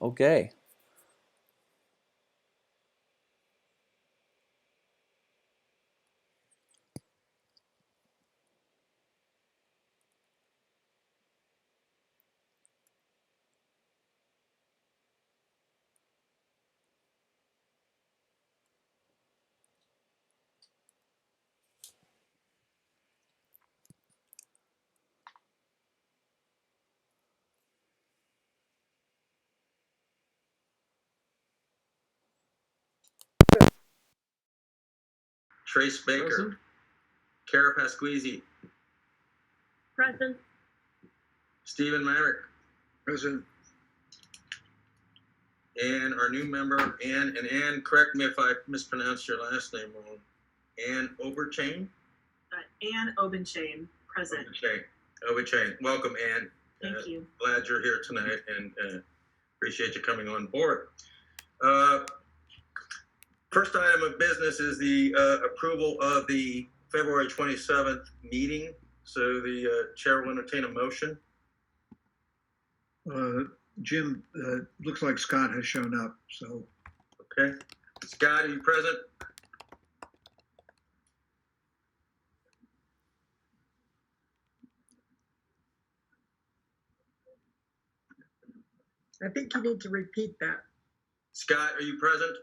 Okay. Trace Baker. Present. Kara Pasquesi. Present. Stephen Meyrich. Present. And our new member, Ann, and Ann, correct me if I mispronounced your last name wrong. Ann Obenchain? Ann Obenchain, present. Obenchain. Welcome, Ann. Thank you. Glad you're here tonight and appreciate you coming on board. First item of business is the approval of the February 27th meeting. So the chair will entertain a motion. Jim, looks like Scott has shown up, so. Okay. Scott, are you present? I think you need to repeat that. Scott, are you present?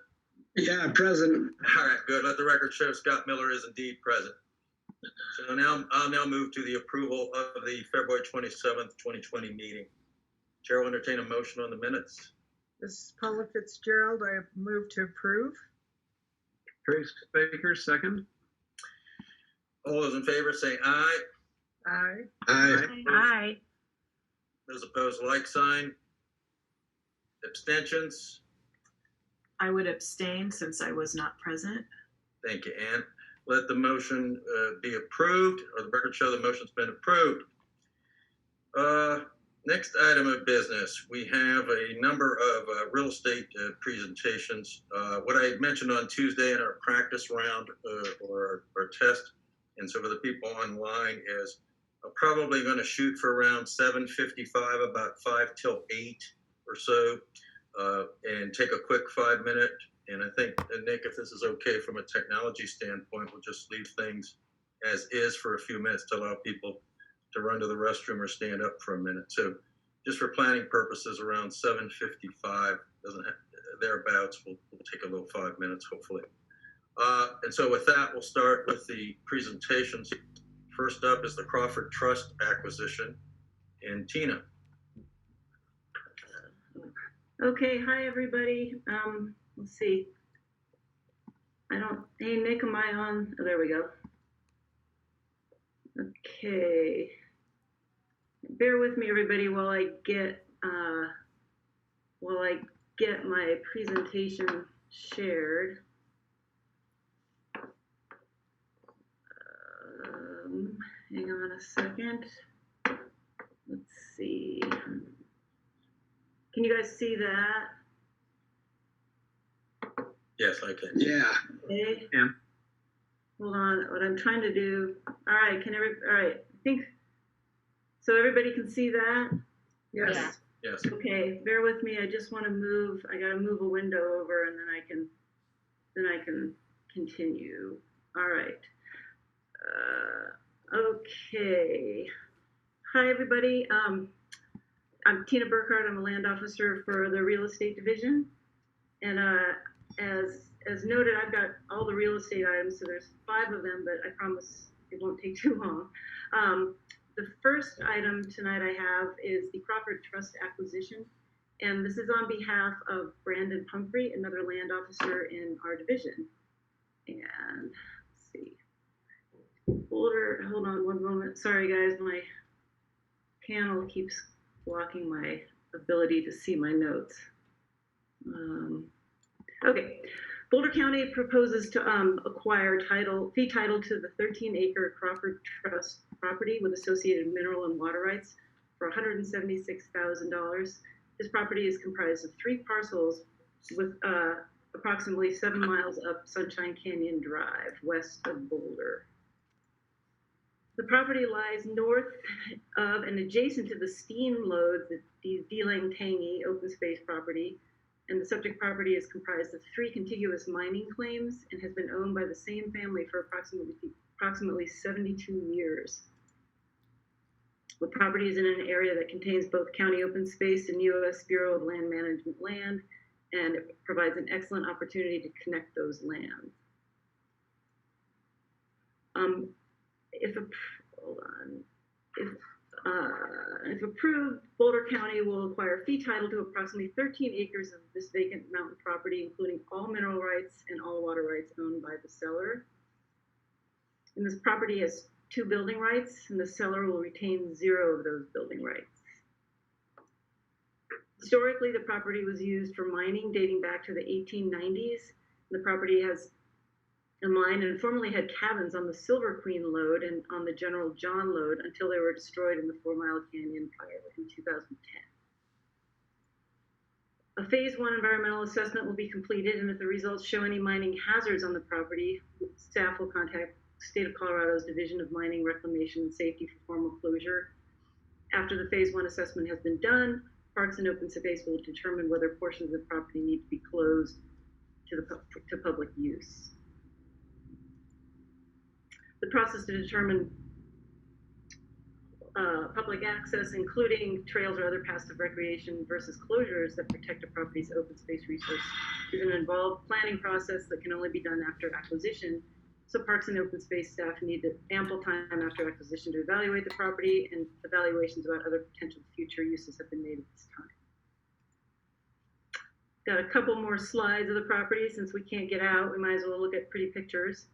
Yeah, present. All right, good. Let the record show Scott Miller is indeed present. So now I'll now move to the approval of the February 27th, 2020 meeting. Chair will entertain a motion on the minutes. This is Paula Fitzgerald. I move to approve. Trace Baker, second. All those in favor say aye. Aye. Aye. Aye. Those opposed, like sign. Abstentions? I would abstain since I was not present. Thank you, Ann. Let the motion be approved, or the record show the motion's been approved. Next item of business, we have a number of real estate presentations. What I had mentioned on Tuesday in our practice round or our test, and so for the people online, is I'm probably going to shoot for around 7:55, about 5 till 8 or so, and take a quick 5-minute. And I think, Nick, if this is okay from a technology standpoint, we'll just leave things as is for a few minutes to allow people to run to the restroom or stand up for a minute. So just for planning purposes, around 7:55, thereabouts, we'll take a little 5 minutes, hopefully. And so with that, we'll start with the presentations. First up is the Crawford Trust acquisition, and Tina. Okay, hi everybody. Let's see. Hey Nick, am I on? Oh, there we go. Okay. Bear with me everybody while I get my presentation shared. Hang on a second. Let's see. Can you guys see that? Yes, I can. Yeah. Okay. Yeah. Hold on. What I'm trying to do. All right. All right. I think so. Everybody can see that. Yes. Yeah. Yes. Okay. Bear with me. I just want to move. I got to move a window over, and then I can continue. All right. Okay. Hi everybody. I'm Tina Burkhardt. I'm a land officer for the real estate division, and as noted, I've got all the real estate items. So there's 5 of them, but I promise it won't take too long. The first item tonight I have is the Crawford Trust acquisition, and this is on behalf of Brandon Pumphrey, another land officer in our division. And let's see, folder. Hold on one moment. Sorry guys, my panel keeps blocking my ability to see my notes. Okay, Boulder County proposes to acquire fee title to the 13-acre Crawford Trust property with associated mineral and water rights for $176,000. This property is comprised of 3 parcels with approximately 7 miles up Sunshine Canyon Drive, west of Boulder. The property lies north of and adjacent to the steam loads, the Delang Tangi open space property, and the subject property is comprised of 3 contiguous mining claims and has been owned by the same family for approximately 72 years. The property is in an area that contains both county open space and U.S. Bureau of Land Management land, and it provides an excellent opportunity to connect those lands. If approved, Boulder County will acquire fee title to approximately 13 acres of this vacant mountain property, including all mineral rights and all water rights owned by the seller. And this property has 2 building rights, and the seller will retain 0 of those building rights. Historically, the property was used for mining dating back to the 1890s. The property has a mine and formerly had cabins on the Silver Queen lode and on the General John lode until they were destroyed in the 4 Mile Canyon fire in 2010. A phase 1 environmental assessment will be completed, and if the results show any mining hazards on the property, staff will contact State of Colorado's Division of Mining, Reclamation, and Safety for formal closure. After the phase 1 assessment has been done, Parks and Open Space will determine whether portions of the property need to be closed to public use. The process to determine public access, including trails or other paths of recreation versus closures that protect a property's open space resource, is an involved planning process that can only be done after acquisition. So Parks and Open Space staff need ample time after acquisition to evaluate the property, and evaluations about other potential future uses have been made at this time. Got a couple more slides of the property. Since we can't get out, we might as well look at pretty pictures.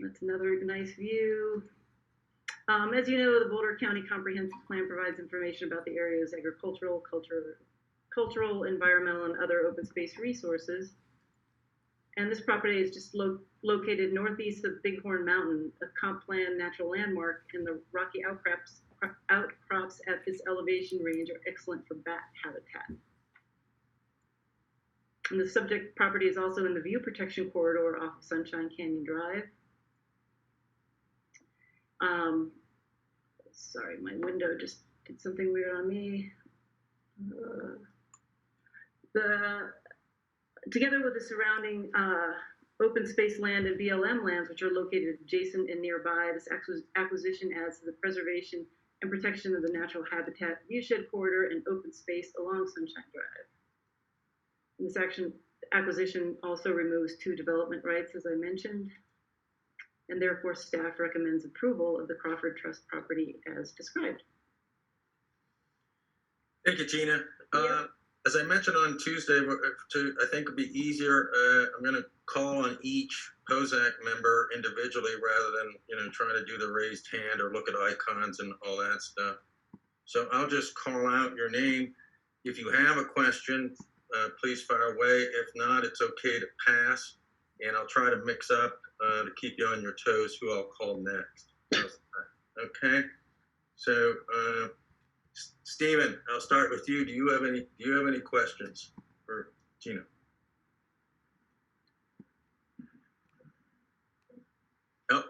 That's another nice view. As you know, the Boulder County Comprehensive Plan provides information about the area's agricultural, cultural, environmental, and other open space resources. And this property is just located northeast of Bighorn Mountain, a comp plan natural landmark, and the rocky outcrops at this elevation range are excellent for bat habitat. And the subject property is also in the view protection corridor off of Sunshine Canyon Drive. Sorry, my window just did something weird on me. Together with the surrounding open space land and BLM lands, which are located adjacent and nearby, this acquisition adds to the preservation and protection of the natural habitat, viewshed corridor, and open space along Sunshine Drive. And this acquisition also removes 2 development rights, as I mentioned, and therefore staff recommends approval of the Crawford Trust property as described. Thank you, Gina. As I mentioned on Tuesday, I think it'd be easier. I'm going to call on each POSAC member individually rather than trying to do the raised hand or look at icons and all that stuff. So I'll just call out your name. If you have a question, please fire away. If not, it's okay to pass, and I'll try to mix up to keep you on your toes who I'll call next. Okay. So. Stephen, I'll start with you. Do you have any questions for Gina? Oh,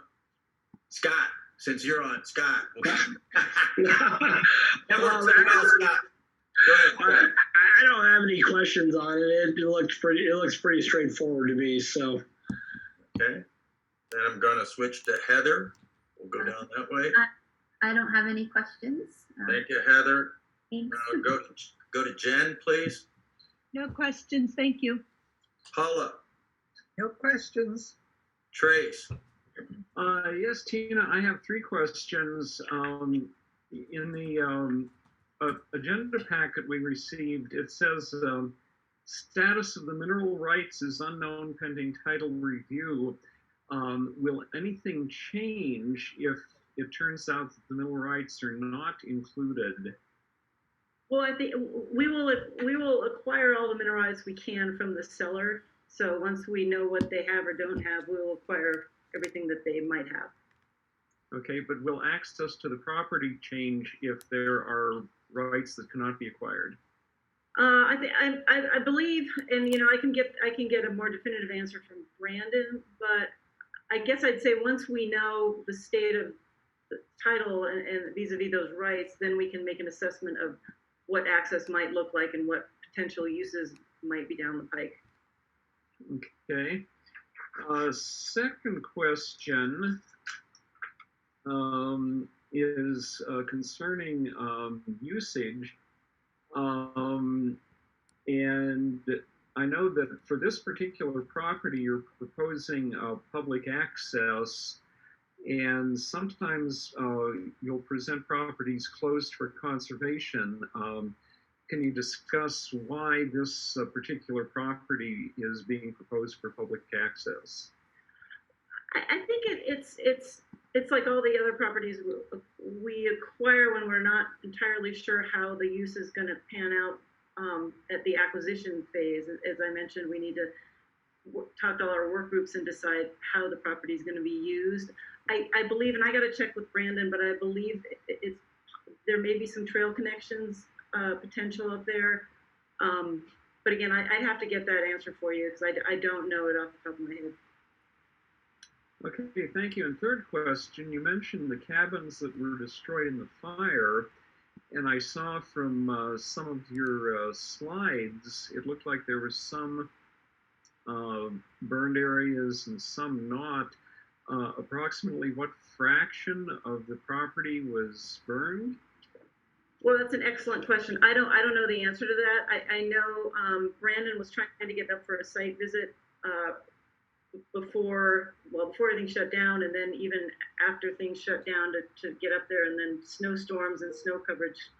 Scott, since you're on, Scott. Scott. Go ahead. I don't have any questions on it. It looks pretty straightforward to me. So. Okay. Then I'm gonna switch to Heather. We'll go down that way. I don't have any questions. Thank you, Heather. Thanks. Go to Jen, please. No questions, thank you. Paula. No questions. Trace. Yes, Tina, I have 3 questions. In the agenda packet we received, it says status of the mineral rights is unknown pending title review. Will anything change if it turns out that the mineral rights are not included? Well, I think we will acquire all the mineral rights we can from the seller. So once we know what they have or don't have, we will acquire everything that they might have. Okay, but will access to the property change if there are rights that cannot be acquired? I believe, and I can get a more definitive answer from Brandon, but I guess I'd say once we know the state of the title and vis-a-vis those rights, then we can make an assessment of what access might look like and what potential uses might be down the pike. Okay. Second question is concerning usage. And I know that for this particular property, you're proposing public access, and sometimes you'll present properties closed for conservation. Can you discuss why this particular property is being proposed for public access? I think it's like all the other properties we acquire when we're not entirely sure how the use is going to pan out at the acquisition phase. As I mentioned, we need to talk to all our work groups and decide how the property is going to be used. I believe, and I got to check with Brandon, but I believe there may be some trail connections potential up there. But again, I'd have to get that answer for you because I don't know it off the top of my head. Okay, thank you. And third question, you mentioned the cabins that were destroyed in the fire, and I saw from some of your slides, it looked like there was some burned areas and some not. Approximately what fraction of the property was burned? Well, that's an excellent question. I don't know the answer to that. I know Brandon was trying to get up for a site visit before everything shut down, and then even after things shut down to get up there, and then snowstorms and snow coverage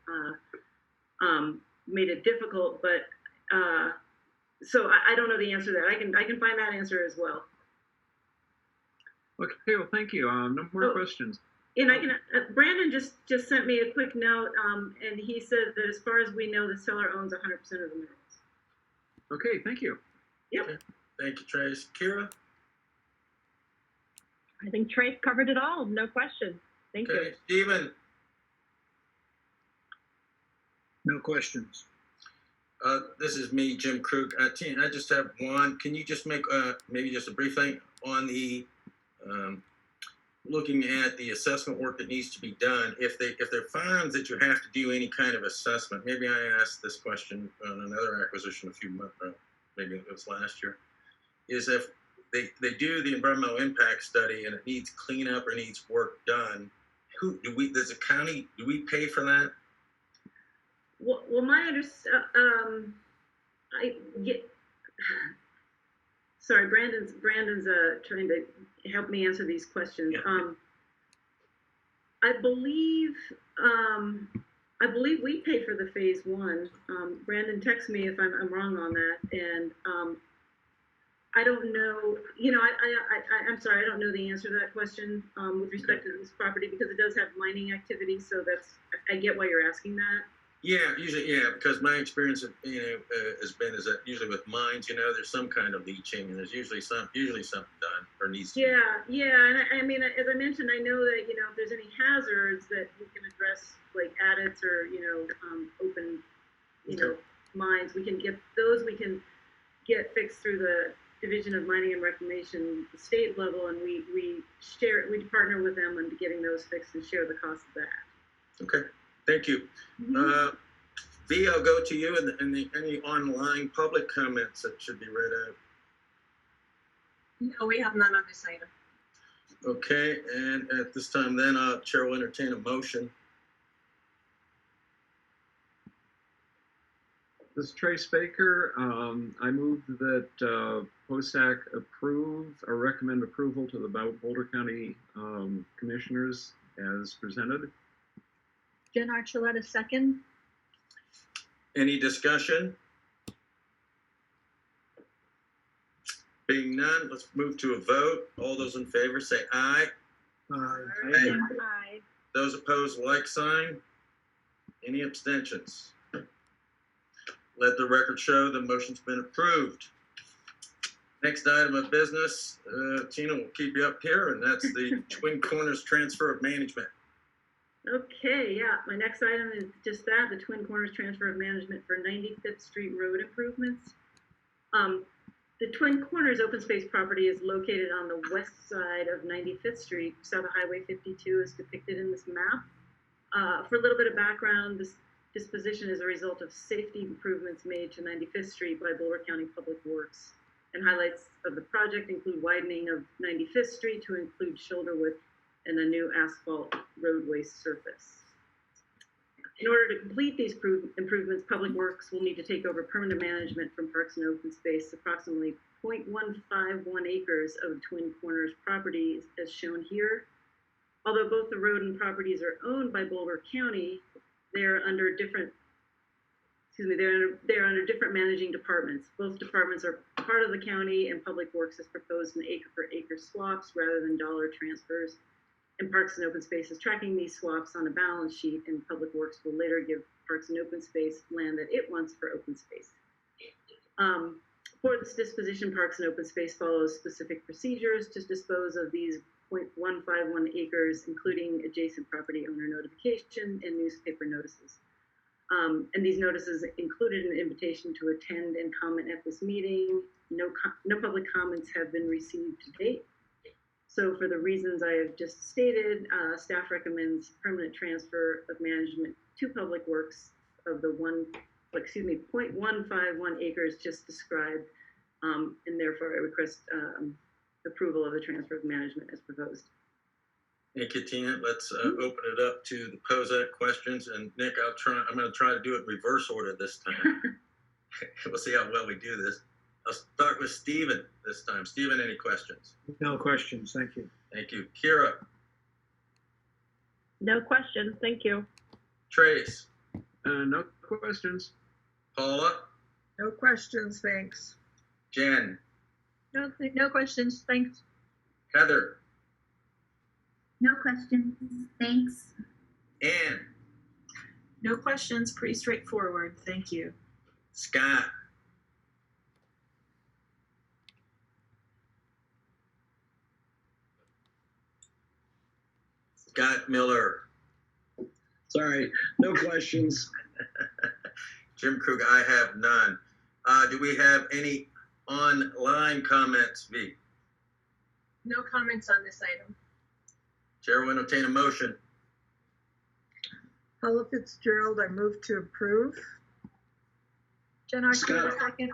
made it difficult. But so I don't know the answer to that. I can find that answer as well. Okay, well, thank you. No more questions. And I can. Brandon just sent me a quick note, and he said that as far as we know, the seller owns 100% of the minerals. Okay, thank you. Yep. Okay. Thank you, Trace. Kira? I think Trace covered it all. No questions. Thank you. Stephen? No questions. This is me, Jim Krug. Tina, I just have one. Can you just make maybe just a brief thing on the looking at the assessment work that needs to be done? If there finds that you have to do any kind of assessment, maybe I asked this question on another acquisition a few months, maybe it was last year, is if they do the environmental impact study and it needs cleanup or needs work done, does the county, do we pay for that? Well, my understanding, sorry, Brandon's trying to help me answer these questions. Yeah. I believe we pay for the phase one. Brandon, text me if I'm wrong on that, and I don't know. I'm sorry, I don't know the answer to that question with respect to this property because it does have mining activity. So I get why you're asking that. Yeah, usually, because my experience, has been is that usually with mines, there's some kind of leaching, and there's usually something done or needs to be done. Yeah, and I mean, as I mentioned, I know that if there's any hazards that we can address, like adits or open, mines, we can get those. We can get fixed through the Division of Mining and Reclamation, the state level, and we partner with them on getting those fixed and share the cost of that. Okay. Thank you. Mm-hmm. V, I'll go to you and any online public comments that should be read out. No, we have none on this item. Okay, and at this time then, Chair will entertain a motion. This is Trace Baker. I move that POSAC approve or recommend approval to the Boulder County Commissioners as presented. Jenn Archuleta, second. Any discussion? Being none, let's move to a vote. All those in favor say aye. Aye. Aye. Those opposed, like sign. Any abstentions? Let the record show the motion's been approved. Next item of business, Tina will keep you up here, and that's the Twin Corners transfer of management. Okay, yeah, my next item is just that, the Twin Corners transfer of management for 95th Street road improvements. The Twin Corners open space property is located on the west side of 95th Street, south of Highway 52 is depicted in this map. For a little bit of background, this disposition is a result of safety improvements made to 95th Street by Boulder County Public Works. And highlights of the project include widening of 95th Street to include shoulder width and a new asphalt roadway surface. In order to complete these improvements, Public Works will need to take over permanent management from Parks and Open Space, approximately 0.151 acres of Twin Corners properties as shown here. Although both the road and properties are owned by Boulder County, they're under different managing departments. Both departments are part of the county, and Public Works has proposed an acre-for-acre swaps rather than dollar transfers. And Parks and Open Space is tracking these swaps on a balance sheet, and Public Works will later give Parks and Open Space land that it wants for open space. For this disposition, Parks and Open Space follows specific procedures to dispose of these 0.151 acres, including adjacent property owner notification and newspaper notices. And these notices included an invitation to attend and comment at this meeting. No public comments have been received to date. So for the reasons I have just stated, staff recommends permanent transfer of management to Public Works of the 0.151 acres just described, and therefore I request approval of the transfer of management as proposed. Thank you, Tina. Let's open it up to the POSAC questions. And Nick, I'm going to try to do it in reverse order this time. We'll see how well we do this. I'll start with Stephen this time. Stephen, any questions? No questions, thank you. Thank you. Kira, No questions, thank you. Trace, No questions. Paula, No questions, thanks. Jen, No questions, thanks. Heather, No questions, thanks. Ann, No questions, pretty straightforward. Thank you. Scott, Scott Miller, Sorry, no questions. Jim Krug, I have none. Do we have any online comments, V? No comments on this item. Chair will entertain a motion. Paula Fitzgerald, I move to approve. Jenn Archuleta, Scott. second.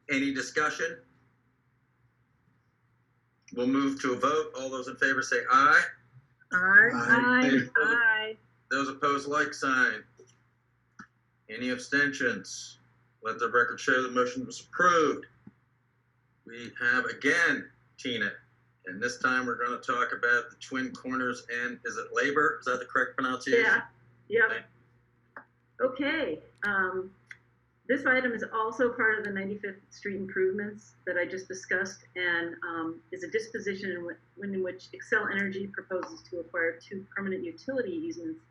Any discussion? We'll move to a vote. All those in favor say aye. Aye. Aye. Aye. Those opposed, like sign. Any abstentions? Let the record show the motion was approved. We have again, Tina, and this time we're going to talk about the Twin Corners and, is it labor? Is that the correct pronunciation? Yeah, yep. Okay, this item is also part of the 95th Street improvements that I just discussed, and is a disposition in which Xcel Energy proposes to acquire 2 permanent utility easements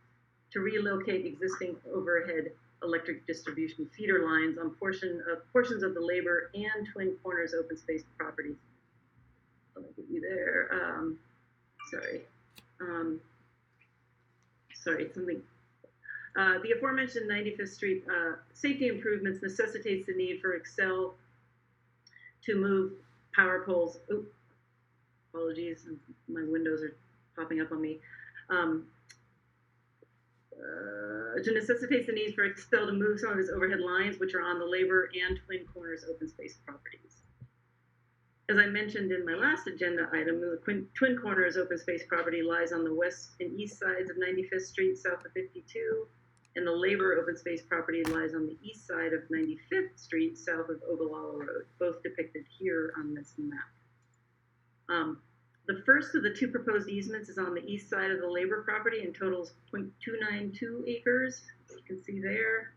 to relocate existing overhead electric distribution feeder lines on portions of the labor and Twin Corners open space properties. Let me get you there. Sorry, something. The aforementioned 95th Street safety improvements necessitates the need for Xcel to move power poles. Oops, apologies, my windows are popping up on me. To necessitate the need for Xcel to move some of its overhead lines, which are on the labor and Twin Corners open space properties. As I mentioned in my last agenda item, the Twin Corners open space property lies on the west and east sides of 95th Street, south of 52, and the labor open space property lies on the east side of 95th Street, south of Ogallala Road, both depicted here on this map. The first of the 2 proposed easements is on the east side of the labor property and totals 0.292 acres, as you can see there.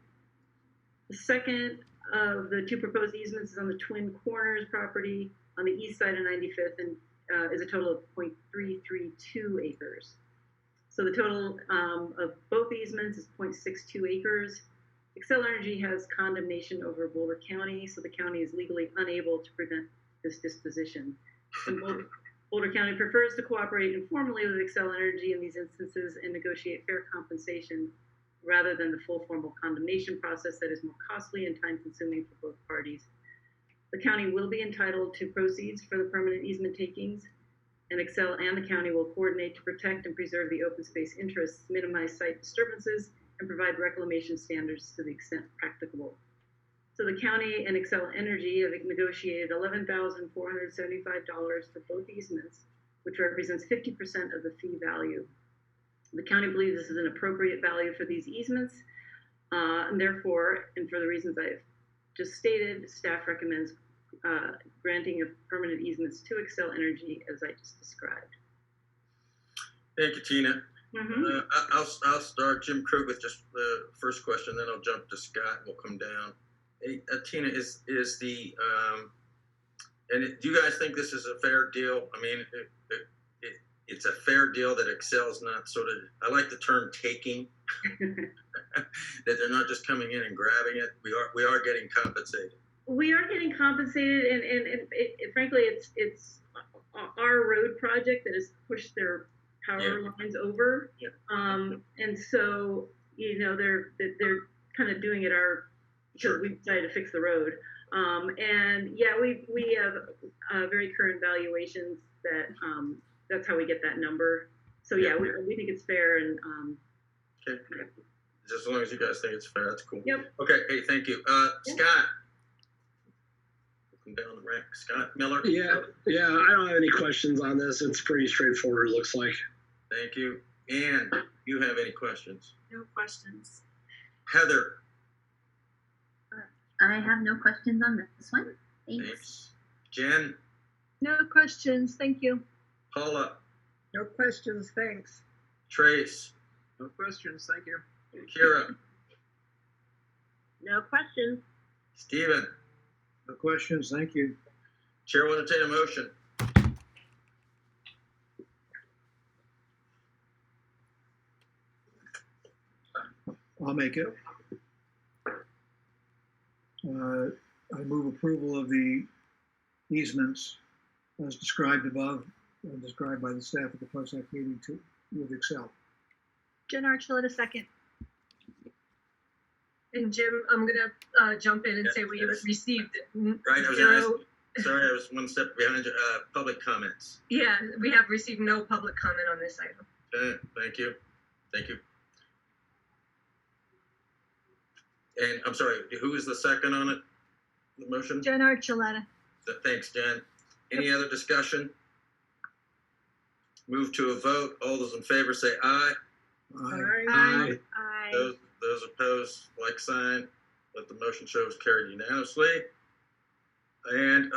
The second of the 2 proposed easements is on the Twin Corners property on the east side of 95th and is a total of 0.332 acres. So the total of both easements is 0.62 acres. Xcel Energy has condemnation over Boulder County, so the county is legally unable to prevent this disposition. And Boulder County prefers to cooperate informally with Xcel Energy in these instances and negotiate fair compensation rather than the full formal condemnation process that is more costly and time-consuming for both parties. The county will be entitled to proceeds for the permanent easement takings, and Xcel and the county will coordinate to protect and preserve the open space interests, minimize site disturbances, and provide reclamation standards to the extent practicable. So the county and Xcel Energy have negotiated $11,475 for both easements, which represents 50% of the fee value. The county believes this is an appropriate value for these easements, and therefore, and for the reasons I've just stated, staff recommends granting of permanent easements to Xcel Energy as I just described. Thank you, Tina. I'll start, Jim Krug, with just the first question, then I'll jump to Scott and we'll come down. Hey, Tina, is the, do you guys think this is a fair deal? I mean, it's a fair deal that Xcel's not sort of, I like the term taking, that they're not just coming in and grabbing it. We are getting compensated. We are getting compensated, and frankly, it's our road project that has pushed their power lines over. Yeah. And so, they're kind of doing it because we decided to fix the road. And yeah, we have very current valuations that that's how we get that number. So yeah, we think it's fair, and okay. Just as long as you guys think it's fair, that's cool. Yep. Okay. Hey, thank you. Scott. Down the rank. Scott Miller. Yeah, I don't have any questions on this. It's pretty straightforward, it looks like. Thank you. Ann, do you have any questions? No questions. Heather. I have no questions on this one. Thanks. Jen. No questions. Thank you. Paula. No questions, thanks. Trace. No questions, thank you. Kira. No questions. Stephen. No questions, thank you. Chair will entertain a motion. I'll make it. I move approval of the easements as described above and described by the staff at the POSAC meeting with Xcel. Jenn Archuleta, second. And Jim, I'm gonna jump in and say we received Right, I was one step behind you. Public comments. Yeah, we have received no public comment on this item. Okay, thank you. And I'm sorry, who is the second on it? The motion? Jenn Archuleta. Thanks, Jen. Any other discussion? Move to a vote. All those in favor say aye. Aye. Those opposed, like sign. Let the motion show is carried unanimously. And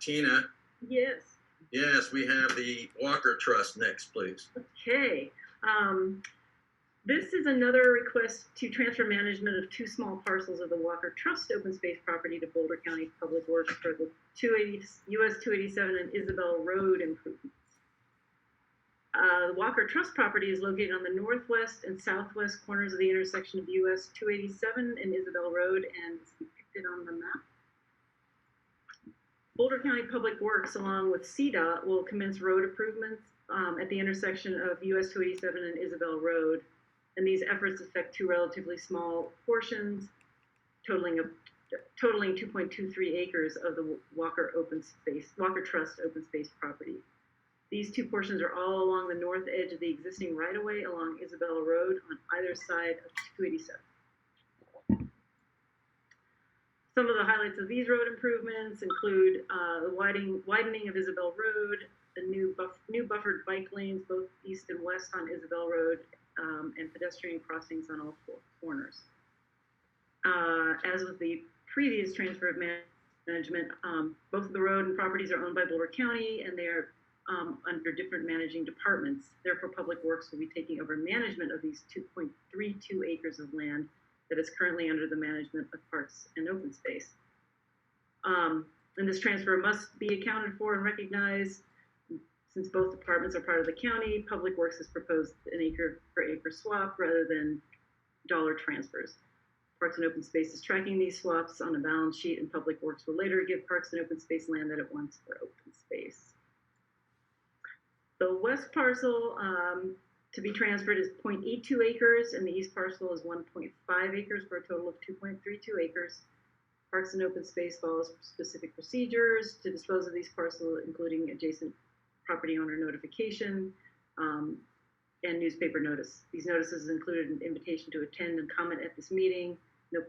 Tina. Yes. Yes, we have the Walker Trust next, please. Okay. This is another request to transfer management of two small parcels of the Walker Trust open space property to Boulder County Public Works for the US 287 and Isabelle Road improvements. The Walker Trust property is located on the northwest and southwest corners of the intersection of US 287 and Isabelle Road, and is depicted on the map. Boulder County Public Works, along with CDOT, will commence road improvements at the intersection of US 287 and Isabelle Road. And these efforts affect two relatively small portions, totaling 2.23 acres of the Walker Trust open space property. These two portions are all along the north edge of the existing right-of-way along Isabelle Road on either side of 287. Some of the highlights of these road improvements include the widening of Isabelle Road, the new buffered bike lanes both east and west on Isabelle Road, and pedestrian crossings on all four corners. As with the previous transfer of management, both of the road and properties are owned by Boulder County, and they are under different managing departments. Therefore, Public Works will be taking over management of these 2.32 acres of land that is currently under the management of Parks and Open Space. And this transfer must be accounted for and recognized. Since both departments are part of the county, Public Works has proposed an acre per acre swap rather than dollar transfers. Parks and Open Space is tracking these swaps on a balance sheet, and Public Works will later give Parks and Open Space land that it wants for open space. The west parcel to be transferred is 0.82 acres, and the east parcel is 1.5 acres for a total of 2.32 acres. Parks and Open Space follows specific procedures to dispose of these parcels, including adjacent property owner notification and newspaper notice. These notices included an invitation to attend and comment at this meeting. No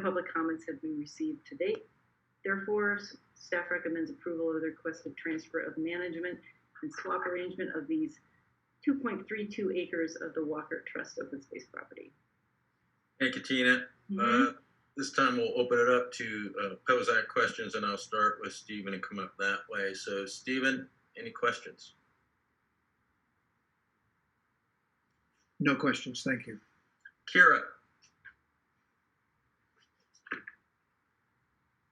public comments have been received to date. Therefore, staff recommends approval of the requested transfer of management and swap arrangement of these 2.32 acres of the Walker Trust open space property. Thank you, Tina. This time we'll open it up to POSAC questions, and I'll start with Stephen and come up that way. So, Stephen, any questions? No questions, thank you. Kira?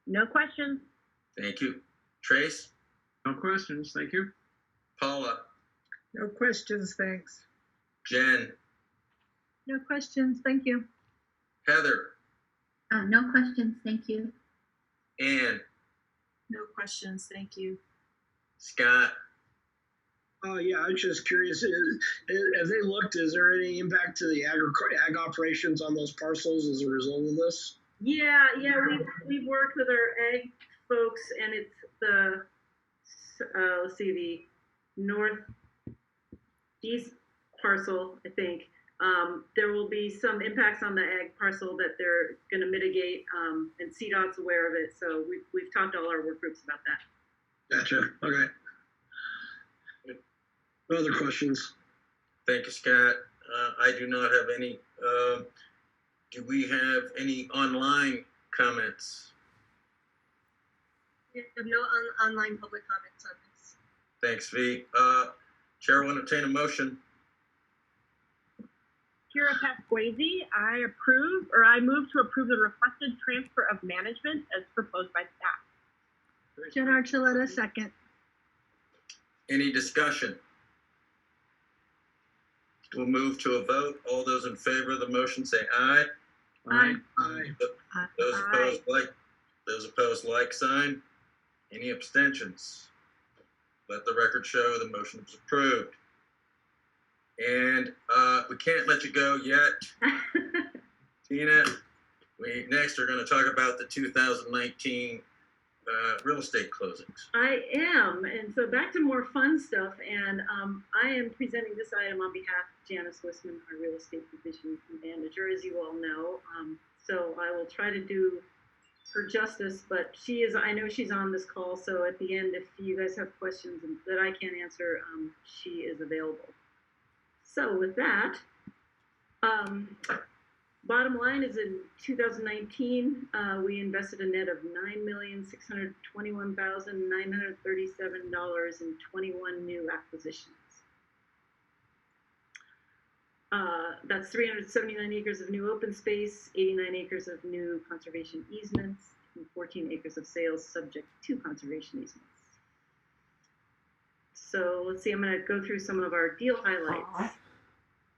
No questions. Thank you. Trace? No questions, thank you. Paula? No questions, thanks. Jen? No questions, thank you. Heather? No questions, thank you. Ann? No questions, thank you. Scott? Yeah, I was just curious. Have they looked? Is there any impact to the ag operations on those parcels as a result of this? Yeah, we've worked with our ag folks, and it's the let's see, the northeast parcel, I think. There will be some impacts on the ag parcel that they're going to mitigate, and CDOT's aware of it. So we've talked to all our work groups about that. Gotcha. Okay. No other questions. Thank you, Scott. I do not have any. Do we have any online comments? We have no online public comments on this. Thanks, V. Chair will entertain a motion. Kira Pasquesi, I move to approve the requested transfer of management as proposed by staff. Jenn Archuleta, second. Any discussion? We'll move to a vote. All those in favor of the motion say aye. Aye. Aye. Those opposed, like sign. Any abstentions? Let the record show the motion was approved. And we can't let you go yet. Tina, we next are going to talk about the 2019 real estate closings. I am, and so back to more fun stuff, and I am presenting this item on behalf of Janice Wissman, our real estate division manager, as you all know. So I will try to do her justice, but I know she's on this call, so at the end, if you guys have questions that I can't answer, she is available. So with that, bottom line is in 2019, we invested a net of $9,621,937 in 21 new acquisitions. That's 379 acres of new open space, 89 acres of new conservation easements, and 14 acres of sales subject to conservation easements. So let's see, I'm going to go through some of our deal highlights.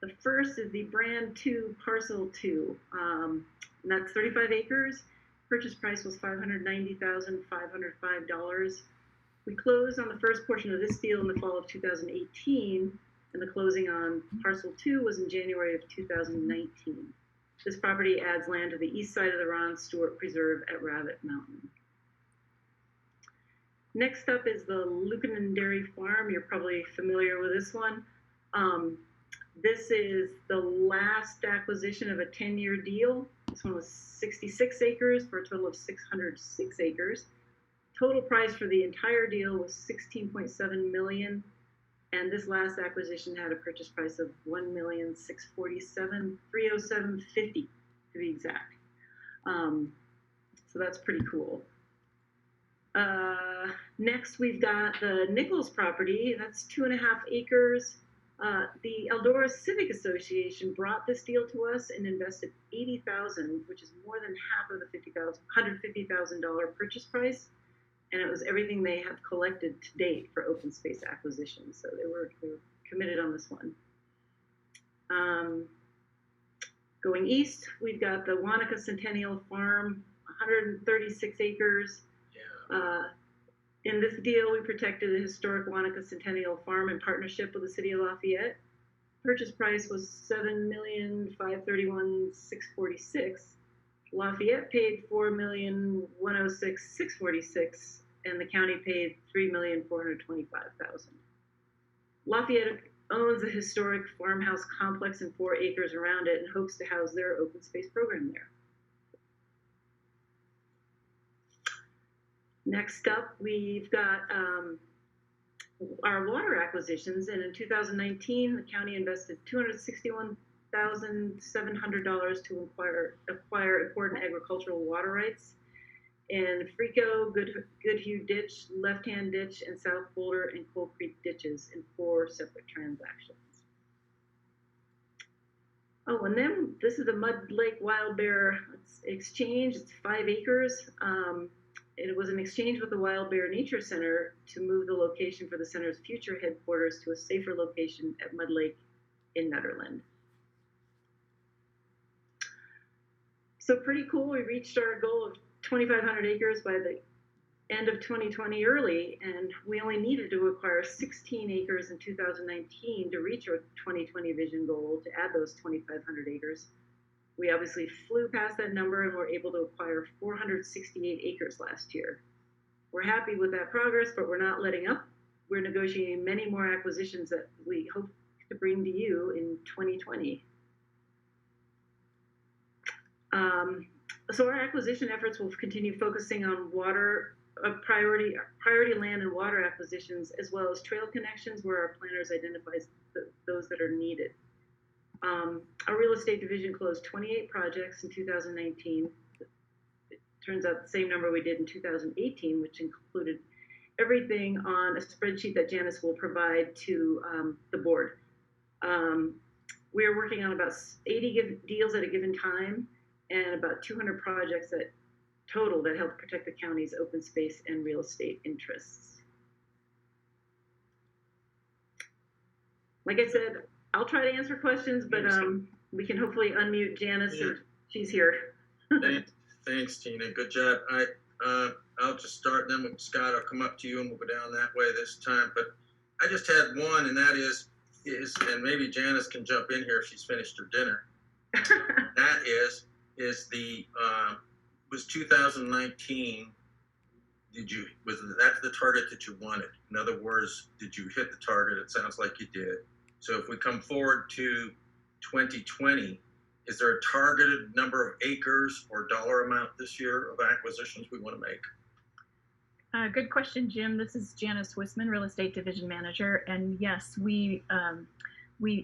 The first is the Brand 2 Parcel 2. And that's 35 acres. Purchase price was $590,505. We closed on the first portion of this deal in the fall of 2018, and the closing on Parcel 2 was in January of 2019. This property adds land to the east side of the Ron Stewart Preserve at Rabbit Mountain. Next up is the Lucanen Dairy Farm. You're probably familiar with this one. This is the last acquisition of a 10-year deal. This one was 66 acres for a total of 606 acres. Total price for the entire deal was $16.7 million, and this last acquisition had a purchase price of $1,647,307.50 to be exact. So that's pretty cool. Next, we've got the Nichols property. That's 2.5 acres. The Eldora Civic Association brought this deal to us and invested $80,000, which is more than half of the $150,000 purchase price, and it was everything they have collected to date for open space acquisitions. So they were committed on this one. Going east, we've got the Waneka Centennial Farm, 136 acres. In this deal, we protected the historic Waneka Centennial Farm in partnership with the City of Lafayette. Purchase price was $7,531,646. Lafayette paid $4,106,646, and the county paid $3,425,000. Lafayette owns a historic farmhouse complex and 4 acres around it and hopes to house their open space program there. Next up, we've got our water acquisitions, and in 2019, the county invested $261,700 to acquire important agricultural water rights in Frico, Goodhue Ditch, Left Hand Ditch, and South Boulder and Coal Creek ditches in 4 separate transactions. Oh, and then this is the Mud Lake Wild Bear Exchange. It's 5 acres. It was an exchange with the Wild Bear Nature Center to move the location for the center's future headquarters to a safer location at Mud Lake in Netherland. So pretty cool. We reached our goal of 2,500 acres by the end of 2020 early, and we only needed to acquire 16 acres in 2019 to reach our 2020 vision goal to add those 2,500 acres. We obviously flew past that number and were able to acquire 468 acres last year. We're happy with that progress, but we're not letting up. We're negotiating many more acquisitions that we hope to bring to you in 2020. So our acquisition efforts will continue focusing on water, priority land and water acquisitions, as well as trail connections where our planners identify those that are needed. Our real estate division closed 28 projects in 2019. It turns out the same number we did in 2018, which included everything on a spreadsheet that Janice will provide to the board. We are working on about 80 deals at a given time and about 200 projects total that help protect the county's open space and real estate interests. Like I said, I'll try to answer questions, but we can hopefully unmute Janice if she's here. Thanks, Tina. Good job. I'll just start, then with Scott, I'll come up to you and we'll go down that way this time. But I just had one, and that is and maybe Janice can jump in here if she's finished her dinner. That was 2019. Was that the target that you wanted? In other words, did you hit the target? It sounds like you did. So if we come forward to 2020, is there a targeted number of acres or dollar amount this year of acquisitions we want to make? Good question, Jim. This is Janice Wisman, Real Estate Division Manager. And yes, we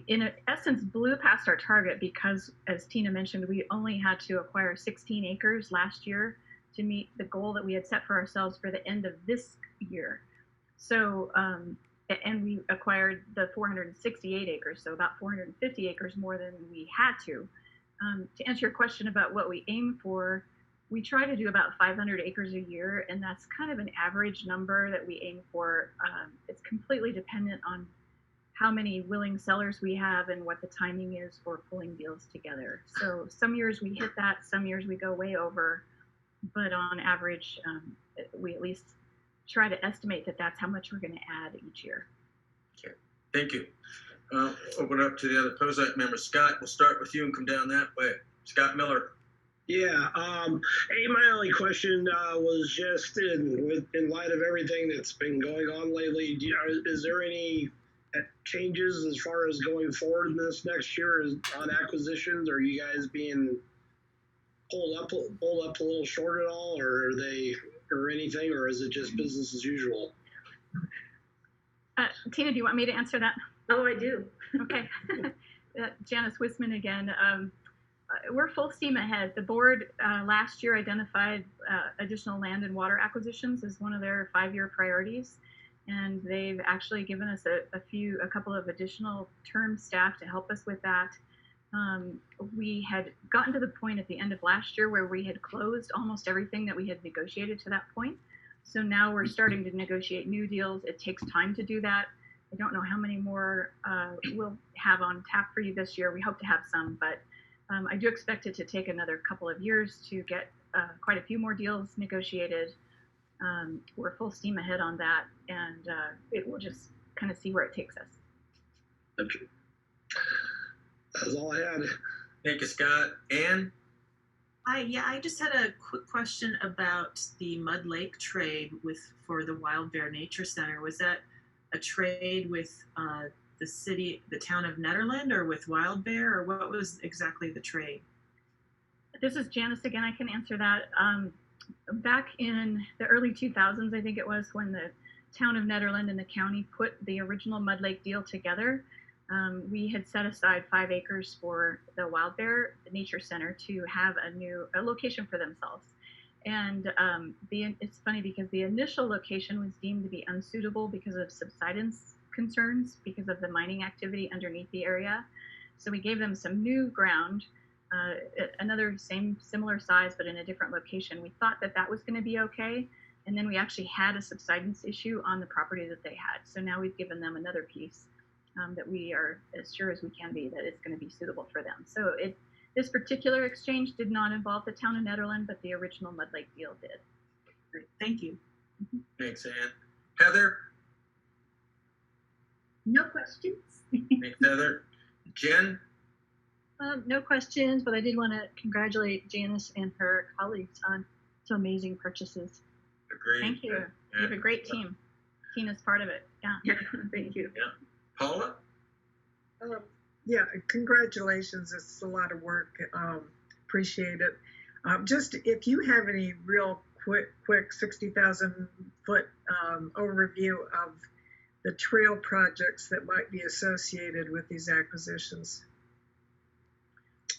in essence blew past our target because, as Tina mentioned, we only had to acquire 16 acres last year to meet the goal that we had set for ourselves for the end of this year. So, and we acquired the 468 acres, so about 450 acres more than we had to. To answer your question about what we aim for, we try to do about 500 acres a year, and that's kind of an average number that we aim for. It's completely dependent on how many willing sellers we have and what the timing is for pulling deals together. So some years we hit that, some years we go way over, but on average, we at least try to estimate that that's how much we're going to add each year. Okay, thank you. Open up to the other POSAC members. Scott, we'll start with you and come down that way. Scott Miller. Yeah, hey, my only question was just in light of everything that's been going on lately, is there any changes as far as going forward in this next year on acquisitions? Are you guys being pulled up a little short at all, or anything, or is it just business as usual? Tina, do you want me to answer that? Oh, I do. Okay. Janice Wisman again. We're full steam ahead. The board last year identified additional land and water acquisitions as one of their 5-year priorities, and they've actually given us a couple of additional term staff to help us with that. We had gotten to the point at the end of last year where we had closed almost everything that we had negotiated to that point. So now we're starting to negotiate new deals. It takes time to do that. I don't know how many more we'll have on tap for you this year. We hope to have some, but I do expect it to take another couple of years to get quite a few more deals negotiated. We're full steam ahead on that, and we'll just kind of see where it takes us. Okay. That's all I had. Thank you, Scott. Ann? I just had a quick question about the Mud Lake trade for the Wild Bear Nature Center. Was that a trade with the town of Nederland, or with Wild Bear, or what was exactly the trade? This is Janice again. I can answer that. Back in the early 2000s, I think it was, when the town of Nederland and the county put the original Mud Lake deal together, we had set aside 5 acres for the Wild Bear Nature Center to have a location for themselves. And it's funny because the initial location was deemed to be unsuitable because of subsidence concerns, because of the mining activity underneath the area. So we gave them some new ground, another similar size, but in a different location. We thought that was going to be okay. And then we actually had a subsidence issue on the property that they had. So now we've given them another piece that we are as sure as we can be that it's going to be suitable for them. So this particular exchange did not involve the town of Nederland, but the original Mud Lake deal did. Great. Thank you. Thanks, Ann. Heather? No questions. Thanks, Heather. Jen? No questions, but I did want to congratulate Janice and her colleagues on some amazing purchases. Agreed. Thank you. You have a great team. Tina's part of it. Yeah. Thank you. Yeah. Paula? Yeah, congratulations. It's a lot of work. Appreciate it. Just if you have any real quick 60,000 foot overview of the trail projects that might be associated with these acquisitions.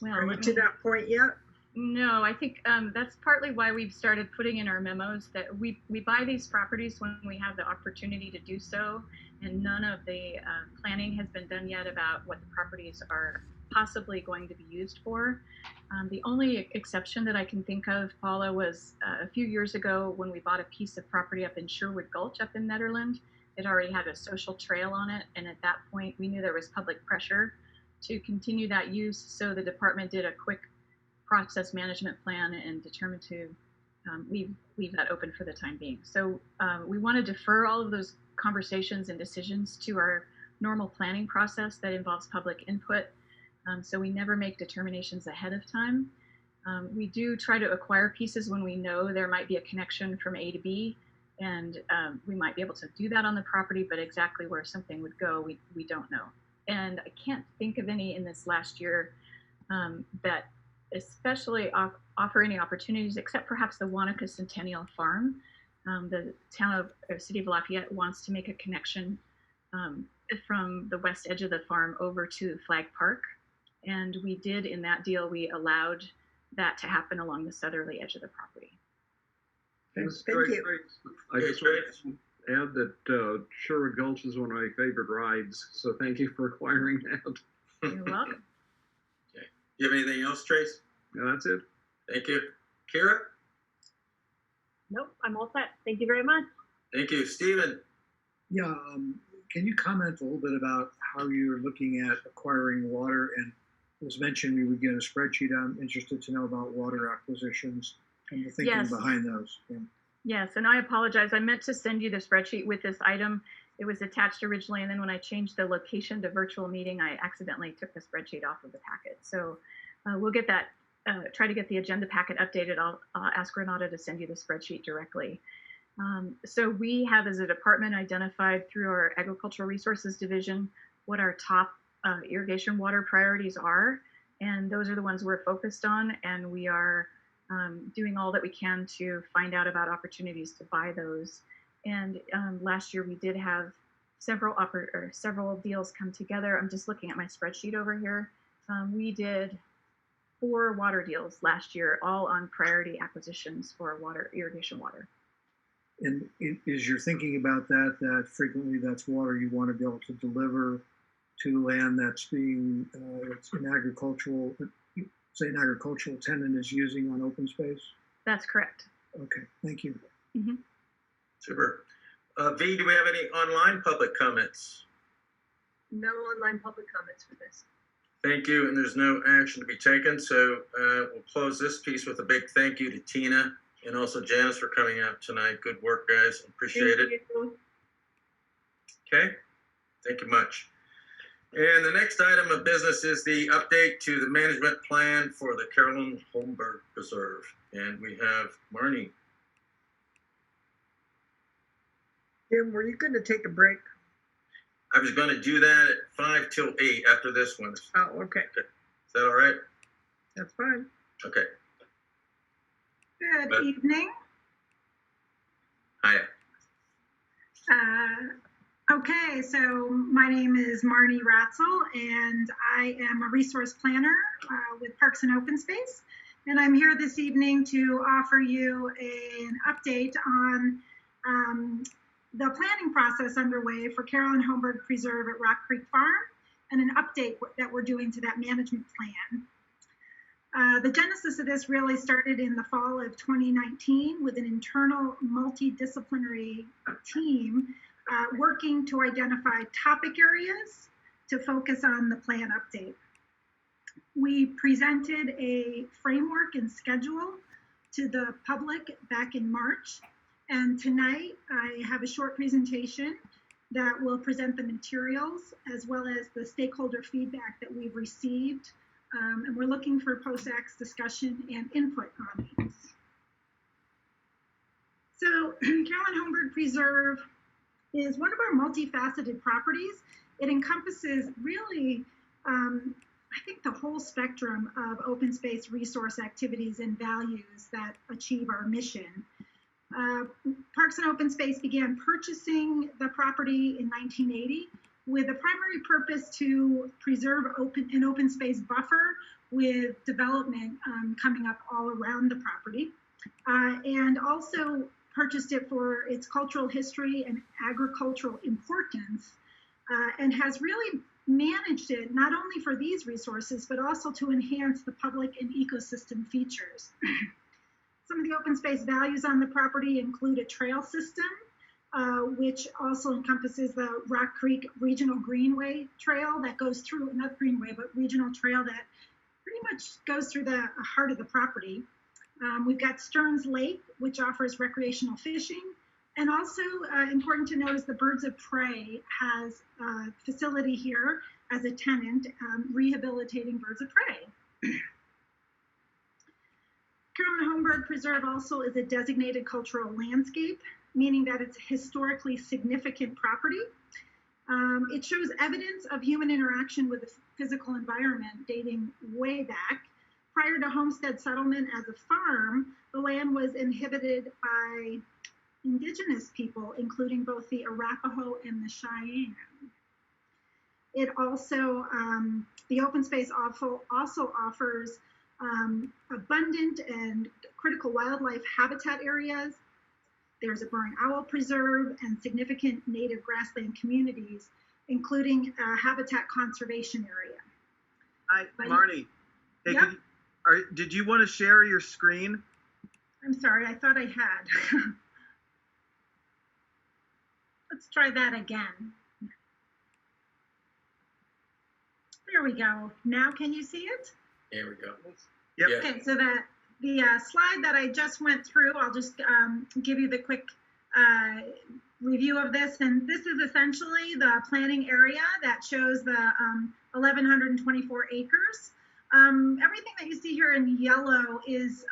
Well, are you to that point yet? No, I think that's partly why we've started putting in our memos that we buy these properties when we have the opportunity to do so, and none of the planning has been done yet about what the properties are possibly going to be used for. The only exception that I can think of, Paula, was a few years ago when we bought a piece of property up in Sherwood Gulch up in Nederland. It already had a social trail on it, and at that point we knew there was public pressure to continue that use, so the department did a quick process management plan and determined to leave that open for the time being. So we want to defer all of those conversations and decisions to our normal planning process that involves public input. So we never make determinations ahead of time. We do try to acquire pieces when we know there might be a connection from A to B, and we might be able to do that on the property, but exactly where something would go, we don't know. And I can't think of any in this last year that especially offer any opportunities, except perhaps the Waneka Centennial Farm. The city of Lafayette wants to make a connection from the west edge of the farm over to Flag Park. And we did, in that deal, we allowed that to happen along the southerly edge of the property. Thank you. I just want to add that Sherwood Gulch is one of my favorite rides, so thank you for acquiring that. You're welcome. Okay. Do you have anything else, Trace? No, that's it. Thank you. Kira? Nope, I'm all set. Thank you very much. Thank you. Stephen? Yeah, can you comment a little bit about how you're looking at acquiring water? And it was mentioned we would get a spreadsheet. I'm interested to know about water acquisitions and the thinking behind those. Yeah. Yes, and I apologize. I meant to send you the spreadsheet with this item. It was attached originally, and then when I changed the location to virtual meeting, I accidentally took the spreadsheet off of the packet. So we'll get that, try to get the agenda packet updated. I'll ask Renata to send you the spreadsheet directly. So we have, as a department, identified through our Agricultural Resources Division what our top irrigation water priorities are, and those are the ones we're focused on, and we are doing all that we can to find out about opportunities to buy those. And last year we did have several deals come together. I'm just looking at my spreadsheet over here. We did 4 water deals last year, all on priority acquisitions for irrigation water. And is your thinking about that frequently that's water you want to be able to deliver to land that's being it's an agricultural tenant is using on open space? That's correct. Okay, thank you. Mm-hmm. Super. V, do we have any online public comments? No online public comments for this. Thank you, and there's no action to be taken, so we'll close this piece with a big thank you to Tina and also Janice for coming out tonight. Good work, guys. Appreciate it. Okay, thank you much. And the next item of business is the update to the management plan for the Carolyn Holmberg Preserve. And we have Marnie. Jim, were you going to take a break? I was going to do that at 5 till 8 after this one. Oh, okay. Is that all right? That's fine. Okay. Good evening. Hi. Okay, so my name is Marnie Ratzel, and I am a resource planner with Parks and Open Space. And I'm here this evening to offer you an update on the planning process underway for Carolyn Holmberg Preserve at Rock Creek Farm, and an update that we're doing to that management plan. The genesis of this really started in the fall of 2019 with an internal multidisciplinary team working to identify topic areas to focus on the plan update. We presented a framework and schedule to the public back in March. And tonight, I have a short presentation that will present the materials as well as the stakeholder feedback that we've received. And we're looking for POSAC's discussion and input on these. So Carolyn Holmberg Preserve is one of our multifaceted properties. It encompasses really, I think, the whole spectrum of open space resource activities and values that achieve our mission. Parks and Open Space began purchasing the property in 1980 with a primary purpose to preserve an open space buffer with development coming up all around the property, and also purchased it for its cultural history and agricultural importance, and has really managed it not only for these resources, but also to enhance the public and ecosystem features. Some of the open space values on the property include a trail system, which also encompasses the Rock Creek Regional Greenway Trail that goes through, not Greenway, but regional trail that pretty much goes through the heart of the property. We've got Stearns Lake, which offers recreational fishing. And also important to note is the Birds of Prey has a facility here as a tenant, rehabilitating birds of prey. Carolyn Holmberg Preserve also is a designated cultural landscape, meaning that it's a historically significant property. It shows evidence of human interaction with the physical environment dating way back. Prior to homestead settlement as a farm, the land was inhabited by indigenous people, including both the Arapaho and the Cheyenne. It also, the open space also offers abundant and critical wildlife habitat areas. There's a burrowing owl preserve and significant native grassland communities, including a habitat conservation area. Hi, Marnie. Hey, yep. Did you want to share your screen? I'm sorry, I thought I had. Let's try that again. There we go. Now can you see it? There we go. Yep. Okay, so the slide that I just went through, I'll just give you the quick review of this. And this is essentially the planning area that shows the 1,124 acres. Everything that you see here in yellow is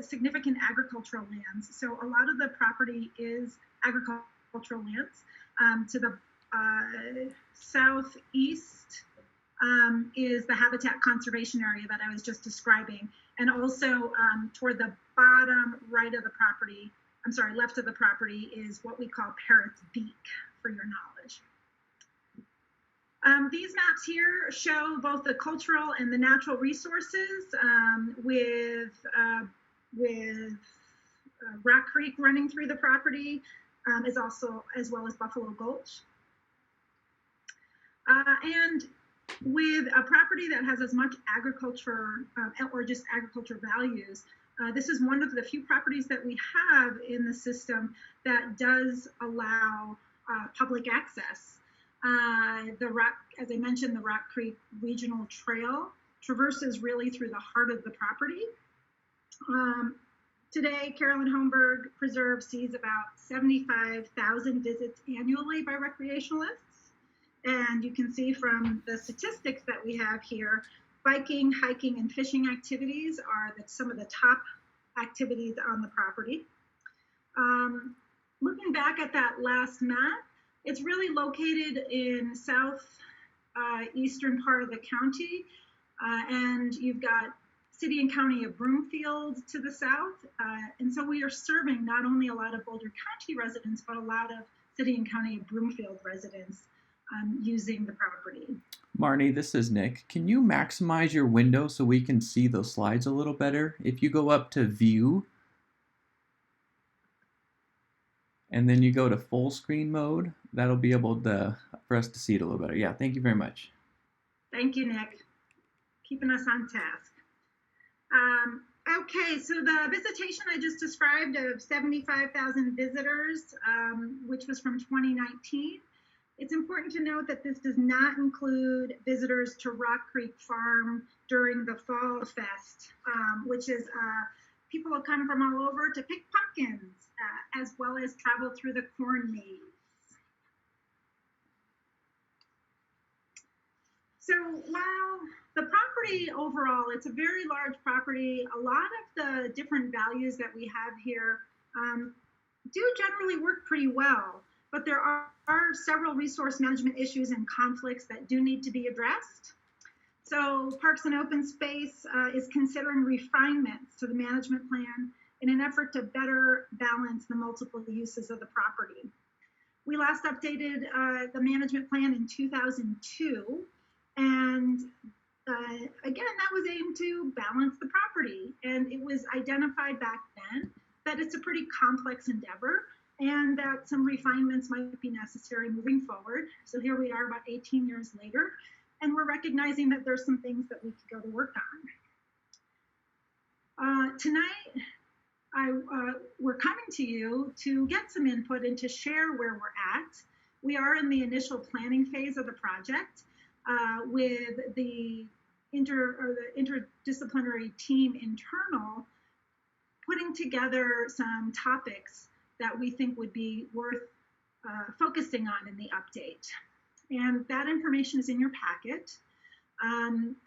significant agricultural lands. So a lot of the property is agricultural lands. To the southeast is the habitat conservation area that I was just describing. And also toward the bottom right of the property, I'm sorry, left of the property is what we call Parrot's Beak, for your knowledge. These maps here show both the cultural and the natural resources with Rock Creek running through the property, as well as Buffalo Gulch. And with a property that has as much agriculture or just agriculture values, this is one of the few properties that we have in the system that does allow public access. The Rock, as I mentioned, the Rock Creek Regional Trail traverses really through the heart of the property. Today, Carolyn Holmberg Preserve sees about 75,000 visits annually by recreationalists. And you can see from the statistics that we have here, biking, hiking, and fishing activities are some of the top activities on the property. Looking back at that last map, it's really located in southeastern part of the county, and you've got city and county of Broomfield to the south, and so we are serving not only a lot of Boulder County residents, but a lot of city and county of Broomfield residents using the property. Marnie, this is Nick. Can you maximize your window so we can see those slides a little better? If you go up to View, and then you go to full screen mode, that'll be able for us to see it a little better. Yeah, thank you very much. Thank you, Nick. Keeping us on task. Okay, so the visitation I just described of 75,000 visitors, which was from 2019, it's important to note that this does not include visitors to Rock Creek Farm during the Fall Fest, which is people will come from all over to pick pumpkins, as well as travel through the corn maze. So while the property overall, it's a very large property, a lot of the different values that we have here do generally work pretty well, but there are several resource management issues and conflicts that do need to be addressed. So Parks and Open Space is considering refinements to the management plan in an effort to better balance the multiple uses of the property. We last updated the management plan in 2002, and again, that was aimed to balance the property. And it was identified back then that it's a pretty complex endeavor and that some refinements might be necessary moving forward. So here we are about 18 years later, and we're recognizing that there's some things that we could go to work on. Tonight, we're coming to you to get some input and to share where we're at. We are in the initial planning phase of the project with the interdisciplinary team internal putting together some topics that we think would be worth focusing on in the update. And that information is in your packet.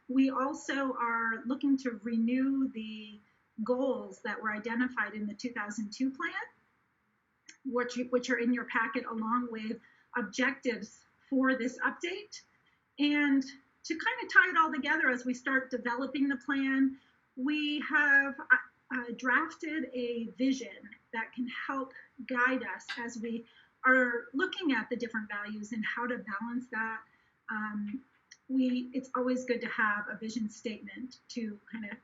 We also are looking to renew the goals that were identified in the 2002 plan, which are in your packet along with objectives for this update. And to kind of tie it all together as we start developing the plan, we have drafted a vision that can help guide us as we are looking at the different values and how to balance that. It's always good to have a vision statement to kind of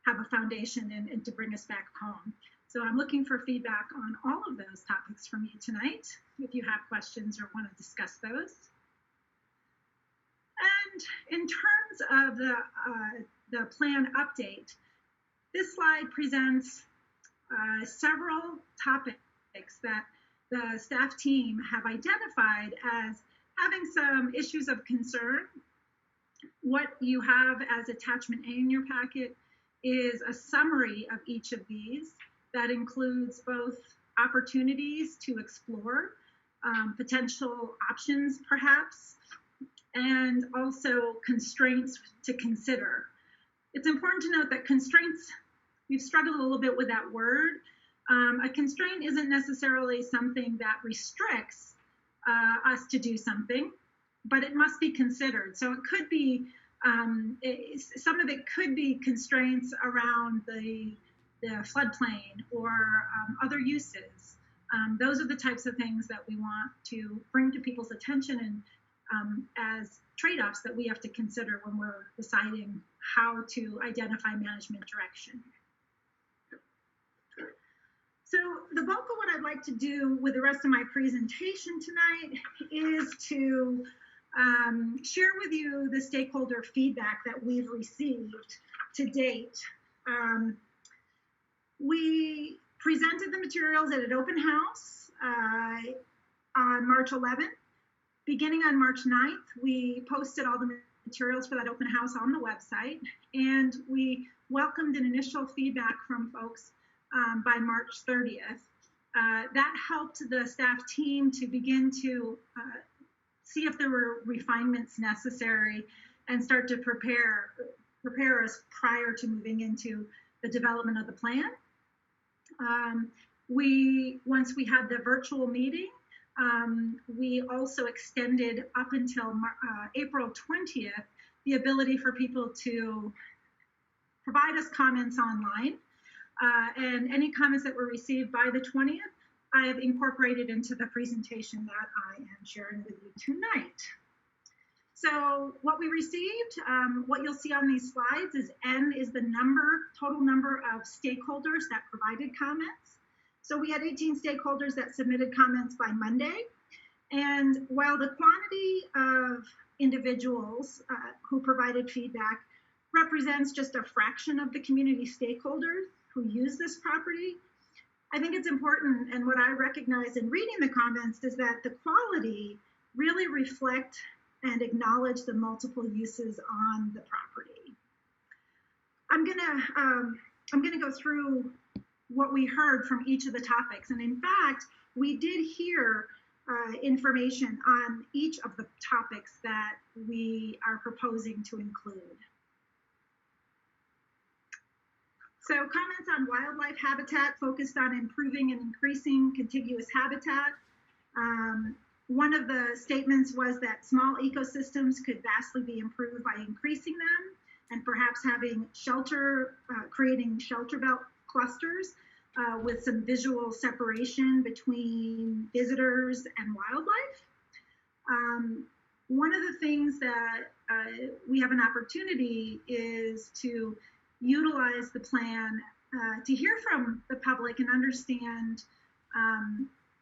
have a foundation and to bring us back home. So I'm looking for feedback on all of those topics from you tonight, if you have questions or want to discuss those. And in terms of the plan update, this slide presents several topics that the staff team have identified as having some issues of concern. What you have as attachment A in your packet is a summary of each of these that includes both opportunities to explore, potential options perhaps, and also constraints to consider. It's important to note that constraints, we've struggled a little bit with that word. A constraint isn't necessarily something that restricts us to do something, but it must be considered. So it could be, some of it could be constraints around the floodplain or other uses. Those are the types of things that we want to bring to people's attention and as trade-offs that we have to consider when we're deciding how to identify management direction. So the bulk of what I'd like to do with the rest of my presentation tonight is to share with you the stakeholder feedback that we've received to date. We presented the materials at an open house on March 11th. Beginning on March 9th, we posted all the materials for that open house on the website, and we welcomed an initial feedback from folks by March 30th. That helped the staff team to begin to see if there were refinements necessary and start to prepare us prior to moving into the development of the plan. Once we had the virtual meeting, we also extended up until April 20th the ability for people to provide us comments online. And any comments that were received by the 20th, I have incorporated into the presentation that I am sharing with you tonight. So what we received, what you'll see on these slides is N is the total number of stakeholders that provided comments. So we had 18 stakeholders that submitted comments by Monday. And while the quantity of individuals who provided feedback represents just a fraction of the community stakeholders who use this property, I think it's important, and what I recognize in reading the comments is that the quality really reflect and acknowledge the multiple uses on the property. I'm gonna go through what we heard from each of the topics, and in fact, we did hear information on each of the topics that we are proposing to include. So comments on wildlife habitat focused on improving and increasing contiguous habitat. One of the statements was that small ecosystems could vastly be improved by increasing them and perhaps having creating shelter belt clusters with some visual separation between visitors and wildlife. One of the things that we have an opportunity is to utilize the plan to hear from the public and understand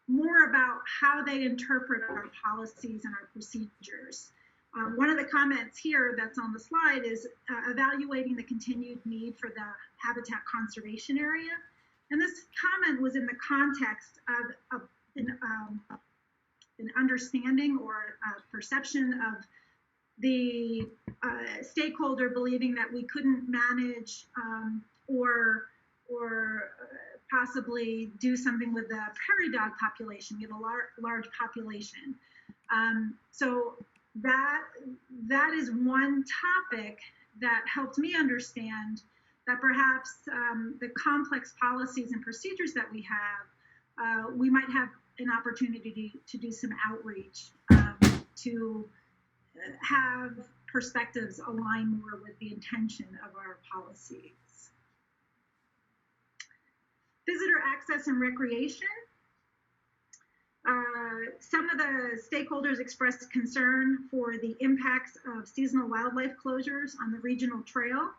more about how they interpret our policies and our procedures. One of the comments here that's on the slide is evaluating the continued need for the habitat conservation area. And this comment was in the context of an understanding or a perception of the stakeholder believing that we couldn't manage or possibly do something with the prairie dog population. We have a large population. So that is one topic that helped me understand that perhaps the complex policies and procedures that we have, we might have an opportunity to do some outreach to have perspectives align more with the intention of our policies. Visitor access and recreation. Some of the stakeholders expressed concern for the impacts of seasonal wildlife closures on the regional trail,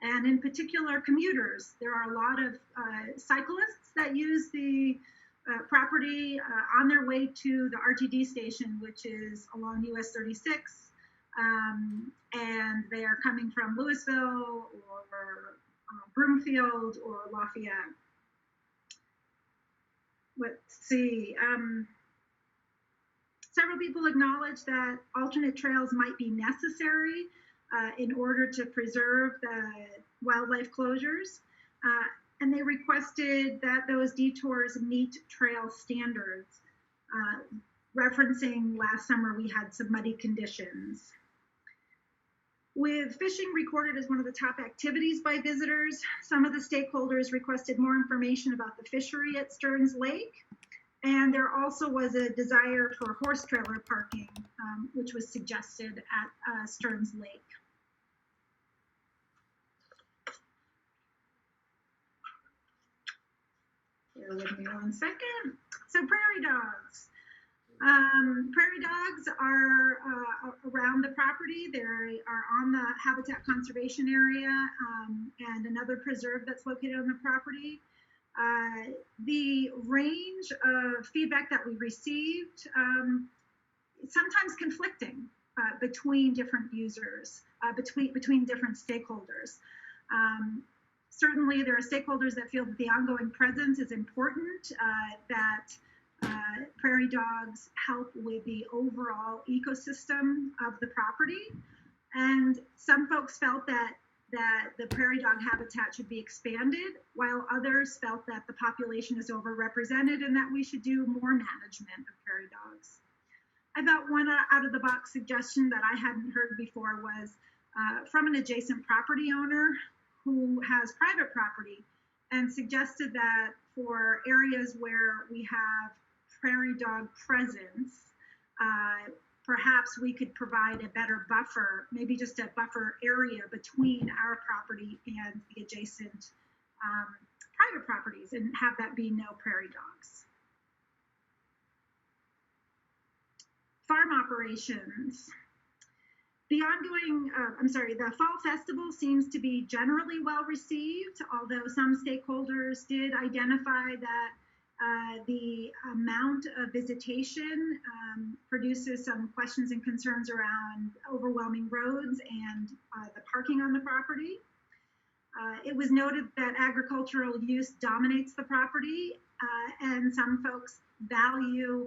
and in particular commuters. There are a lot of cyclists that use the property on their way to the RTD station, which is along US 36, and they are coming from Louisville or Broomfield or Lafayette. Let's see. Several people acknowledge that alternate trails might be necessary in order to preserve the wildlife closures. And they requested that those detours meet trail standards, referencing last summer we had some muddy conditions. With fishing recorded as one of the top activities by visitors, some of the stakeholders requested more information about the fishery at Stearns Lake. And there also was a desire for horse trailer parking, which was suggested at Stearns Lake. Bear with me one second. So prairie dogs. Prairie dogs are around the property. They are on the habitat conservation area and another preserve that's located on the property. The range of feedback that we received, sometimes conflicting between different users, between different stakeholders. Certainly there are stakeholders that feel that the ongoing presence is important, that prairie dogs help with the overall ecosystem of the property. And some folks felt that the prairie dog habitat should be expanded, while others felt that the population is overrepresented and that we should do more management of prairie dogs. I thought one out-of-the-box suggestion that I hadn't heard before was from an adjacent property owner who has private property, and suggested that for areas where we have prairie dog presence, perhaps we could provide a better buffer, maybe just a buffer area between our property and the adjacent private properties, and have that be no prairie dogs. Farm operations. The the Fall Festival seems to be generally well received, although some stakeholders did identify that the amount of visitation produces some questions and concerns around overwhelming roads and the parking on the property. It was noted that agricultural use dominates the property, and some folks value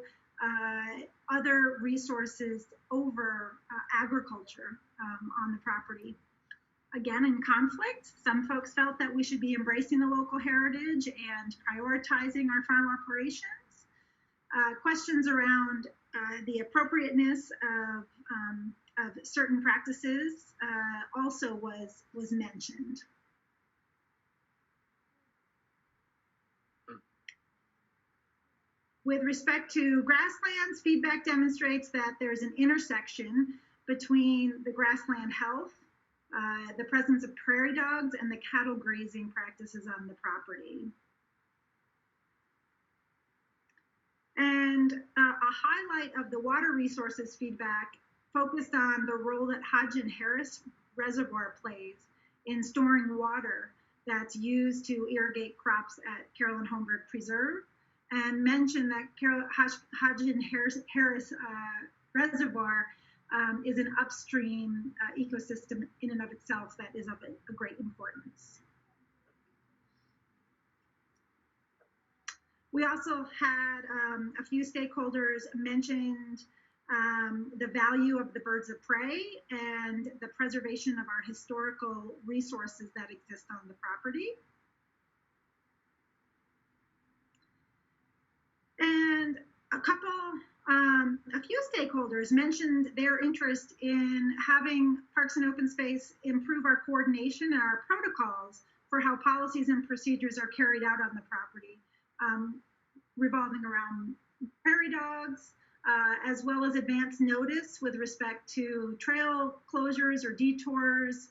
other resources over agriculture on the property. Again, in conflict, some folks felt that we should be embracing the local heritage and prioritizing our farm operations. Questions around the appropriateness of certain practices also was mentioned. With respect to grasslands, feedback demonstrates that there's an intersection between the grassland health, the presence of prairie dogs, and the cattle grazing practices on the property. And a highlight of the water resources feedback focused on the role that Hodge and Harris Reservoir plays in storing water that's used to irrigate crops at Carolyn Holmberg Preserve, and mentioned that Hodge and Harris Reservoir is an upstream ecosystem in and of itself that is of a great importance. We also had a few stakeholders mentioned the value of the birds of prey and the preservation of our historical resources that exist on the property. And a few stakeholders mentioned their interest in having Parks and Open Space improve our coordination and our protocols for how policies and procedures are carried out on the property, revolving around prairie dogs, as well as advance notice with respect to trail closures or detours,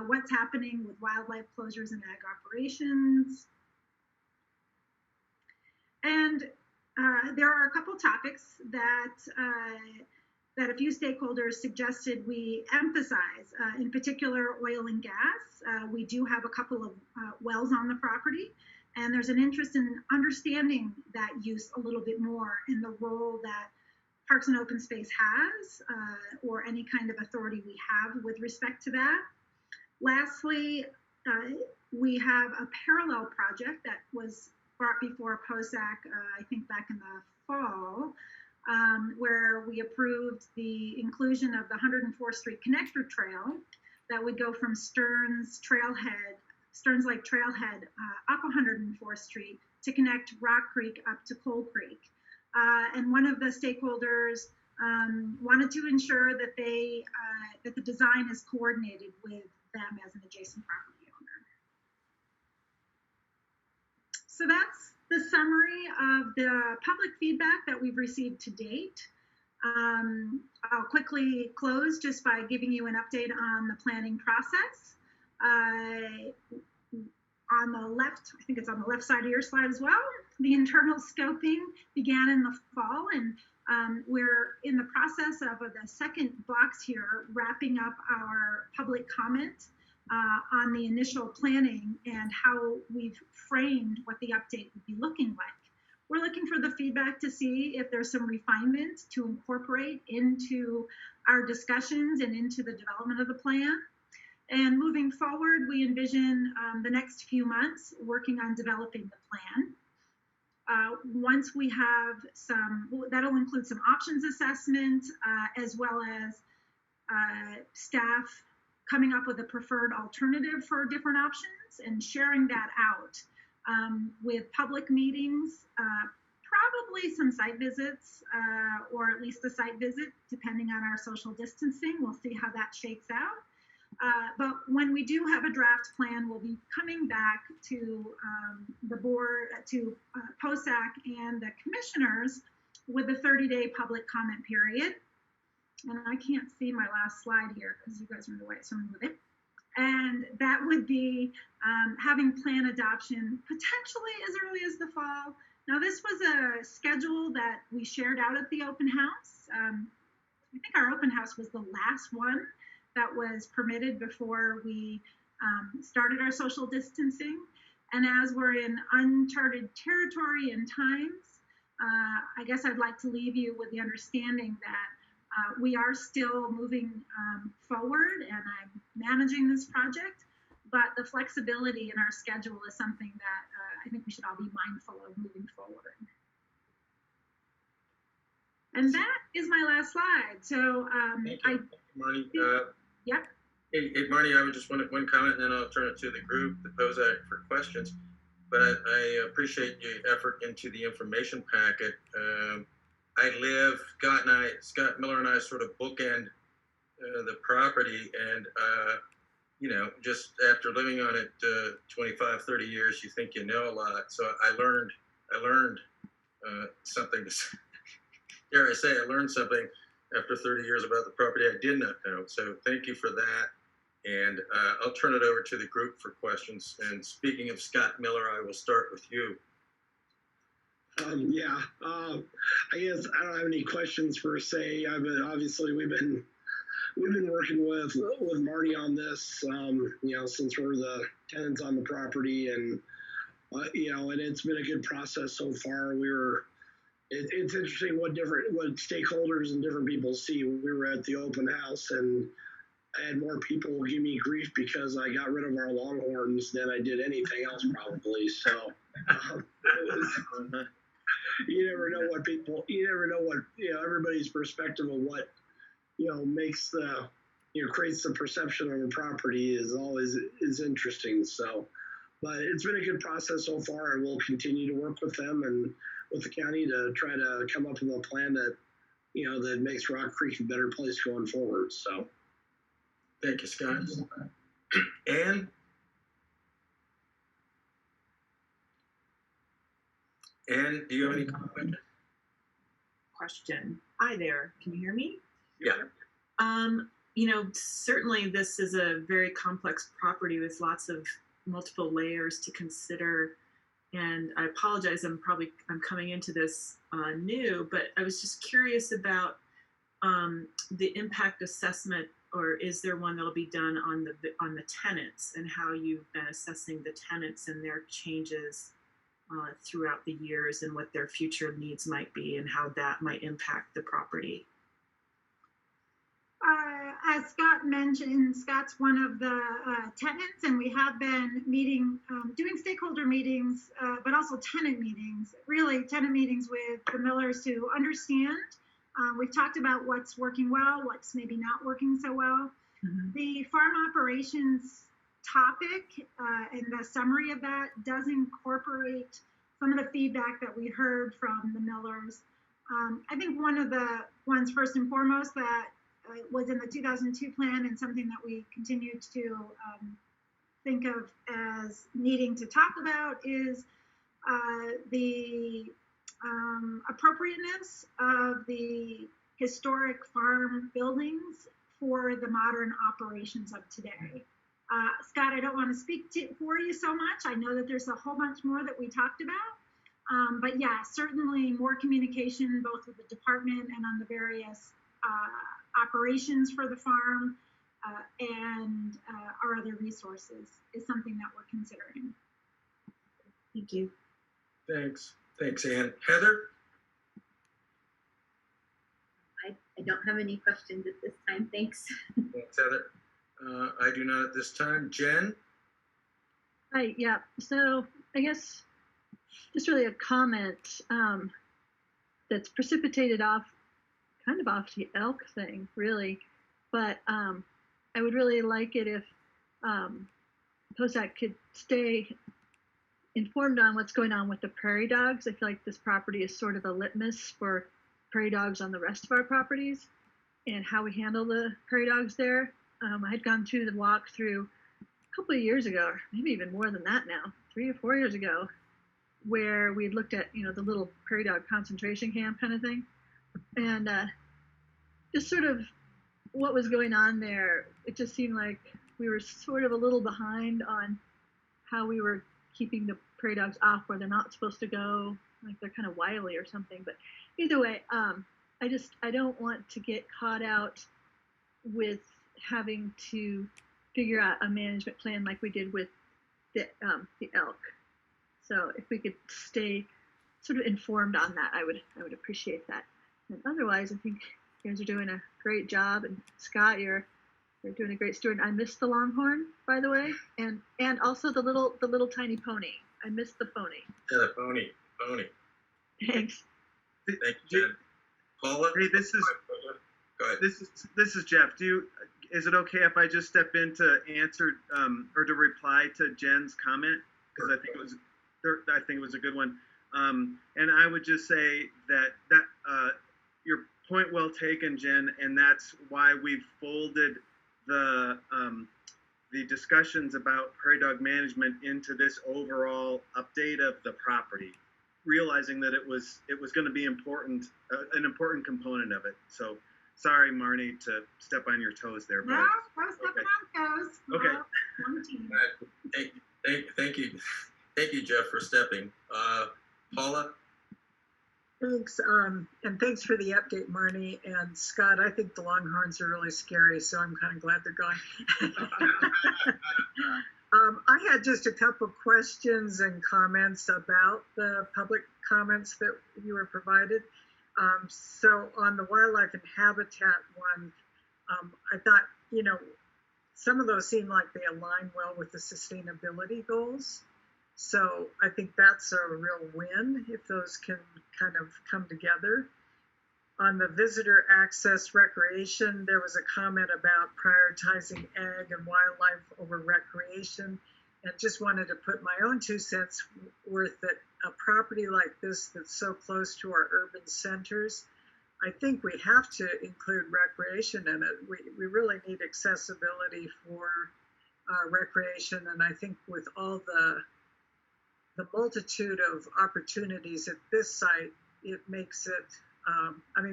what's happening with wildlife closures and ag operations. And there are a couple topics that a few stakeholders suggested we emphasize, in particular oil and gas. We do have a couple of wells on the property, and there's an interest in understanding that use a little bit more in the role that Parks and Open Space has, or any kind of authority we have with respect to that. Lastly, we have a parallel project that was brought before POSAC, I think back in the fall, where we approved the inclusion of the 104th Street Connector Trail that would go from Stearns Lake Trailhead up 104th Street to connect Rock Creek up to Coal Creek. And one of the stakeholders wanted to ensure that that the design is coordinated with them as an adjacent property owner. So that's the summary of the public feedback that we've received to date. I'll quickly close just by giving you an update on the planning process. On the left, I think it's on the left side of your slide as well, the internal scoping began in the fall, and we're in the process of the second box here, wrapping up our public comment on the initial planning and how we've framed what the update would be looking like. We're looking for the feedback to see if there's some refinement to incorporate into our discussions and into the development of the plan. And moving forward, we envision the next few months working on developing the plan. Once we have that'll include some options assessment, as well as staff coming up with a preferred alternative for different options and sharing that out with public meetings, probably some site visits, or at least a site visit, depending on our social distancing. We'll see how that shakes out. But when we do have a draft plan, we'll be coming back to the board, to POSAC and the commissioners with a 30-day public comment period. And I can't see my last slide here because you guys are in the way, so I'm going to move it. And that would be having plan adoption potentially as early as the fall. Now, this was a schedule that we shared out at the open house. I think our open house was the last one that was permitted before we started our social distancing. And as we're in uncharted territory and times, I guess I'd like to leave you with the understanding that we are still moving forward, and I'm managing this project, but the flexibility in our schedule is something that I think we should all be mindful of moving forward. And that is my last slide. So Marnie. Yep. Hey, Marnie, I would just want one comment, and then I'll turn it to the group, the POSAC, for questions. But I appreciate your effort into the information packet. Scott Miller and I sort of bookend the property, and just after living on it 25, 30 years, you think you know a lot. So I learned something. Dare I say, I learned something after 30 years about the property I did not know. So thank you for that. And I'll turn it over to the group for questions. And speaking of Scott Miller, I will start with you. I guess I don't have any questions per se. Obviously we've been working with Marty on this, since we're the tenants on the property, and and it's been a good process so far. It's interesting what stakeholders and different people see. We were at the open house, and I had more people give me grief because I got rid of our Longhorns than I did anything else, probably. So you never know what everybody's perspective of what makes creates the perception of a property is interesting. So, but it's been a good process so far, and we'll continue to work with them and with the county to try to come up with a plan that that makes Rock Creek a better place going forward. So, thank you, Scott. Ann? Ann, do you have any comment? Question. Hi there. Can you hear me? Yeah. Certainly this is a very complex property with lots of multiple layers to consider. And I apologize, I'm coming into this new, but I was just curious about the impact assessment, or is there one that'll be done on the tenants, and how you've been assessing the tenants and their changes throughout the years, and what their future needs might be, and how that might impact the property. As Scott mentioned, Scott's one of the tenants, and we have been meeting, doing stakeholder meetings, but also tenant meetings with the Millers to understand. We've talked about what's working well, what's maybe not working so well. Mm-hmm. The farm operations topic and the summary of that does incorporate some of the feedback that we heard from the Millers. I think one of the ones first and foremost that was in the 2002 plan, and something that we continue to think of as needing to talk about, is the appropriateness of the historic farm buildings for the modern operations of today. Scott, I don't want to speak for you so much. I know that there's a whole bunch more that we talked about. But yeah, certainly more communication both with the department and on the various operations for the farm and our other resources is something that we're considering. Thank you. Thanks, Ann. Heather? I don't have any questions at this time. Thanks. Thanks, Heather. I do not at this time. Jen? Hi, yeah. So I guess just really a comment that's precipitated off the elk thing, really. But I would really like it if POSAC could stay informed on what's going on with the prairie dogs. I feel like this property is sort of a litmus for prairie dogs on the rest of our properties and how we handle the prairie dogs there. I had gone through the walkthrough a couple of years ago, or maybe even more than that now, 3 or 4 years ago, where we looked at, the little prairie dog concentration camp kind of thing. And just sort of what was going on there, it just seemed like we were sort of a little behind on how we were keeping the prairie dogs off where they're not supposed to go, like they're kind of wily or something. But either way, I don't want to get caught out with having to figure out a management plan like we did with the elk. So if we could stay sort of informed on that, I would appreciate that. And otherwise, I think you guys are doing a great job. And Scott, you're doing a great steward. I missed the longhorn, by the way, and also the little tiny pony. I missed the pony. Yeah, the pony. Thanks. Thank you, Jen. Paula? Hey, this is Go ahead. This is Jeff. Is it okay if I just step in to answer or to reply to Jen's comment? Because I think it was a good one. And I would just say that your point well taken, Jen, and that's why we've folded the discussions about prairie dog management into this overall update of the property, realizing that it was going to be important, an important component of it. So sorry, Marnie, to step on your toes there. No, no stepping on toes. Okay. One team. Thank you, Jeff, for stepping. Paula? Thanks, and thanks for the update, Marnie and Scott. I think the longhorns are really scary, so I'm kind of glad they're gone. I had just a couple questions and comments about the public comments that you were provided. So on the wildlife and habitat one, I thought, some of those seem like they align well with the sustainability goals. So I think that's a real win if those can kind of come together. On the visitor access recreation, there was a comment about prioritizing ag and wildlife over recreation, and just wanted to put my own 2 cents worth that a property like this that's so close to our urban centers, I think we have to include recreation in it. We really need accessibility for recreation, and I think with all the multitude of opportunities at this site, it makes it,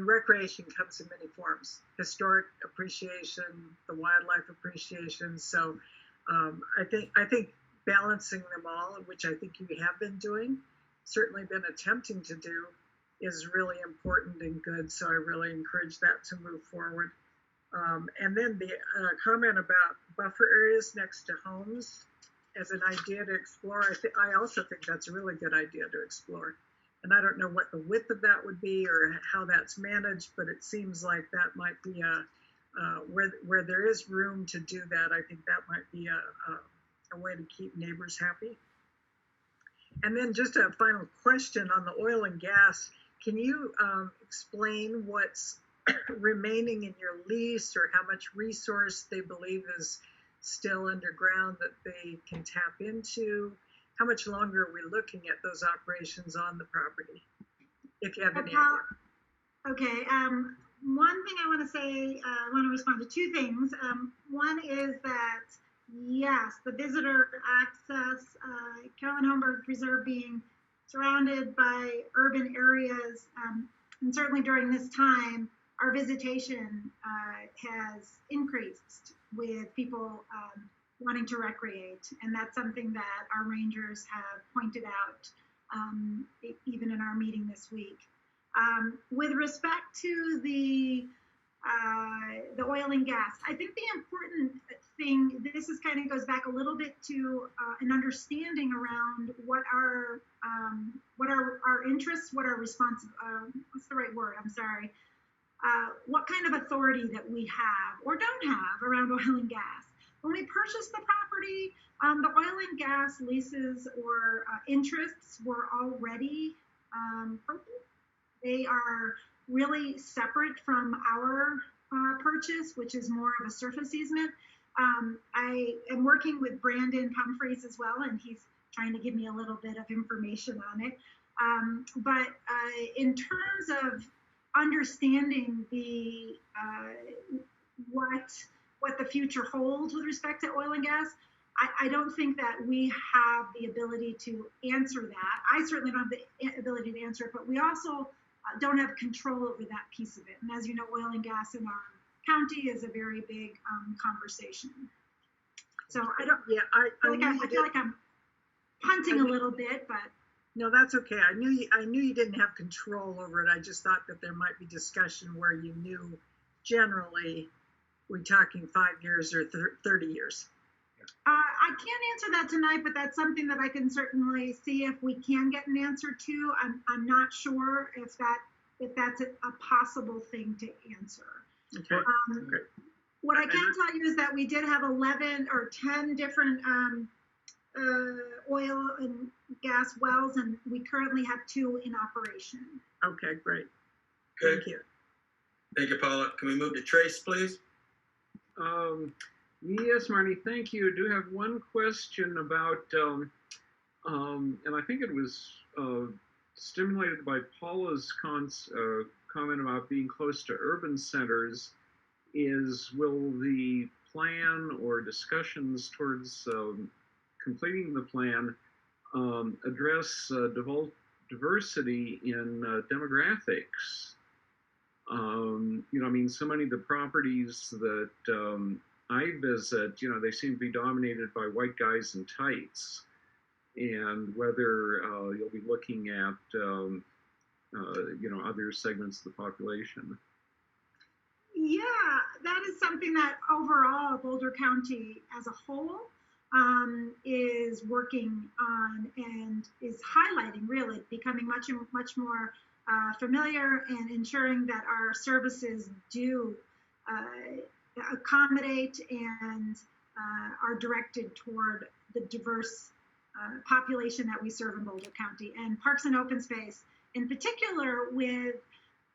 recreation comes in many forms: historic appreciation, the wildlife appreciation. So I think balancing them all, which I think you have been doing, certainly been attempting to do, is really important and good. So I really encourage that to move forward. And then the comment about buffer areas next to homes as an idea to explore, I also think that's a really good idea to explore. And I don't know what the width of that would be or how that's managed, but it seems like that might be where there is room to do that. I think that might be a way to keep neighbors happy. And then just a final question on the oil and gas. Can you explain what's remaining in your lease, or how much resource they believe is still underground that they can tap into? How much longer are we looking at those operations on the property, if you have any idea? Okay, one thing I want to say, I want to respond to 2 things. One is that, yes, the visitor access, Carolyn Holmberg Preserve being surrounded by urban areas, and certainly during this time, our visitation has increased with people wanting to recreate, and that's something that our rangers have pointed out even in our meeting this week. With respect to the oil and gas, I think the important thing, this is kind of goes back a little bit to an understanding around what our interests, what our what's the right word? I'm sorry. What kind of authority that we have or don't have around oil and gas. when we purchased the property, the oil and gas leases or interests were already purple. They are really separate from our purchase, which is more of a surface easement. I am working with Brandon Humphreys as well, and he's trying to give me a little bit of information on it. But in terms of understanding the what the future holds with respect to oil and gas, I don't think that we have the ability to answer that. I certainly don't have the ability to answer it, but we also don't have control over that piece of it. And as you know, oil and gas in our county is a very big conversation. So I don't. Yeah, I feel like I'm punting a little bit, but no, that's okay. I knew you didn't have control over it. I just thought that there might be discussion where you knew generally we're talking 5 years or 30 years. I can't answer that tonight, but that's something that I can certainly see if we can get an answer to. I'm not sure if that's a possible thing to answer. Okay. What I can tell you is that we did have 11 or 10 different oil and gas wells, and we currently have 2 in operation. Okay, great. Okay. Thank you. Thank you, Paula. Can we move to Trace, please? Yes, Marnie, thank you. I do have one question about, and I think it was stimulated by Paula's comment about being close to urban centers, is will the plan or discussions towards completing the plan address diversity in demographics? I mean, so many of the properties that I visit, they seem to be dominated by white guys in tights, and whether you'll be looking at, other segments of the population. Yeah, that is something that overall Boulder County as a whole is working on and is highlighting, really becoming much more familiar and ensuring that our services do accommodate and are directed toward the diverse population that we serve in Boulder County. And Parks and Open Space, in particular, with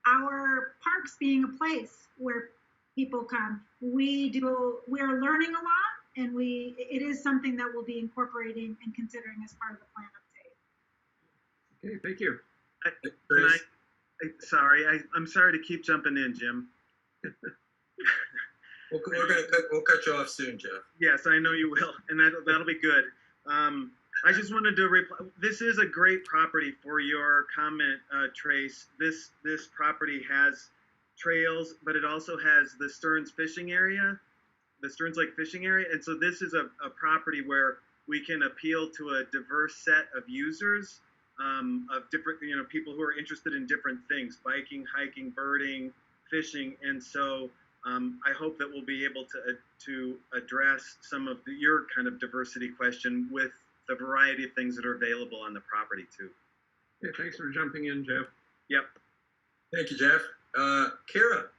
our parks being a place where people come, we are learning a lot, and it is something that we'll be incorporating and considering as part of the plan update. Okay, thank you. I'm sorry to keep jumping in, Jim. We'll cut you off soon, Jeff. Yes, I know you will, and that'll be good. I just wanted to reply. This is a great property for your comment, Trace. This property has trails, but it also has the Stearns fishing area, the Stearns Lake fishing area, and so this is a property where we can appeal to a diverse set of users, of different, people who are interested in different things: biking, hiking, birding, fishing, and so. I hope that we'll be able to address some of your kind of diversity question with the variety of things that are available on the property too. Yeah, thanks for jumping in, Jeff. Yep. Thank you, Jeff. Kira.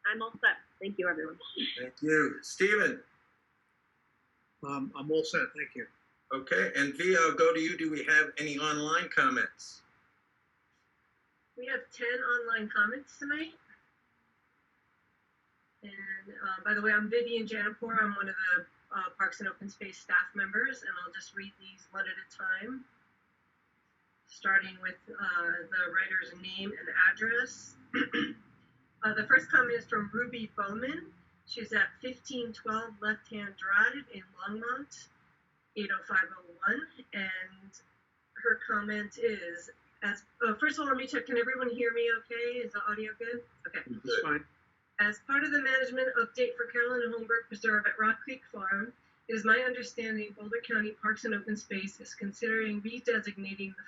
I'm all set. Thank you, everyone. Thank you. Stephen. I'm all set. Thank you. Okay, and V, I'll go to you. Do we have any online comments? We have 10 online comments tonight. And by the way, I'm Vivian Janapur. I'm one of the Parks and Open Space staff members, and I'll just read these one at a time, starting with the writer's name and address. The first comment is from Ruby Bowman. She's at 1512 Left Hand Drive in Longmont, 80501, and her comment is, first of all, let me check, can everyone hear me okay? Is the audio good? Okay. That's fine. As part of the management update for Carolyn and Holmberg Preserve at Rock Creek Farm, it is my understanding Boulder County Parks and Open Space is considering redesignating the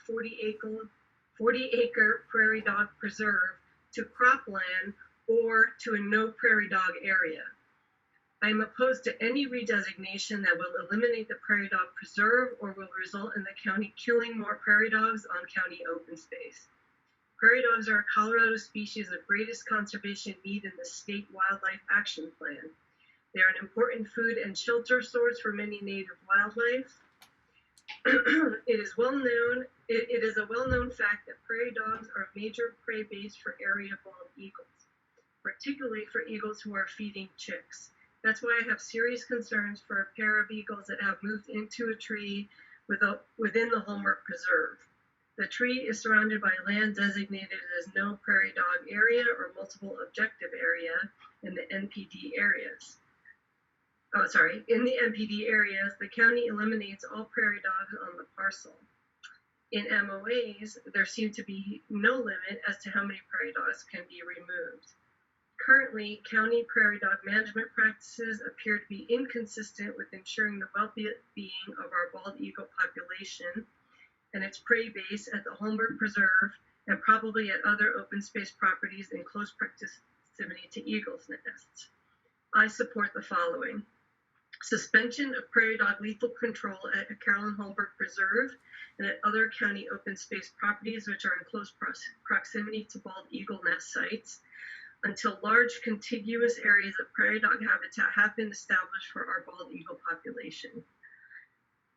40-acre Prairie Dog Preserve to cropland or to a no prairie dog area. I am opposed to any redesignation that will eliminate the Prairie Dog Preserve or will result in the county killing more prairie dogs on county open space. Prairie dogs are a Colorado species of greatest conservation need in the state wildlife action plan. They are an important food and shelter source for many native wildlife. It is a well-known fact that prairie dogs are a major prey base for area bald eagles, particularly for eagles who are feeding chicks. That's why I have serious concerns for a pair of eagles that have moved into a tree within the Holmberg Preserve. The tree is surrounded by land designated as no prairie dog area or multiple objective area in the NPD areas. In the NPD areas, the county eliminates all prairie dogs on the parcel. In MOAs, there seems to be no limit as to how many prairie dogs can be removed. Currently, county prairie dog management practices appear to be inconsistent with ensuring the well-being of our bald eagle population and its prey base at the Holmberg Preserve and probably at other open space properties in close proximity to eagles' nests. I support the following: suspension of prairie dog lethal control at Carolyn Holmberg Preserve and at other county open space properties which are in close proximity to bald eagle nest sites until large contiguous areas of prairie dog habitat have been established for our bald eagle population.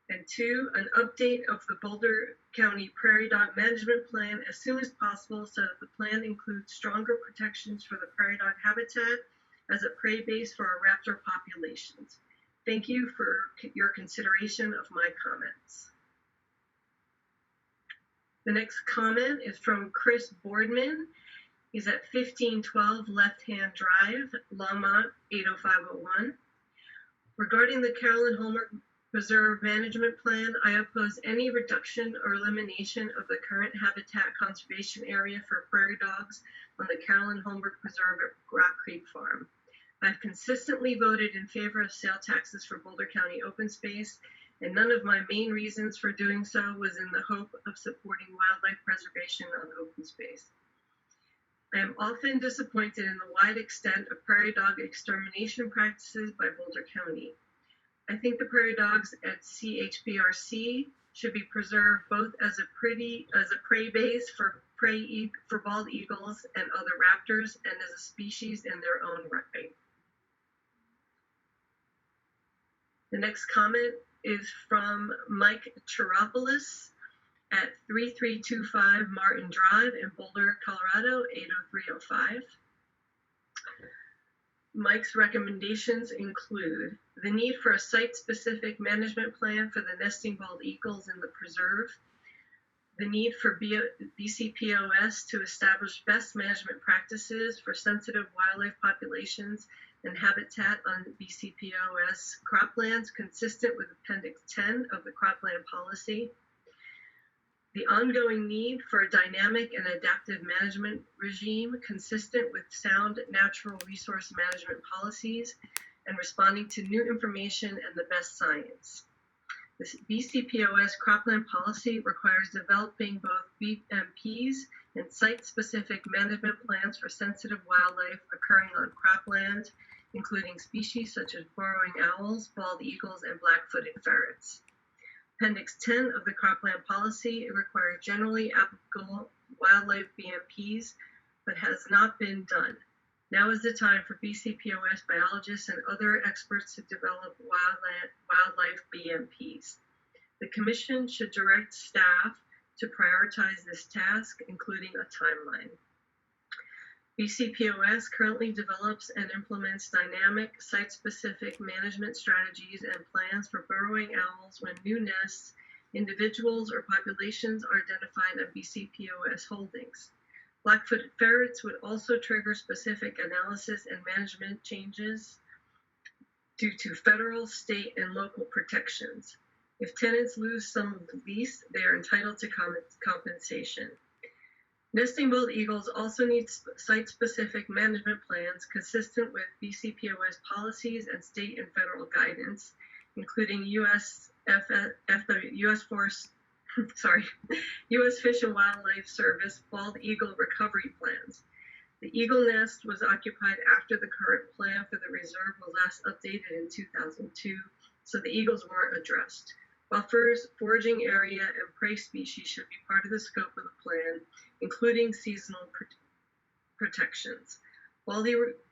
And 2, an update of the Boulder County Prairie Dog Management Plan as soon as possible so that the plan includes stronger protections for the prairie dog habitat as a prey base for our raptor populations. Thank you for your consideration of my comments. The next comment is from Chris Boardman. He's at 1512 Left Hand Drive, Longmont, 80501. Regarding the Carolyn Holmberg Preserve Management Plan, I oppose any reduction or elimination of the current habitat conservation area for prairie dogs on the Carolyn Holmberg Preserve at Rock Creek Farm. I've consistently voted in favor of sale taxes for Boulder County open space, and none of my main reasons for doing so was in the hope of supporting wildlife preservation on open space. I am often disappointed in the wide extent of prairie dog extermination practices by Boulder County. I think the prairie dogs at CHPRC should be preserved both as a prey base for bald eagles and other raptors and as a species in their own right. The next comment is from Mike Chiropoulos at 3325 Martin Drive in Boulder, Colorado, 80305. Mike's recommendations include the need for a site-specific management plan for the nesting bald eagles in the preserve, the need for BCPOS to establish best management practices for sensitive wildlife populations and habitat on BCPOS croplands consistent with Appendix 10 of the cropland policy, the ongoing need for a dynamic and adaptive management regime consistent with sound natural resource management policies and responding to new information and the best science. This BCPOS cropland policy requires developing both BMPs and site-specific management plans for sensitive wildlife occurring on cropland, including species such as burrowing owls, bald eagles, and black-footed ferrets. Appendix 10 of the cropland policy requires generally applicable wildlife BMPs, but has not been done. Now is the time for BCPOS biologists and other experts to develop wildlife BMPs. The Commission should direct staff to prioritize this task, including a timeline. BCPOS currently develops and implements dynamic, site-specific management strategies and plans for burrowing owls when new nests, individuals, or populations are identified on BCPOS holdings. Black-footed ferrets would also trigger specific analysis and management changes due to federal, state, and local protections. If tenants lose some of the lease, they are entitled to compensation. Nesting bald eagles also need site-specific management plans consistent with BCPOS policies and state and federal guidance, including U.S. Fish and Wildlife Service bald eagle recovery plans. The eagle nest was occupied after the current plan for the reserve was last updated in 2002, so the eagles weren't addressed. Buffers, foraging area, and prey species should be part of the scope of the plan, including seasonal protections. Bald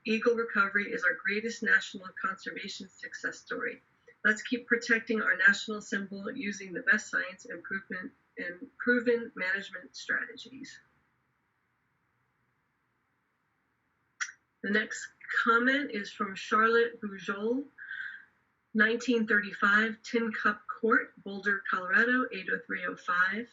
eagle recovery is our greatest national conservation success story. Let's keep protecting our national symbol using the best science and proven management strategies. The next comment is from Charlotte Boujol, 1935, Tin Cup Court, Boulder, Colorado, 80305.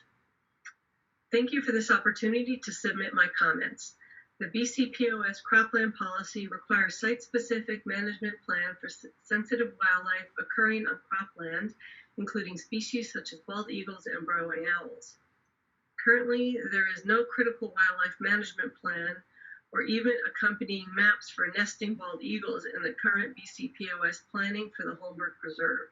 Thank you for this opportunity to submit my comments. The BCPOS cropland policy requires site-specific management plan for sensitive wildlife occurring on cropland, including species such as bald eagles and burrowing owls. Currently, there is no critical wildlife management plan or even accompanying maps for nesting bald eagles in the current BCPOS planning for the Holmberg Preserve.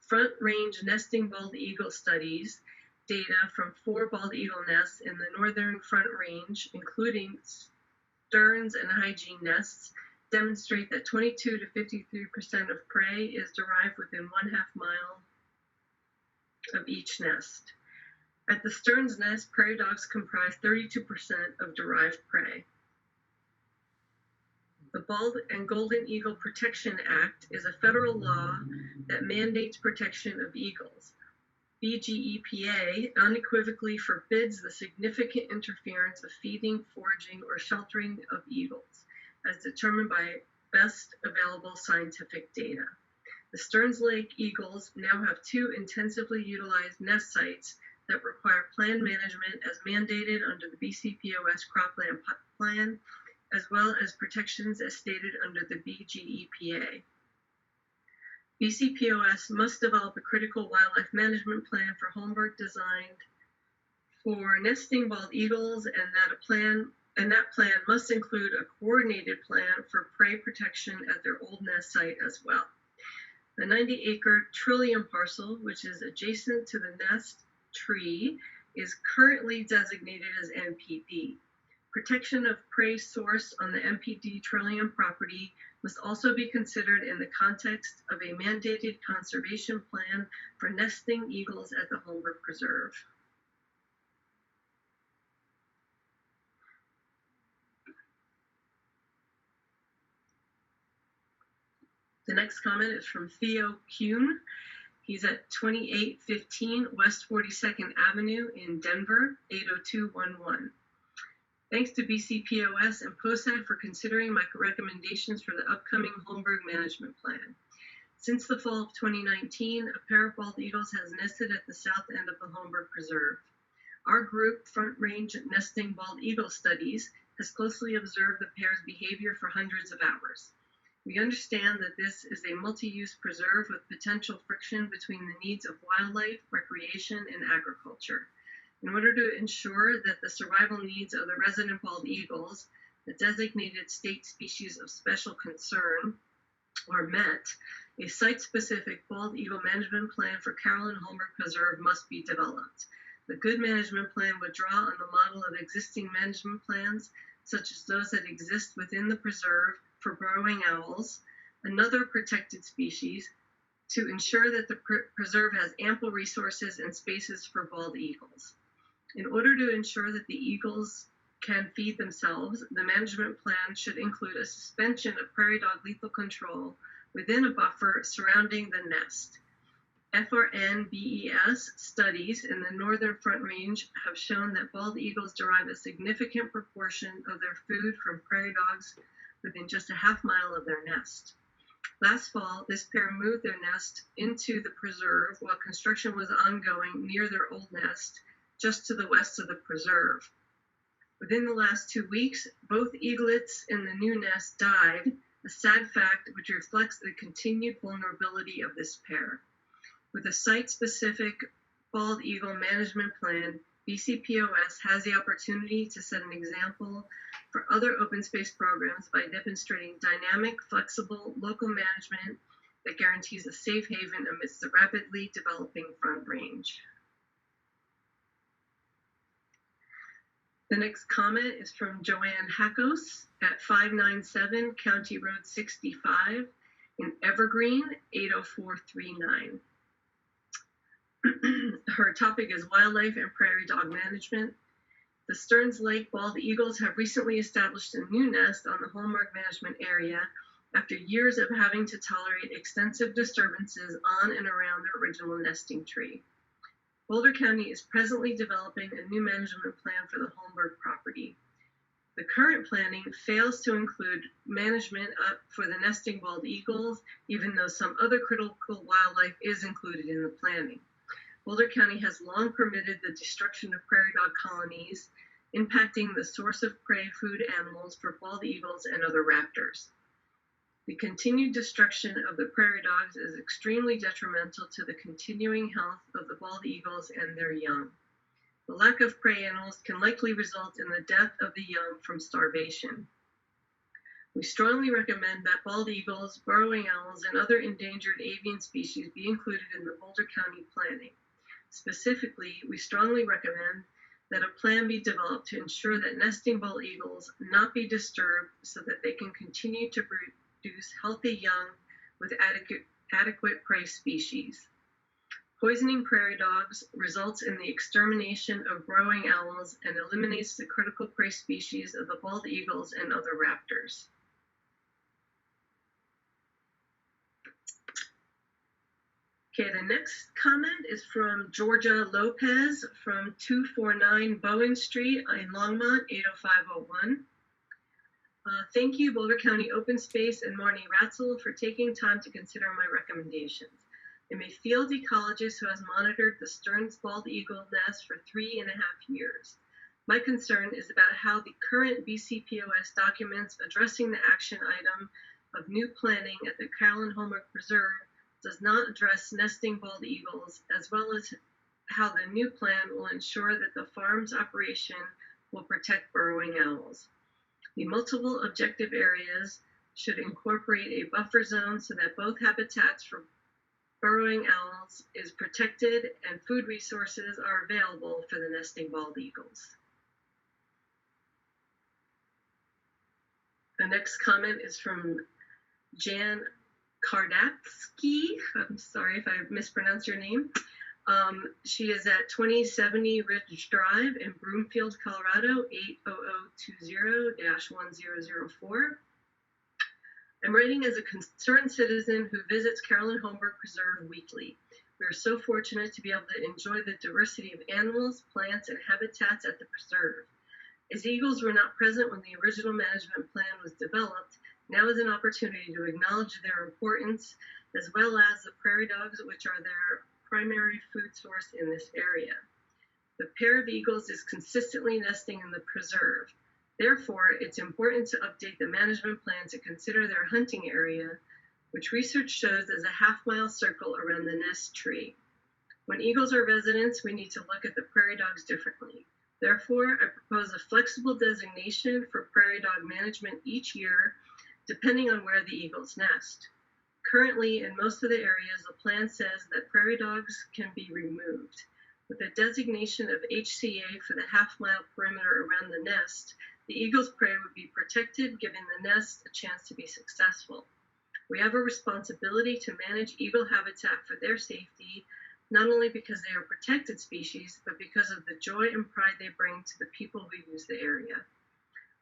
Front range nesting bald eagle studies data from 4 bald eagle nests in the northern Front Range, including sterns and hygiene nests, demonstrate that 22 to 53% of prey is derived within 1/2 mile of each nest. At the sterns nest, prairie dogs comprise 32% of derived prey. The Bald and Golden Eagle Protection Act is a federal law that mandates protection of eagles. BGEPA unequivocally forbids the significant interference of feeding, foraging, or sheltering of eagles, as determined by best available scientific data. The Stearns Lake eagles now have 2 intensively utilized nest sites that require plan management as mandated under the BCPOS cropland plan, as well as protections as stated under the BGEPA. BCPOS must develop a critical wildlife management plan for Holmberg designed for nesting bald eagles, and that plan must include a coordinated plan for prey protection at their old nest site as well. The 90-acre Trillium parcel, which is adjacent to the nest tree, is currently designated as NPD. Protection of prey source on the NPD Trillium property must also be considered in the context of a mandated conservation plan for nesting eagles at the Holmberg Preserve. The next comment is from Theo Kuhn. He's at 2815 West 42nd Avenue in Denver, 80211. Thanks to BCPOS and POSAC for considering my recommendations for the upcoming Holmberg Management Plan. Since the fall of 2019, a pair of bald eagles has nested at the south end of the Holmberg Preserve. Our group, Front Range Nesting Bald Eagle Studies, has closely observed the pair's behavior for hundreds of hours. We understand that this is a multi-use preserve with potential friction between the needs of wildlife, recreation, and agriculture. In order to ensure that the survival needs of the resident bald eagles, the designated state species of special concern, are met, a site-specific bald eagle management plan for Carolyn Holmberg Preserve must be developed. The good management plan would draw on the model of existing management plans, such as those that exist within the preserve for burrowing owls, another protected species, to ensure that the preserve has ample resources and spaces for bald eagles. In order to ensure that the eagles can feed themselves, the management plan should include a suspension of prairie dog lethal control within a buffer surrounding the nest. FRN-BES studies in the Northern Front Range have shown that bald eagles derive a significant proportion of their food from prairie dogs within just a half mile of their nest. Last fall, this pair moved their nest into the preserve while construction was ongoing near their old nest, just to the west of the preserve. Within the last 2 weeks, both eaglets in the new nest died, a sad fact which reflects the continued vulnerability of this pair. With a site-specific bald eagle management plan, BCPOS has the opportunity to set an example for other open space programs by demonstrating dynamic, flexible, local management that guarantees a safe haven amidst the rapidly developing Front Range. The next comment is from Joanne Hackos at 597 County Road 65 in Evergreen, 80439. Her topic is wildlife and prairie dog management. The Stearns Lake bald eagles have recently established a new nest on the Holmberg management area after years of having to tolerate extensive disturbances on and around their original nesting tree. Boulder County is presently developing a new management plan for the Holmberg property. The current planning fails to include management up for the nesting bald eagles, even though some other critical wildlife is included in the planning. Boulder County has long permitted the destruction of prairie dog colonies, impacting the source of prey food animals for bald eagles and other raptors. The continued destruction of the prairie dogs is extremely detrimental to the continuing health of the bald eagles and their young. The lack of prey animals can likely result in the death of the young from starvation. We strongly recommend that bald eagles, burrowing owls, and other endangered avian species be included in the Boulder County planning. Specifically, we strongly recommend that a plan be developed to ensure that nesting bald eagles not be disturbed so that they can continue to produce healthy young with adequate prey species. Poisoning prairie dogs results in the extermination of burrowing owls and eliminates the critical prey species of the bald eagles and other raptors. Okay, the next comment is from Georgia Lopez from 249 Bowen Street in Longmont, 80501. Thank you, Boulder County Open Space and Marnie Ratzel, for taking time to consider my recommendations. I'm a field ecologist who has monitored the Stearns bald eagle nest for 3.5 years. My concern is about how the current BCPOS documents addressing the action item of new planning at the Carolyn Holmberg Preserve does not address nesting bald eagles, as well as how the new plan will ensure that the farm's operation will protect burrowing owls. The multiple objective areas should incorporate a buffer zone so that both habitats for burrowing owls is protected and food resources are available for the nesting bald eagles. The next comment is from Jenn Archuleta. I'm sorry if I mispronounced your name. She is at 2070 Ridge Drive in Broomfield, Colorado, 80020-1004. I'm writing as a concerned citizen who visits Carolyn Holmberg Preserve weekly. We are so fortunate to be able to enjoy the diversity of animals, plants, and habitats at the preserve. As eagles were not present when the original management plan was developed, now is an opportunity to acknowledge their importance, as well as the prairie dogs, which are their primary food source in this area. The pair of eagles is consistently nesting in the preserve. Therefore, it's important to update the management plan to consider their hunting area, which research shows is a half-mile circle around the nest tree. When eagles are residents, we need to look at the prairie dogs differently. Therefore, I propose a flexible designation for prairie dog management each year, depending on where the eagles nest. Currently, in most of the areas, the plan says that prairie dogs can be removed. With a designation of HCA for the half-mile perimeter around the nest, the eagle's prey would be protected, giving the nest a chance to be successful. We have a responsibility to manage eagle habitat for their safety, not only because they are protected species, but because of the joy and pride they bring to the people who use the area.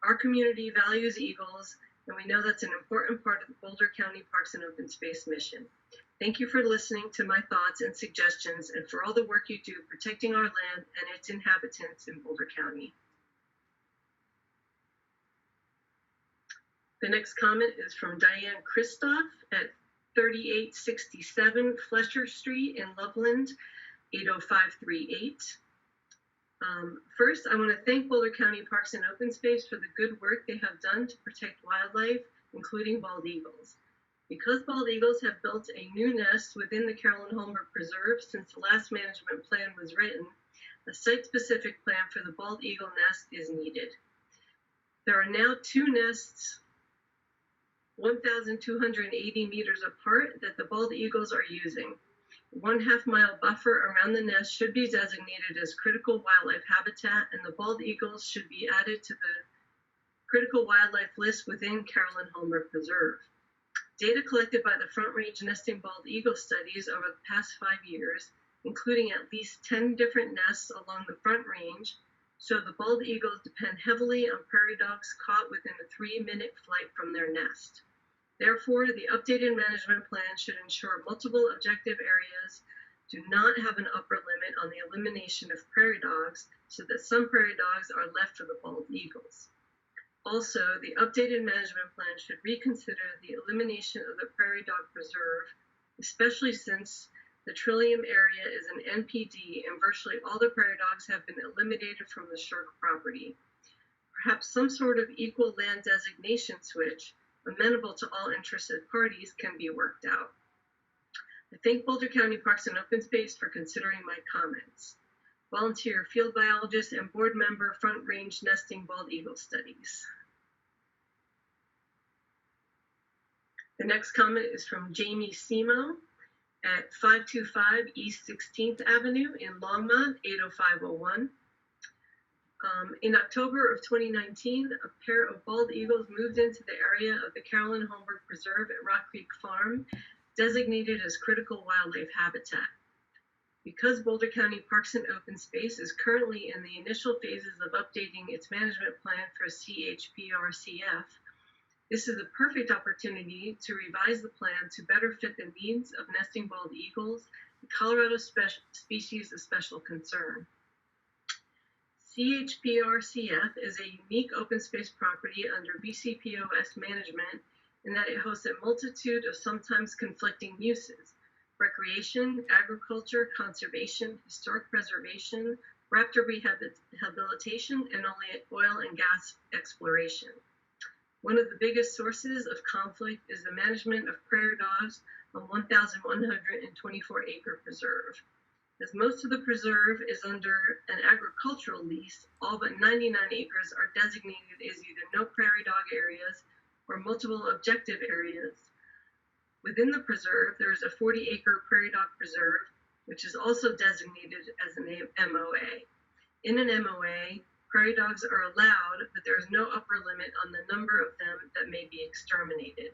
Our community values eagles, and we know that's an important part of the Boulder County Parks and Open Space mission. Thank you for listening to my thoughts and suggestions, and for all the work you do protecting our land and its inhabitants in Boulder County. The next comment is from Diane Christoph at 3867 Flesher Street in Loveland, 80538. First, I want to thank Boulder County Parks and Open Space for the good work they have done to protect wildlife, including bald eagles. Because bald eagles have built a new nest within the Carolyn Holmberg Preserve since the last management plan was written, a site-specific plan for the bald eagle nest is needed. There are now two nests 1,280 meters apart that the bald eagles are using. 1/2 mile buffer around the nest should be designated as critical wildlife habitat, and the bald eagles should be added to the critical wildlife list within Carolyn Holmberg Preserve. Data collected by the Front Range Nesting Bald Eagle studies over the past 5 years, including at least 10 different nests along the Front Range, So the bald eagles depend heavily on prairie dogs caught within a 3-minute flight from their nest. Therefore, the updated management plan should ensure multiple objective areas do not have an upper limit on the elimination of prairie dogs so that some prairie dogs are left for the bald eagles. Also, the updated management plan should reconsider the elimination of the prairie dog preserve, especially since the Trillium area is an NPD and virtually all the prairie dogs have been eliminated from the Shirk property. Perhaps some sort of equal land designation switch, amenable to all interested parties, can be worked out. I thank Boulder County Parks and Open Space for considering my comments. Volunteer field biologist and board member, Front Range Nesting Bald Eagle Studies. The next comment is from Jamie Simo at 525 East 16th Avenue in Longmont, 80501. In October of 2019, a pair of bald eagles moved into the area of the Carolyn Holmberg Preserve at Rock Creek Farm, designated as critical wildlife habitat. Because Boulder County Parks and Open Space is currently in the initial phases of updating its management plan for CHPRCF, this is a perfect opportunity to revise the plan to better fit the needs of nesting bald eagles, a Colorado species of special concern. CHPRCF is a unique open space property under BCPOS management in that it hosts a multitude of sometimes conflicting uses: recreation, agriculture, conservation, historic preservation, raptor rehabilitation, and oil and gas exploration. One of the biggest sources of conflict is the management of prairie dogs on 1,124-acre preserve. As most of the preserve is under an agricultural lease, all but 99 acres are designated as either no prairie dog areas or multiple objective areas. Within the preserve, there is a 40-acre prairie dog preserve, which is also designated as an MOA. In an MOA, prairie dogs are allowed, but there is no upper limit on the number of them that may be exterminated.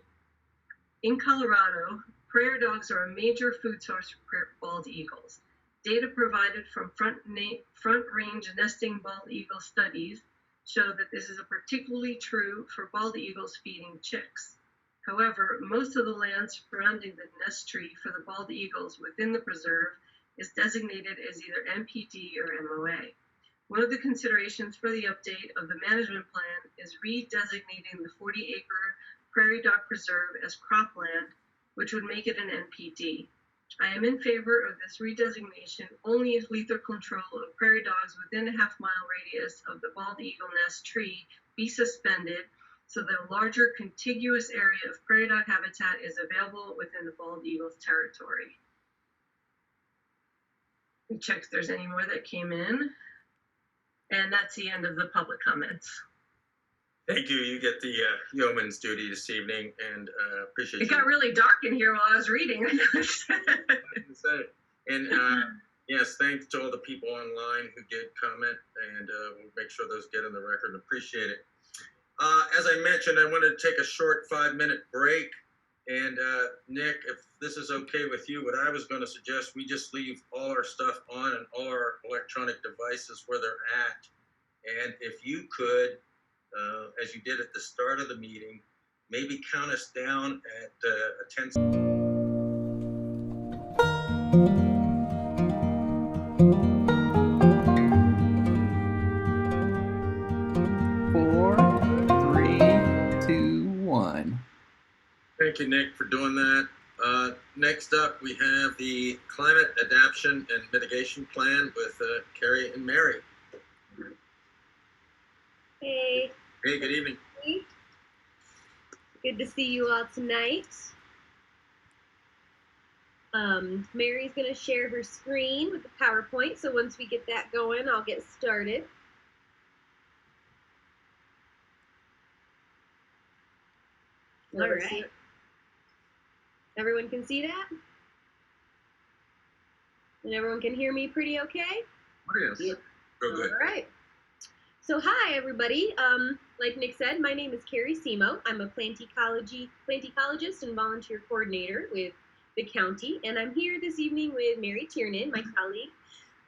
In Colorado, prairie dogs are a major food source for bald eagles. Data provided from Front Range Nesting Bald Eagle Studies show that this is particularly true for bald eagles feeding chicks. However, most of the land surrounding the nest tree for the bald eagles within the preserve is designated as either NPD or MOA. One of the considerations for the update of the management plan is redesignating the 40-acre prairie dog preserve as cropland, which would make it an NPD. I am in favor of this redesignation only if lethal control of prairie dogs within a half-mile radius of the bald eagle nest tree be suspended so that a larger contiguous area of prairie dog habitat is available within the bald eagle's territory. We check if there's any more that came in. And that's the end of the public comments. Thank you. You get the yeoman's duty this evening, and appreciate it. It got really dark in here while I was reading. And yes, thanks to all the people online who did comment, and we'll make sure those get in the record. Appreciate it. As I mentioned, I wanted to take a short 5-minute break. And Nick, if this is okay with you, what I was going to suggest, we just leave all our stuff on and all our electronic devices where they're at. And if you could, as you did at the start of the meeting, maybe count us down at a 10. 4, 3, 2, 1. Thank you, Nick, for doing that. Next up, we have the Climate Adaptation and Mitigation Plan with Carrie and Mary. Hey. Hey, good evening. Good to see you all tonight. Mary's going to share her screen with the PowerPoint, so once we get that going, I'll get started. All right. Everyone can see that? And everyone can hear me pretty okay? Oh, yes. Yep. Real good. All right. So hi, everybody. Like Nick said, my name is Carrie Simo. I'm a plant ecologist and volunteer coordinator with the county, and I'm here this evening with Mary Tiernan, my colleague,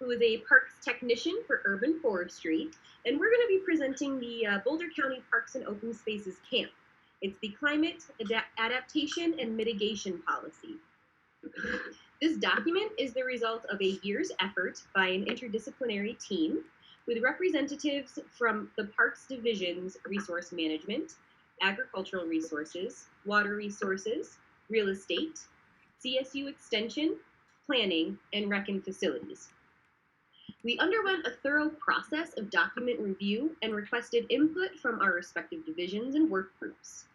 who is a parks technician for urban forestry, and we're going to be presenting the Boulder County Parks and Open Spaces Camp. It's the Climate Adaptation and Mitigation Policy. This document is the result of a year's effort by an interdisciplinary team with representatives from the Parks Division's Resource Management, Agricultural Resources, Water Resources, Real Estate, CSU Extension, Planning, and Rec and Facilities. We underwent a thorough process of document review and requested input from our respective divisions and work groups.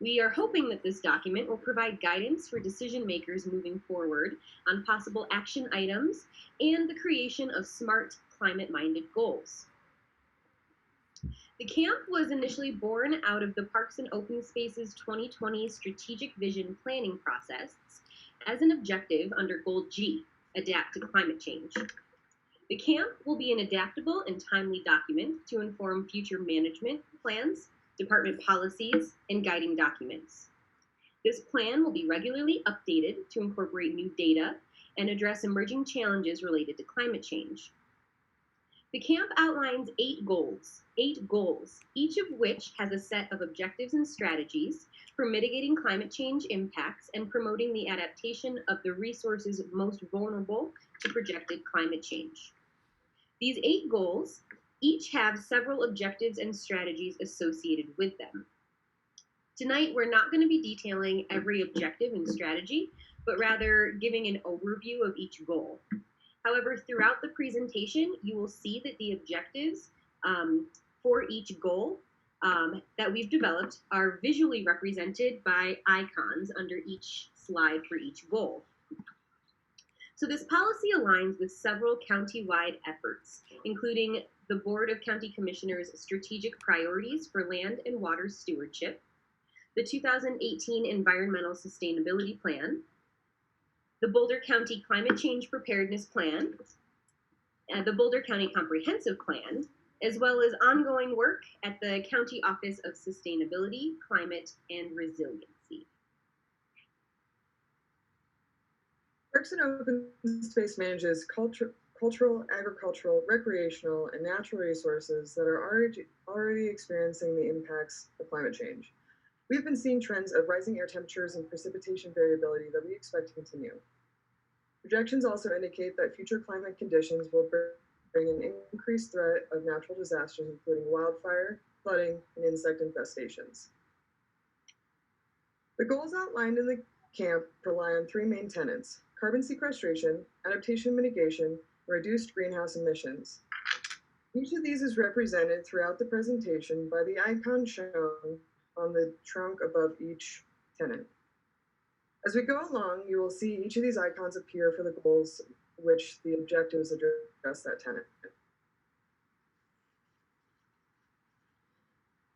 We are hoping that this document will provide guidance for decision makers moving forward on possible action items and the creation of smart, climate-minded goals. The camp was initially born out of the Parks and Open Spaces 2020 Strategic Vision Planning process as an objective under Goal G, Adapt to Climate Change. The camp will be an adaptable and timely document to inform future management plans, department policies, and guiding documents. This plan will be regularly updated to incorporate new data and address emerging challenges related to climate change. The camp outlines 8 goals, each of which has a set of objectives and strategies for mitigating climate change impacts and promoting the adaptation of the resources most vulnerable to projected climate change. These 8 goals each have several objectives and strategies associated with them. Tonight, we're not going to be detailing every objective and strategy, but rather giving an overview of each goal. However, throughout the presentation, you will see that the objectives for each goal that we've developed are visually represented by icons under each slide for each goal. So this policy aligns with several county-wide efforts, including the Board of County Commissioners' strategic priorities for land and water stewardship, the 2018 Environmental Sustainability Plan, the Boulder County Climate Change Preparedness Plan, the Boulder County Comprehensive Plan, as well as ongoing work at the County Office of Sustainability, Climate, and Resiliency. Parks and Open Space manages cultural, agricultural, recreational, and natural resources that are already experiencing the impacts of climate change. We've been seeing trends of rising air temperatures and precipitation variability that we expect to continue. Projections also indicate that future climate conditions will bring an increased threat of natural disasters, including wildfire, flooding, and insect infestations. The goals outlined in the camp rely on 3 main tenets: carbon sequestration, adaptation mitigation, and reduced greenhouse emissions. Each of these is represented throughout the presentation by the icon shown on the trunk above each tenet. As we go along, you will see each of these icons appear for the goals which the objectives address that tenet.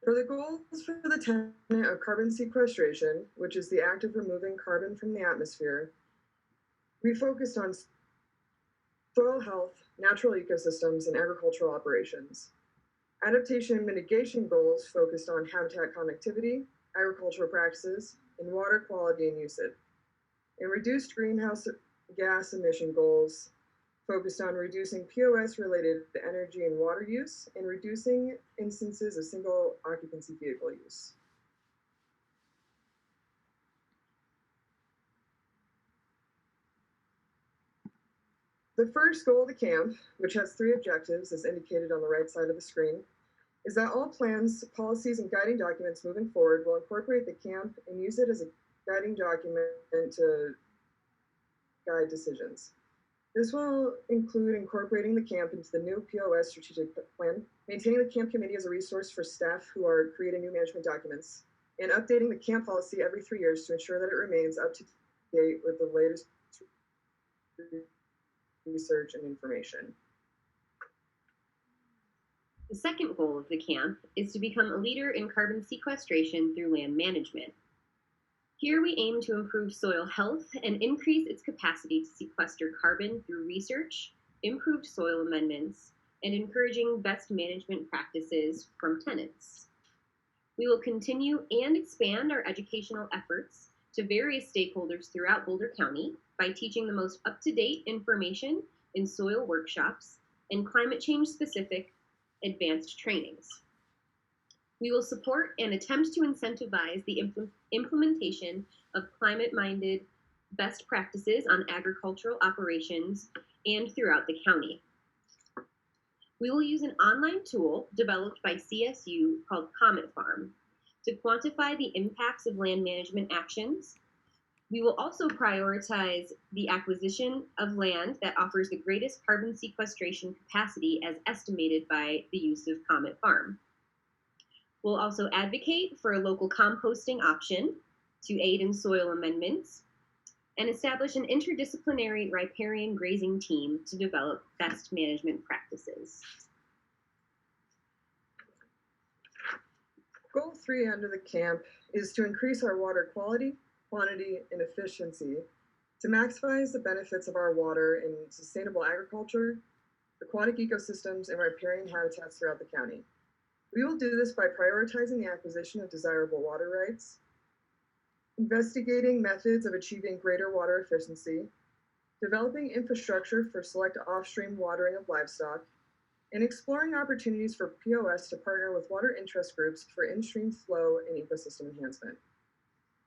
For the goals for the tenet of carbon sequestration, which is the act of removing carbon from the atmosphere, we focused on soil health, natural ecosystems, and agricultural operations. Adaptation and mitigation goals focused on habitat connectivity, agricultural practices, and water quality and usage. And reduced greenhouse gas emission goals focused on reducing POS related to energy and water use and reducing instances of single occupancy vehicle use. The first goal of the camp, which has 3 objectives as indicated on the right side of the screen, is that all plans, policies, and guiding documents moving forward will incorporate the camp and use it as a guiding document to guide decisions. This will include incorporating the camp into the new POS strategic plan, maintaining the camp committee as a resource for staff who are creating new management documents, and updating the camp policy every 3 years to ensure that it remains up to date with the latest research and information. The second goal of the camp is to become a leader in carbon sequestration through land management. Here we aim to improve soil health and increase its capacity to sequester carbon through research, improved soil amendments, and encouraging best management practices from tenants. We will continue and expand our educational efforts to various stakeholders throughout Boulder County by teaching the most up-to-date information in soil workshops, and climate change specific advanced trainings. We will support and attempt to incentivize the implementation of climate-minded best practices on agricultural operations and throughout the county. We will use an online tool developed by CSU called Comet Farm to quantify the impacts of land management actions. We will also prioritize the acquisition of land that offers the greatest carbon sequestration capacity as estimated by the use of Comet Farm. We'll also advocate for a local composting option to aid in soil amendments and establish an interdisciplinary riparian grazing team to develop best management practices. Goal 3 under the camp is to increase our water quality, quantity, and efficiency to maximize the benefits of our water in sustainable agriculture, aquatic ecosystems, and riparian habitats throughout the county. We will do this by prioritizing the acquisition of desirable water rights, investigating methods of achieving greater water efficiency, developing infrastructure for select off-stream watering of livestock, and exploring opportunities for POS to partner with water interest groups for in-stream flow and ecosystem enhancement.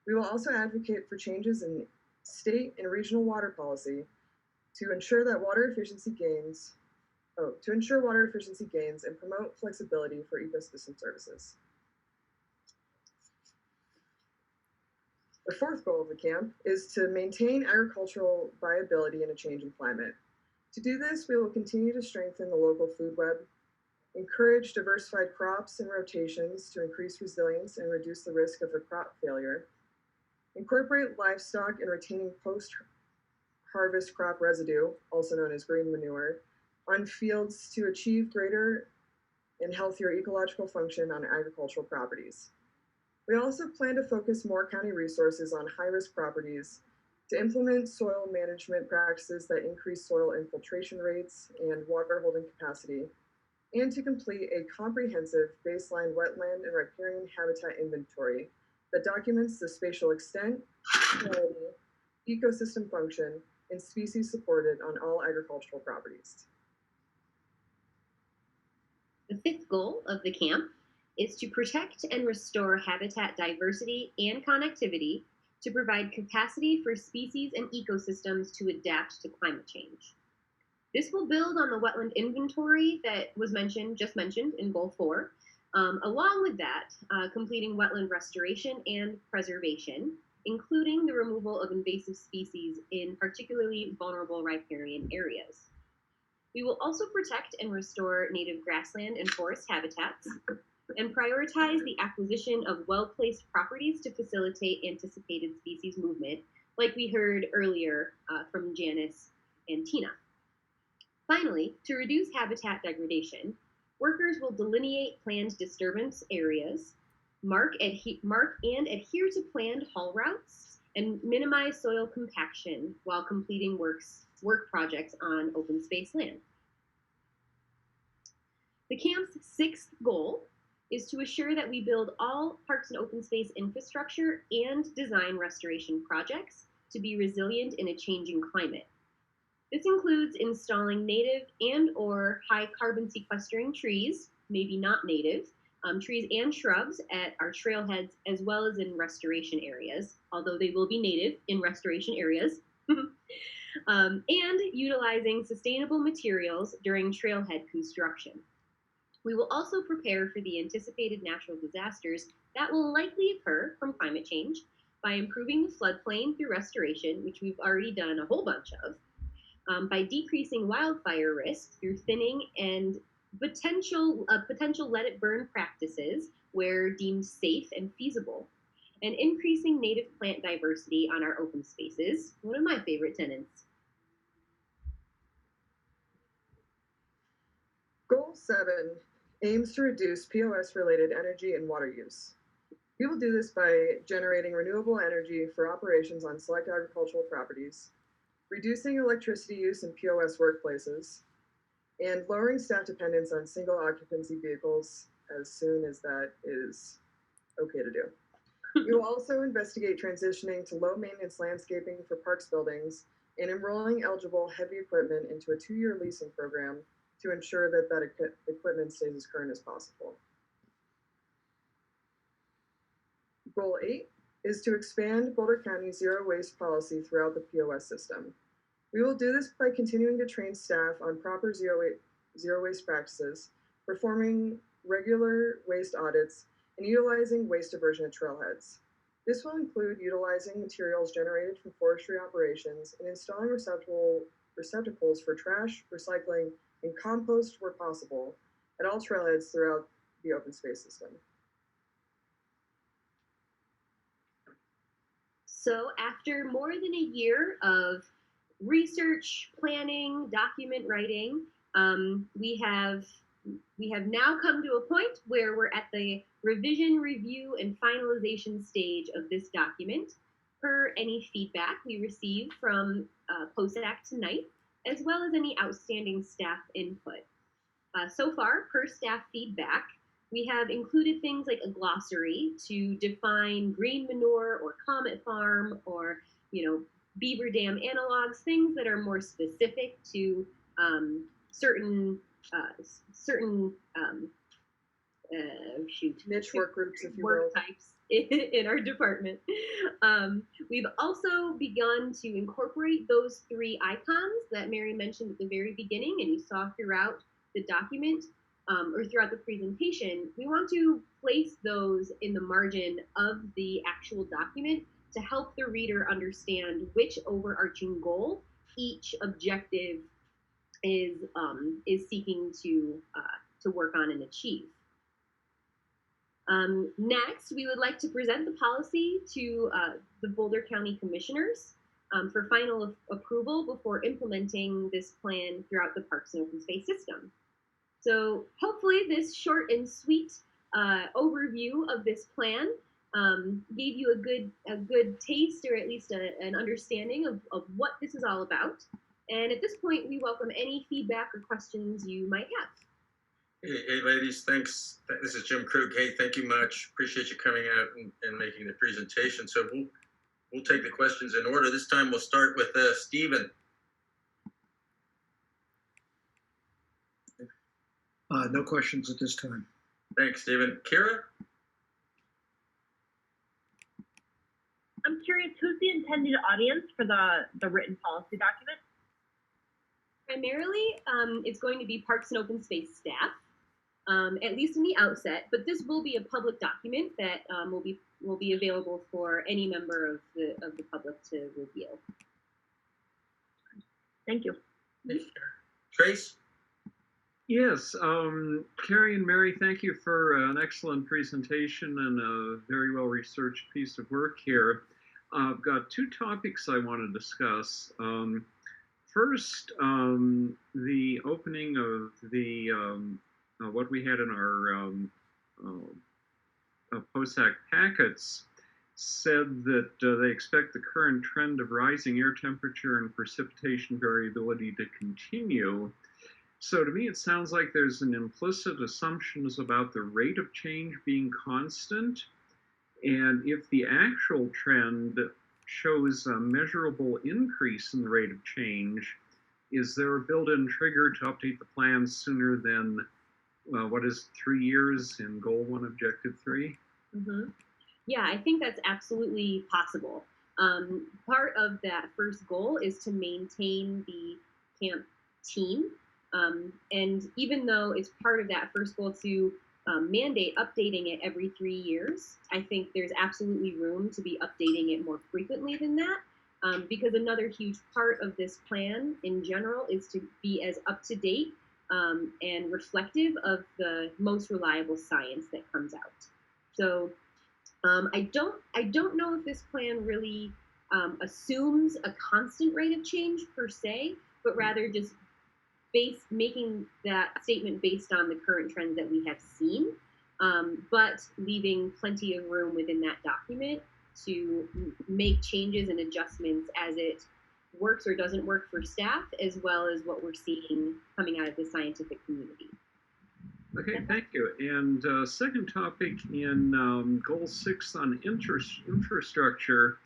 We will also advocate for changes in state and regional water policy to ensure that water efficiency gains and promote flexibility for ecosystem services. The fourth goal of the camp is to maintain agricultural viability in a changing climate. To do this, we will continue to strengthen the local food web, encourage diversified crops and rotations to increase resilience and reduce the risk of a crop failure, incorporate livestock in retaining post-harvest crop residue, also known as green manure, on fields to achieve greater and healthier ecological function on agricultural properties. We also plan to focus more county resources on high-risk properties to implement soil management practices that increase soil infiltration rates and water holding capacity, and to complete a comprehensive baseline wetland and riparian habitat inventory that documents the spatial extent, quality, ecosystem function, and species supported on all agricultural properties. The fifth goal of the camp is to protect and restore habitat diversity and connectivity to provide capacity for species and ecosystems to adapt to climate change. This will build on the wetland inventory that was just mentioned in Goal 4, along with that, completing wetland restoration and preservation, including the removal of invasive species in particularly vulnerable riparian areas. We will also protect and restore native grassland and forest habitats, and prioritize the acquisition of well-placed properties to facilitate anticipated species movement, like we heard earlier from Janice and Tina. Finally, to reduce habitat degradation, workers will delineate planned disturbance areas, mark and adhere to planned haul routes, and minimize soil compaction while completing work projects on open space land. The camp's sixth goal is to assure that we build all parks and open space infrastructure and design restoration projects to be resilient in a changing climate. This includes installing native and/or high carbon sequestering trees, maybe not native, trees and shrubs at our trailheads as well as in restoration areas, although they will be native in restoration areas, and utilizing sustainable materials during trailhead construction. We will also prepare for the anticipated natural disasters that will likely occur from climate change by improving the floodplain through restoration, which we've already done a whole bunch of, by decreasing wildfire risk through thinning and potential let it burn practices where deemed safe and feasible, and increasing native plant diversity on our open spaces, one of my favorite tenets. Goal 7 aims to reduce POS-related energy and water use. We will do this by generating renewable energy for operations on select agricultural properties, reducing electricity use in POS workplaces, and lowering staff dependence on single occupancy vehicles as soon as that is okay to do. We will also investigate transitioning to low maintenance landscaping for parks buildings and enrolling eligible heavy equipment into a 2-year leasing program to ensure that equipment stays as current as possible. Goal 8 is to expand Boulder County's zero waste policy throughout the POS system. We will do this by continuing to train staff on proper zero waste practices, performing regular waste audits, and utilizing waste diversion at trailheads. This will include utilizing materials generated from forestry operations and installing receptacles for trash, recycling, and compost where possible at all trailheads throughout the open space system. So after more than a year of research, planning, document writing, we have now come to a point where we're at the revision, review, and finalization stage of this document per any feedback we received from POSAC tonight, as well as any outstanding staff input. So far, per staff feedback, we have included things like a glossary to define green manure or comet farm or, beaver dam analogs, things that are more specific to certain niche work groups, if you work will, types in our department. We've also begun to incorporate those 3 icons that Mary mentioned at the very beginning and you saw throughout the document or throughout the presentation. We want to place those in the margin of the actual document to help the reader understand which overarching goal each objective is seeking to work on and achieve. Next, we would like to present the policy to the Boulder County Commissioners for final approval before implementing this plan throughout the Parks and Open Space system. So hopefully this short and sweet overview of this plan gave you a good taste or at least an understanding of what this is all about. And at this point, we welcome any feedback or questions you might have. Hey ladies, thanks. This is Jim Krug. Hey, thank you much. Appreciate you coming out and making the presentation. So we'll take the questions in order. This time we'll start with Stephen. No questions at this time. Thanks, Stephen. Kira? I'm curious, who's the intended audience for the written policy document? Primarily, it's going to be Parks and Open Space staff, at least in the outset. But this will be a public document that will be available for any member of the public to review. Thank you. Trace? Yes, Carrie and Mary, thank you for an excellent presentation and a very well-researched piece of work here. I've got 2 topics I want to discuss. First, the opening of the what we had in our POSAC packets said that they expect the current trend of rising air temperature and precipitation variability to continue. So to me, it sounds like there's an implicit assumptions about the rate of change being constant. And if the actual trend shows a measurable increase in the rate of change, is there a built-in trigger to update the plan sooner than, what is 3 years in Goal 1, Objective 3? Mm-hmm. Yeah, I think that's absolutely possible. Part of that first goal is to maintain the camp team. And even though it's part of that first goal to mandate updating it every 3 years, I think there's absolutely room to be updating it more frequently than that, because another huge part of this plan in general is to be as up-to-date and reflective of the most reliable science that comes out. So I don't know if this plan really assumes a constant rate of change per se, but rather just making that statement based on the current trends that we have seen, but leaving plenty of room within that document to make changes and adjustments as it works or doesn't work for staff, as well as what we're seeing coming out of the scientific community. Okay, thank you. And second topic in Goal 6 on infrastructure,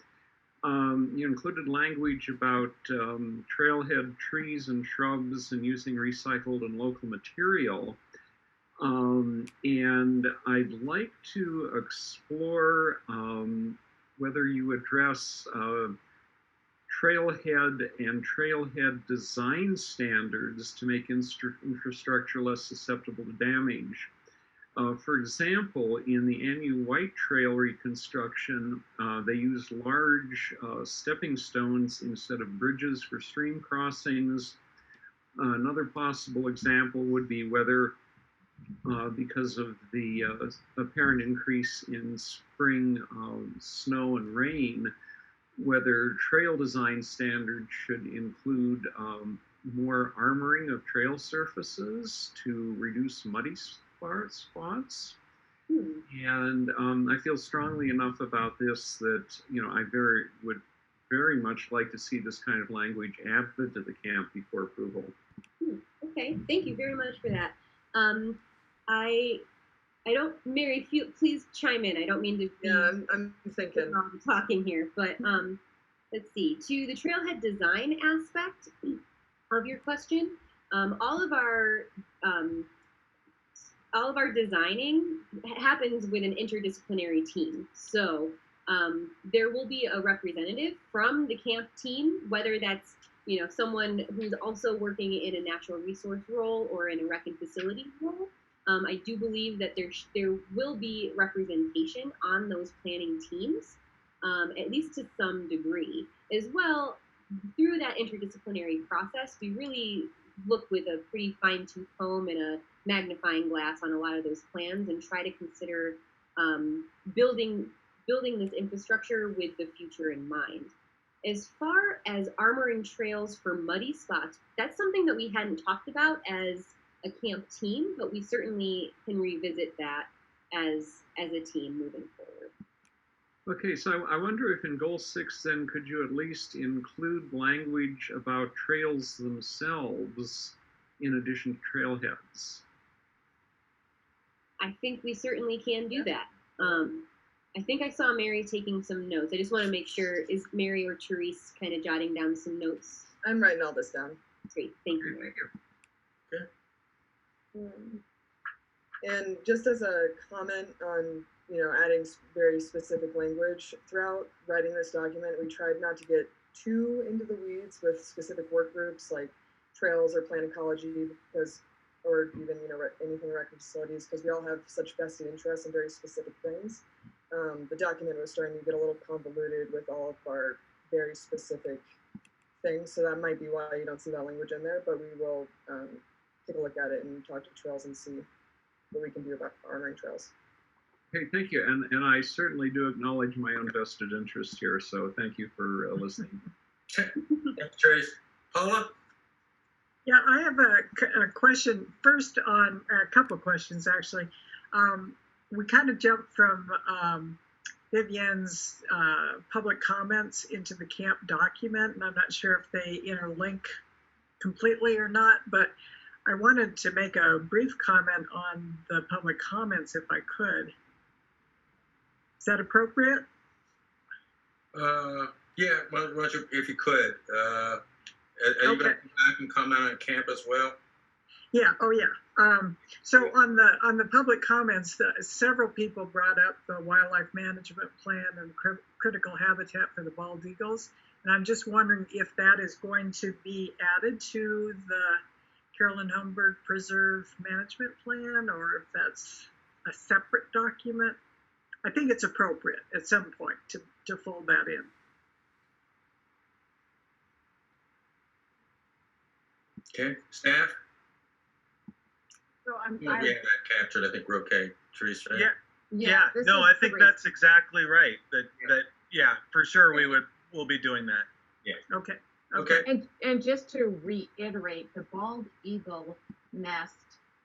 You included language about trailhead trees and shrubs and using recycled and local material. And I'd like to explore whether you address trailhead and trailhead design standards to make infrastructure less susceptible to damage. For example, in the NU White Trail reconstruction, they used large stepping stones instead of bridges for stream crossings. Another possible example would be whether, because of the apparent increase in spring snow and rain, whether trail design standards should include more armoring of trail surfaces to reduce muddy spots. And I feel strongly enough about this that, you know, I would very much like to see this kind of language added to the camp before approval. Okay, thank you very much for that. I don't, Mary, please chime in. I don't mean to be I'm thinking talking here, but let's see. To the trailhead design aspect of your question, all of our designing happens with an interdisciplinary team. So there will be a representative from the camp team, whether that's, you know, someone who's also working in a natural resource role or in a rec and facility role. I do believe that there will be representation on those planning teams, at least to some degree. As well, through that interdisciplinary process, we really look with a pretty fine-tooth comb and a magnifying glass on a lot of those plans and try to consider building this infrastructure with the future in mind. As far as armoring trails for muddy spots, that's something that we hadn't talked about as a camp team, but we certainly can revisit that as a team moving forward. Okay, so I wonder if in Goal 6 then could you at least include language about trails themselves in addition to trailheads? I think we certainly can do that. I think I saw Mary taking some notes. I just want to make sure, is Mary or Therese kind of jotting down some notes? I'm writing all this down. Great, thank you, Mary. And just as a comment on, you know, adding very specific language throughout writing this document, we tried not to get too into the weeds with specific work groups like trails or plant ecology, because, or even, you know, anything rec facilities, because we all have such vested interests in very specific things. The document was starting to get a little convoluted with all of our very specific things, so that might be why you don't see that language in there, but we will take a look at it and talk to trails and see what we can do about armoring trails. Okay, thank you. And I certainly do acknowledge my own vested interest here, so thank you for listening. Thanks, Trace. Paula? Yeah, I have a question first on a couple of questions, actually. We kind of jumped from Vivian's public comments into the camp document, and I'm not sure if they interlink completely or not, but I wanted to make a brief comment on the public comments if I could. Is that appropriate? Yeah, well, Roger, if you could. Are you going to come back and comment on camp as well? Yeah, oh yeah. So on the public comments, several people brought up the wildlife management plan and critical habitat for the bald eagles. And I'm just wondering if that is going to be added to the Carolyn Holmberg Preserve Management Plan, or if that's a separate document. I think it's appropriate at some point to fold that in. Okay, staff? So We have that captured. I think we're okay. Teresa, right? Yeah. No, I think that's exactly right. Yeah, for sure we'll be doing that. Yeah. Okay. Okay. And just to reiterate, the bald eagle nest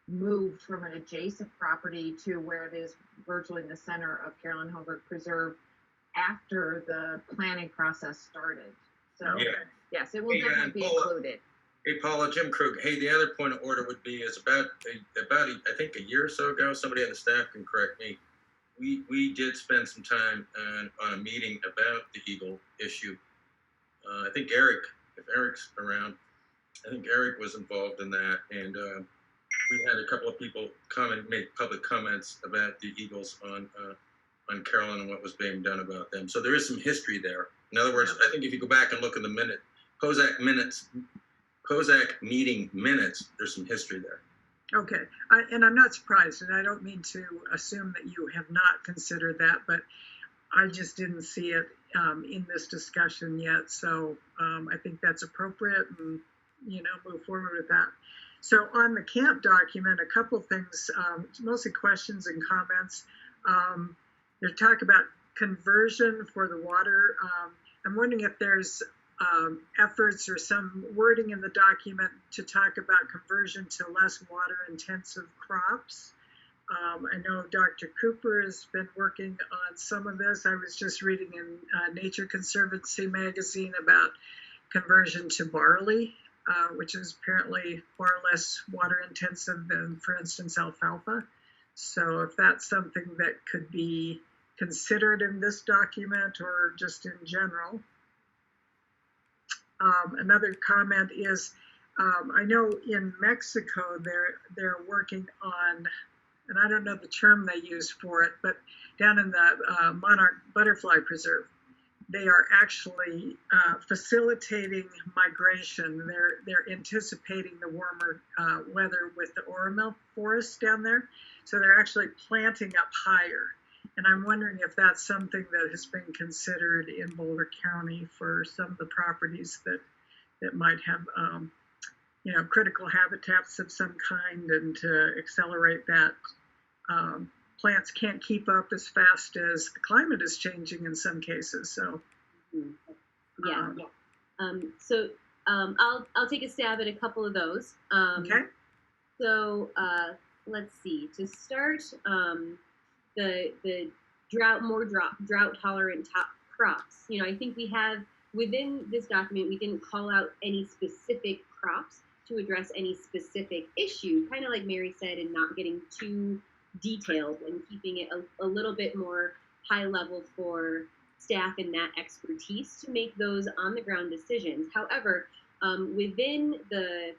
moved from an adjacent property to where it is virtually in the center of Carolyn Holmberg Preserve after the planning process started. So yes, it will definitely be included. Hey, Paula, Jim Krug. Hey, the other point of order would be is about I think a year or so ago, somebody on the staff can correct me. we did spend some time on a meeting about the eagle issue. I think Eric, if Eric's around, I think Eric was involved in that, and we had a couple of people make public comments about the eagles on Carolyn and what was being done about them. So there is some history there. In other words, I think if you go back and look in the POSAC meeting minutes, there's some history there. Okay, and I'm not surprised, and I don't mean to assume that you have not considered that, but I just didn't see it in this discussion yet. So I think that's appropriate, and move forward with that. So on the camp document, a couple of things, mostly questions and comments. They talk about conversion for the water. I'm wondering if there's efforts or some wording in the document to talk about conversion to less water-intensive crops. I know Dr. Cooper has been working on some of this. I was just reading in Nature Conservancy magazine about conversion to barley, which is apparently far less water-intensive than, for instance, alfalfa. So if that's something that could be considered in this document or just in general. Another comment is, I know in Mexico they're working on, and I don't know the term they use for it, but down in the monarch butterfly preserve, they are actually facilitating migration. They're anticipating the warmer weather with the Oromil forest down there, so they're actually planting up higher. And I'm wondering if that's something that has been considered in Boulder County for some of the properties that might have, critical habitats of some kind, and to accelerate that. Plants can't keep up as fast as the climate is changing in some cases. So, I'll take a stab at a couple of those. Okay. So let's see. To start, the drought tolerant crops. I think we have within this document, we didn't call out any specific crops to address any specific issue, kind of like Mary said, and not getting too detailed and keeping it a little bit more high level for staff and that expertise to make those on the ground decisions. However, within the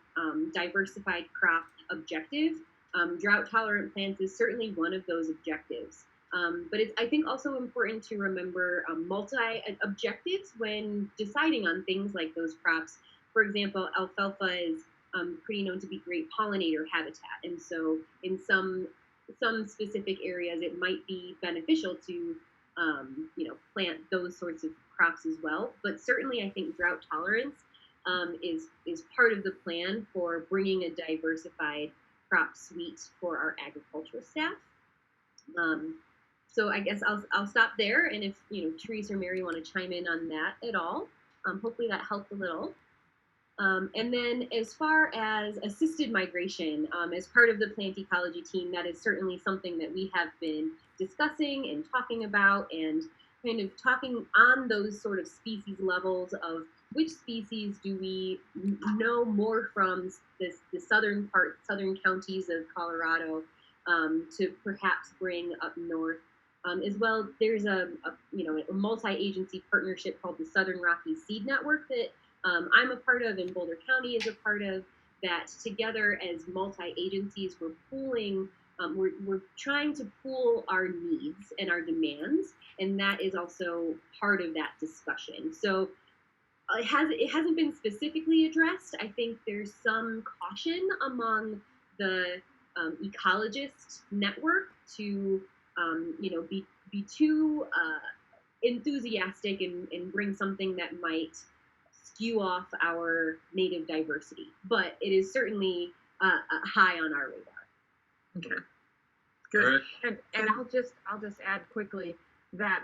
diversified crop objective, drought tolerant plants is certainly one of those objectives. But it's, I think, also important to remember multi-objectives when deciding on things like those crops. For example, alfalfa is pretty known to be great pollinator habitat, and so in some specific areas it might be beneficial to plant those sorts of crops as well. But certainly, I think drought tolerance is part of the plan for bringing a diversified crop suite for our agricultural staff. So I guess I'll stop there, and if Therese or Mary want to chime in on that at all, hopefully that helped a little. And then as far as assisted migration, as part of the plant ecology team, that is certainly something that we have been discussing and talking about, and kind of talking on those sort of species levels of which species do we know more from the southern counties of Colorado to perhaps bring up north. As well, there's a multi-agency partnership called the Southern Rockies Seed Network that I'm a part of, and Boulder County is a part of. That together as multi-agencies, we're pooling. We're trying to pool our needs and our demands, and that is also part of that discussion. So it hasn't been specifically addressed. I think there's some caution among the ecologist network to be too enthusiastic and bring something that might skew off our native diversity. But it is certainly high on our radar. Okay. Good. And I'll just add quickly that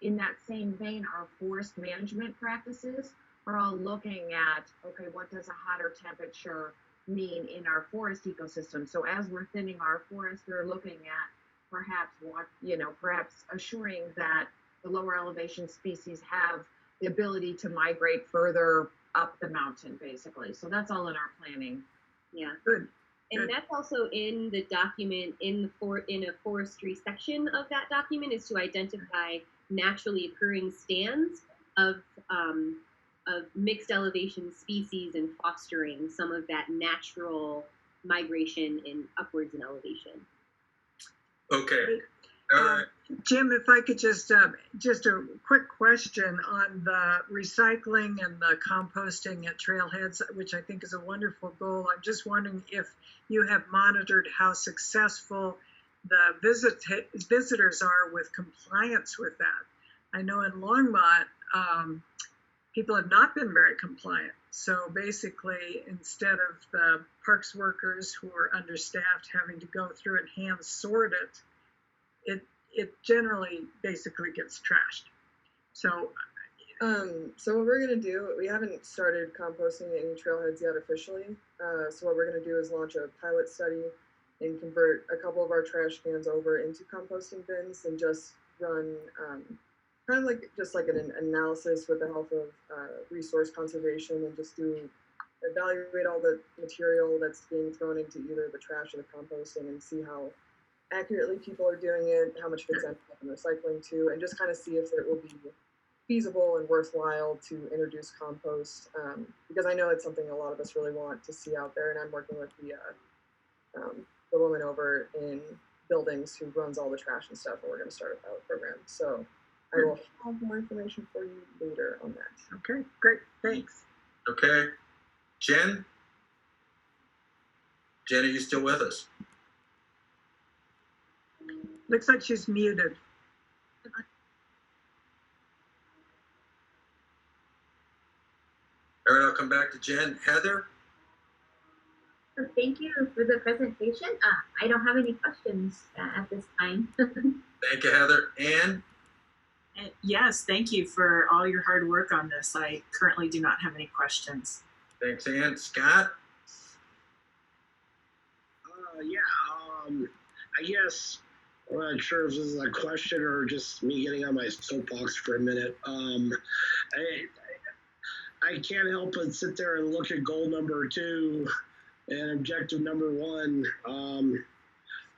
in that same vein, our forest management practices are all looking at, okay, what does a hotter temperature mean in our forest ecosystem? So as we're thinning our forest, we're looking at perhaps assuring that the lower elevation species have the ability to migrate further up the mountain, basically. So that's all in our planning. Yeah. Good. And that's also in the document, in a forestry section of that document, is to identify naturally occurring stands of mixed elevation species and fostering some of that natural migration in upwards in elevation. Okay. Jim, if I could just a quick question on the recycling and the composting at trailheads, which I think is a wonderful goal. I'm just wondering if you have monitored how successful the visitors are with compliance with that. I know in Longmont, people have not been very compliant. So basically, instead of the parks workers who are understaffed having to go through and hand sort it generally basically gets trashed. So what we're gonna do, we haven't started composting any trailheads yet officially. So what we're gonna do is launch a pilot study and convert a couple of our trash cans over into composting bins and just run kind of like an analysis with the help of resource conservation and just evaluate all the material that's being thrown into either the trash or the composting and see how accurately people are doing it, how much gets ended up in recycling too, and just kind of see if it will be feasible and worthwhile to introduce compost, because I know it's something a lot of us really want to see out there, and I'm working with the woman over in buildings who runs all the trash and stuff, and we're going to start a pilot program. So I will have more information for you later on that. Okay, great, thanks. Okay, Jenn? Jenn, are you still with us? Looks like she's muted. All right, I'll come back to Jenn. Heather? Thank you for the presentation. I don't have any questions at this time. Thank you, Heather. Ann? Yes, thank you for all your hard work on this. I currently do not have any questions. Thanks, Ann. Scott? I guess I'm not sure if this is a question or just me getting on my soapbox for a minute. I can't help but sit there and look at goal number 2 and objective number 1,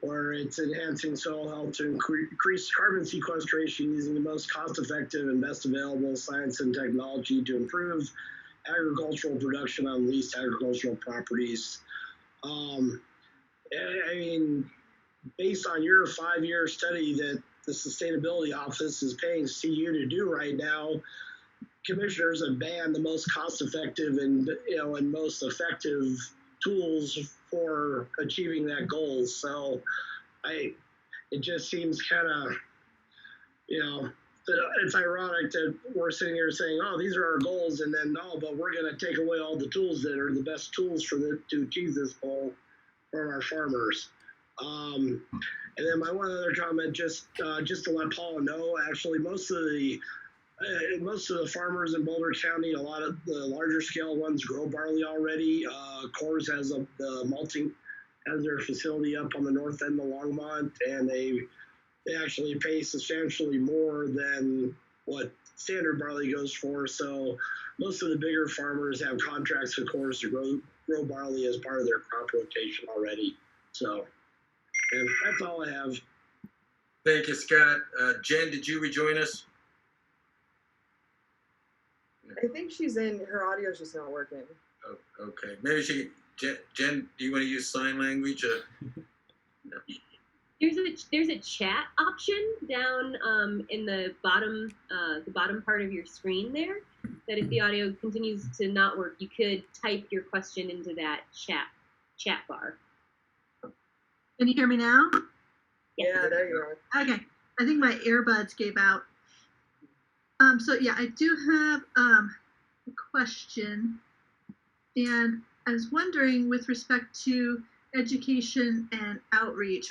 where it's enhancing soil health to increase carbon sequestration using the most cost-effective and best available science and technology to improve agricultural production on leased agricultural properties. I mean, based on your 5-year study that the Sustainability Office is paying CU to do right now, commissioners have banned the most cost-effective and most effective tools for achieving that goal. So, it just seems kind of, it's ironic that we're sitting here saying, "Oh, these are our goals," and then but we're going to take away all the tools that are the best tools to achieve this goal from our farmers. And then my one other comment, just to let Paula know, actually, most of the farmers in Boulder County, a lot of the larger scale ones grow barley already. Coors has the malting, has their facility up on the north end of Longmont, and they actually pay substantially more than what standard barley goes for. So most of the bigger farmers have contracts with Coors to grow barley as part of their crop rotation already. So, and that's all I have. Thank you, Scott. Jenn, did you rejoin us? I think she's in, her audio's just not working. Oh, okay. Maybe Jenn, do you want to use sign language? No. There's a chat option down in the bottom part of your screen there, that if the audio continues to not work, you could type your question into that chat bar. Can you hear me now? Yeah, there you are. Okay, I think my earbuds gave out. So yeah, I do have a question, and I was wondering with respect to education and outreach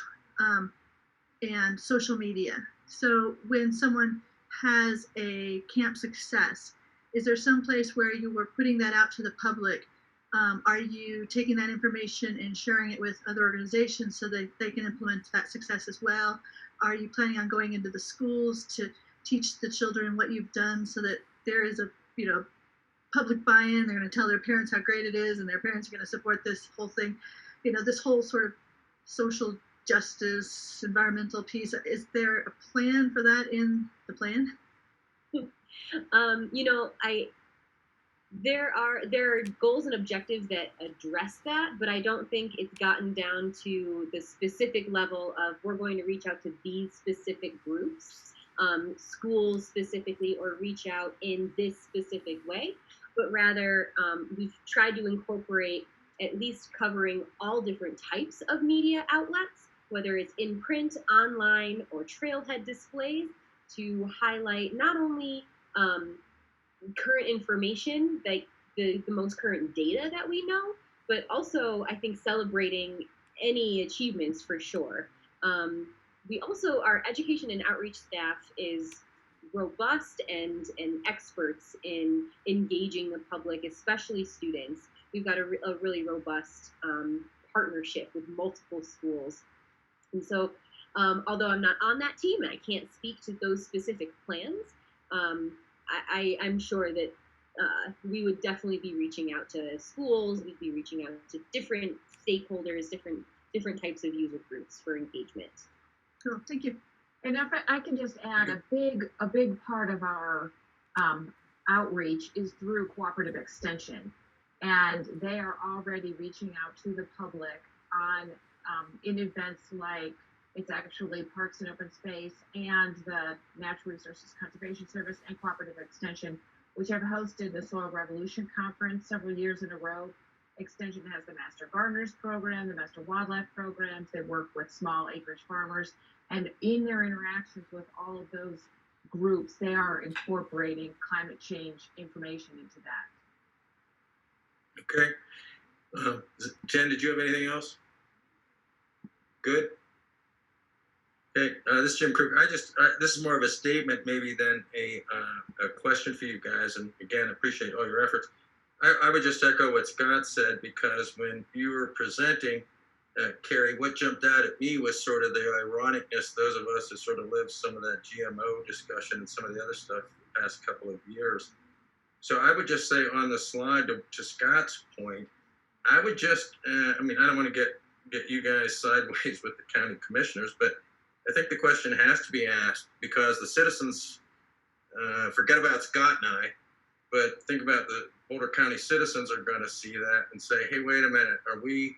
and social media. So when someone has a camp success, is there some place where you were putting that out to the public? Are you taking that information and sharing it with other organizations so that they can implement that success as well? Are you planning on going into the schools to teach the children what you've done so that there is a public buy-in? They're going to tell their parents how great it is, and their parents are going to support this whole thing. this whole sort of social justice, environmental piece. Is there a plan for that in the plan? There are goals and objectives that address that, but I don't think it's gotten down to the specific level of we're going to reach out to these specific groups, schools specifically, or reach out in this specific way, but rather we've tried to incorporate at least covering all different types of media outlets, whether it's in print, online, or trailhead displays, to highlight not only current information, like the most current data that we know, but also I think celebrating any achievements for sure. We also, our education and outreach staff is robust and experts in engaging the public, especially students. We've got a really robust partnership with multiple schools. And so, although I'm not on that team and I can't speak to those specific plans, I'm sure that we would definitely be reaching out to schools. We'd be reaching out to different stakeholders, different types of user groups for engagement. Cool, thank you. And if I can just add, a big part of our outreach is through cooperative extension, and they are already reaching out to the public on in events like, it's actually Parks and Open Space and the Natural Resources Conservation Service and Cooperative Extension, which have hosted the Soil Revolution Conference several years in a row. Extension has the Master Gardeners Program, the Master Wildlife Programs. They work with small acreage farmers. And in their interactions with all of those groups, they are incorporating climate change information into that. Okay. Jen, did you have anything else? Good. Okay, this is Jim Krug. This is more of a statement maybe than a question for you guys. And again, appreciate all your efforts. I would just echo what Scott said, because when you were presenting, Carrie, what jumped out at me was sort of the ironicness, those of us who sort of lived some of that GMO discussion and some of the other stuff the past couple of years. So I would just say on the slide, to Scott's point, I would just, I don't want to get you guys sideways with the county commissioners, but I think the question has to be asked, because the citizens, forget about Scott and I, but think about the Boulder County citizens are going to see that and say, hey, wait a minute, are we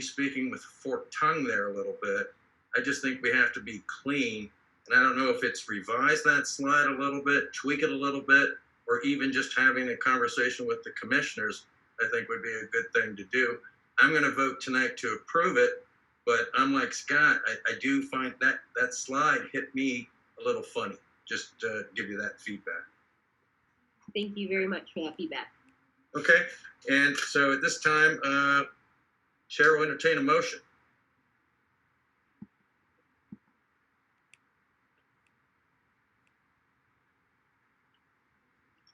speaking with a forked tongue there a little bit? I just think we have to be clean. And I don't know if it's revise that slide a little bit, tweak it a little bit, or even just having a conversation with the commissioners, I think would be a good thing to do. I'm going to vote tonight to approve it, but unlike Scott, I do find that slide hit me a little funny, just to give you that feedback. Thank you very much for that feedback. Okay, and so at this time, Chair will entertain a motion.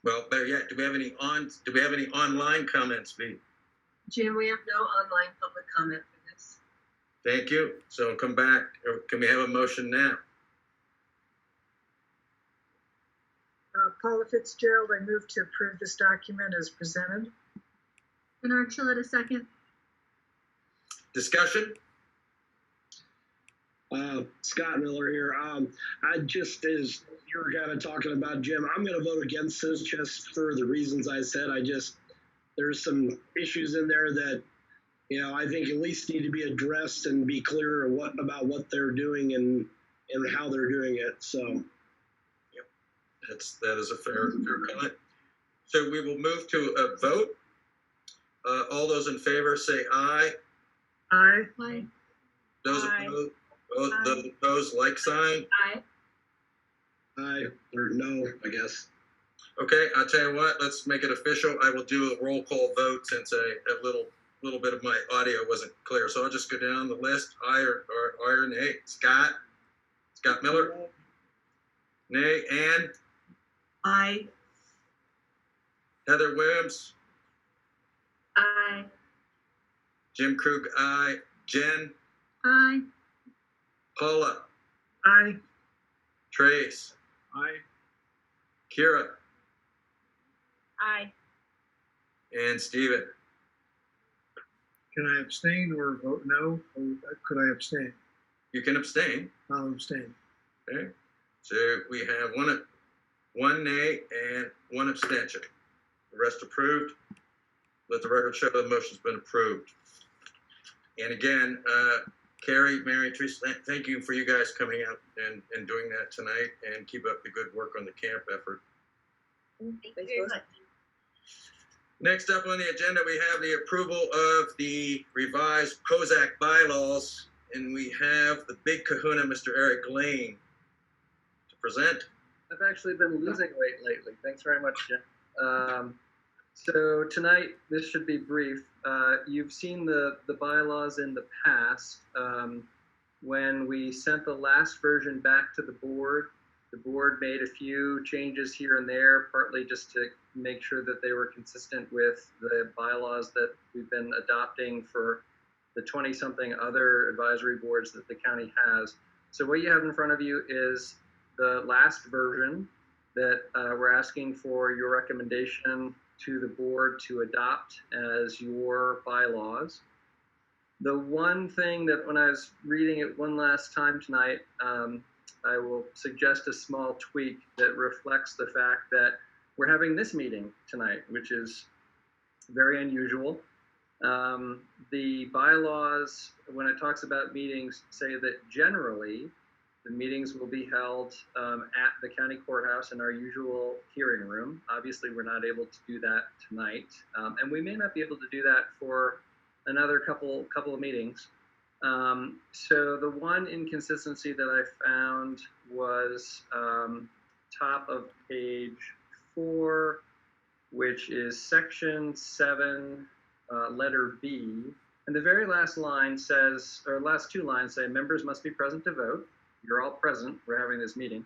Well, better yet, do we have any online comments, Pete? Jim, we have no online public comment for this. Thank you. So come back, or can we have a motion now? Paula Fitzgerald, I move to approve this document as presented. Jenn Archuleta, second. Discussion? Scott Miller here. I just, as you were kind of talking about, Jim, I'm going to vote against this just for the reasons I said. There's some issues in there that, I think at least need to be addressed and be clear about what they're doing and how they're doing it. So, yep, that is a fair comment. So we will move to a vote. All those in favor say aye. Aye. Aye. Those opposed, like sign. Aye. Aye or no, I guess. Okay, I'll tell you what, let's make it official. I will do a roll call vote since a little bit of my audio wasn't clear. So I'll just go down the list. Aye or nay. Scott Miller. Nay. Ann. Aye. Heather Williams. Aye. Jim Krug, aye. Jen. Aye. Paula. Aye. Trace. Aye. Kira. Aye. And Stephen. Can I abstain or vote no? Or could I abstain? You can abstain. I'll abstain. Okay. So we have one nay and one abstention. The rest approved. Let the record show the motion's been approved. And again, Carrie, Mary, Teresa, thank you for you guys coming out and doing that tonight, and keep up the good work on the camp effort. Thank you very much. Next up on the agenda, we have the approval of the revised POSAC bylaws, and we have the big kahuna, Mr. Eric Lane, to present. I've actually been losing weight lately. Thanks very much, Jen. So tonight, this should be brief. You've seen the bylaws in the past. When we sent the last version back to the board made a few changes here and there, partly just to make sure that they were consistent with the bylaws that we've been adopting for the 20-something other advisory boards that the county has. So what you have in front of you is the last version that we're asking for your recommendation to the board to adopt as your bylaws. The one thing that when I was reading it one last time tonight, I will suggest a small tweak that reflects the fact that we're having this meeting tonight, which is very unusual. The bylaws, when it talks about meetings, say that generally the meetings will be held at the county courthouse in our usual hearing room. Obviously, we're not able to do that tonight, and we may not be able to do that for another couple of meetings. So the one inconsistency that I found was top of page 4, which is section 7, letter B. And the very last line says, or last two lines say, members must be present to vote. You're all present, we're having this meeting.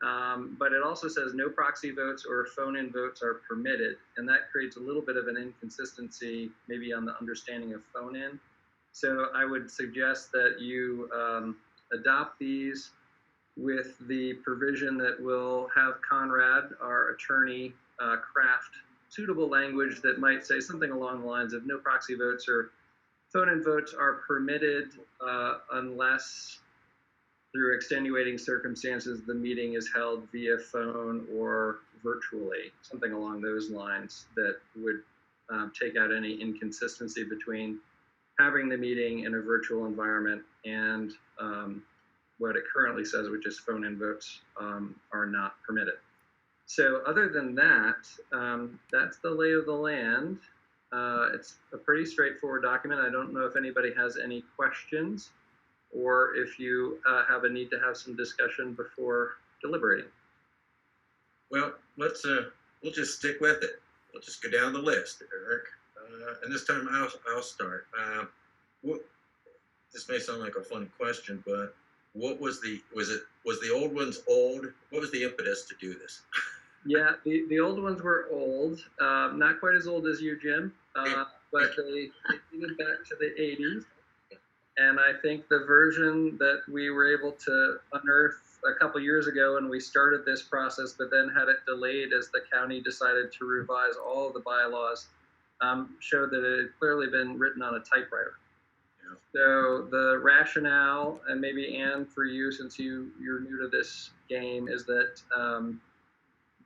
But it also says no proxy votes or phone-in votes are permitted. And that creates a little bit of an inconsistency, maybe on the understanding of phone-in. So I would suggest that you adopt these with the provision that we'll have Conrad, our attorney, craft suitable language that might say something along the lines of no proxy votes or phone-in votes are permitted unless through extenuating circumstances the meeting is held via phone or virtually, something along those lines that would take out any inconsistency between having the meeting in a virtual environment and what it currently says, which is phone-in votes are not permitted. So other than that, that's the lay of the land. It's a pretty straightforward document. I don't know if anybody has any questions or if you have a need to have some discussion before deliberating. Well, let's we'll just stick with it. We'll just go down the list, Eric. And this time I'll start. This may sound like a funny question, but what was the old ones old? What was the impetus to do this? Yeah, the old ones were old, not quite as old as you, Jim, but they dated back to the 80s. And I think the version that we were able to unearth a couple years ago when we started this process, but then had it delayed as the county decided to revise all of the bylaws, showed that it had clearly been written on a typewriter. Yeah. So the rationale, and maybe Anne, for you, since you're new to this game, is that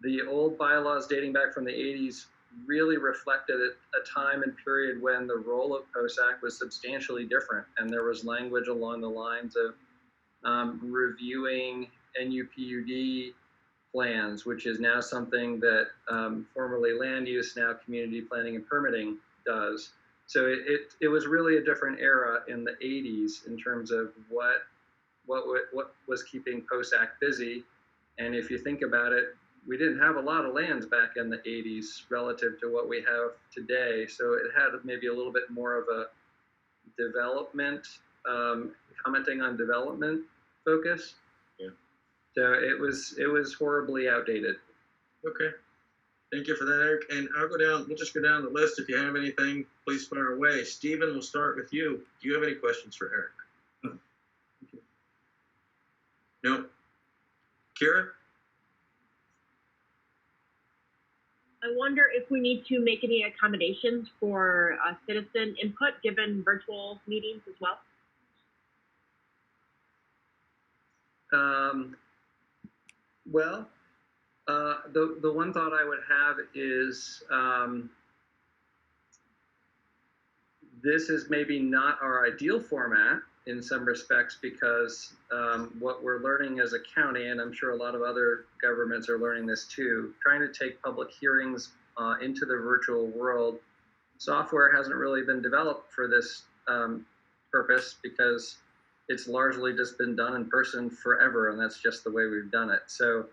the old bylaws dating back from the 80s really reflected a time and period when the role of POSAC was substantially different, and there was language along the lines of reviewing NUPUD plans, which is now something that formerly land use, now community planning and permitting does. So it was really a different era in the 80s in terms of what was keeping POSAC busy. And if you think about it, we didn't have a lot of lands back in the 80s relative to what we have today. So it had maybe a little bit more of a development, commenting on development focus. Yeah. So it was horribly outdated. Okay. Thank you for that, Eric. And we'll just go down the list. If you have anything, please fire away. Stephen, we'll start with you. Do you have any questions for Eric? No. Kira? I wonder if we need to make any accommodations for citizen input given virtual meetings as well. Well, the one thought I would have is this is maybe not our ideal format in some respects because what we're learning as a county, and I'm sure a lot of other governments are learning this too, trying to take public hearings into the virtual world, software hasn't really been developed for this purpose because it's largely just been done in person forever, and that's just the way we've done it. So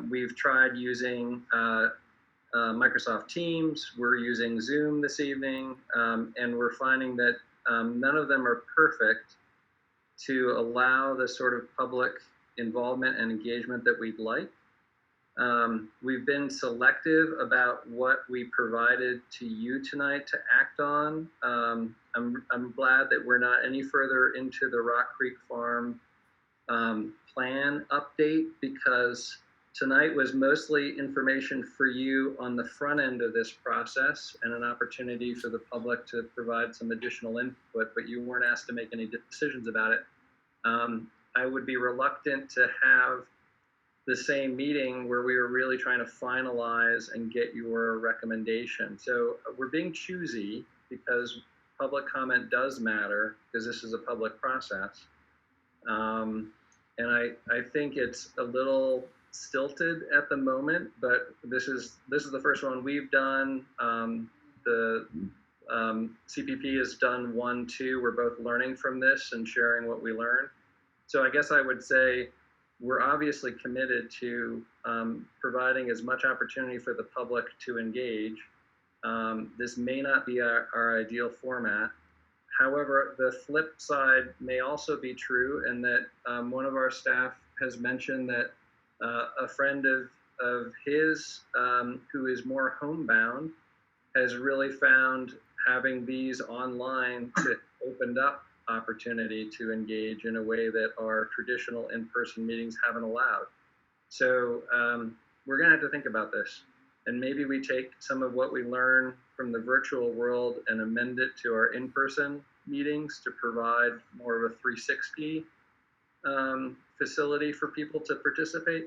we've tried using Microsoft Teams, we're using Zoom this evening, and we're finding that none of them are perfect to allow the sort of public involvement and engagement that we'd like. We've been selective about what we provided to you tonight to act on. I'm glad that we're not any further into the Rock Creek Farm plan update because tonight was mostly information for you on the front end of this process and an opportunity for the public to provide some additional input, but you weren't asked to make any decisions about it. I would be reluctant to have the same meeting where we were really trying to finalize and get your recommendation. So we're being choosy because public comment does matter because this is a public process. And I think it's a little stilted at the moment, but this is the first one we've done. The CPP has done 1, 2. We're both learning from this and sharing what we learned. So I guess I would say we're obviously committed to providing as much opportunity for the public to engage. This may not be our ideal format. However, the flip side may also be true, and that one of our staff has mentioned that a friend of his who is more homebound has really found having these online to opened up opportunity to engage in a way that our traditional in-person meetings haven't allowed. So we're gonna have to think about this. And maybe we take some of what we learn from the virtual world and amend it to our in-person meetings to provide more of a 360 facility for people to participate.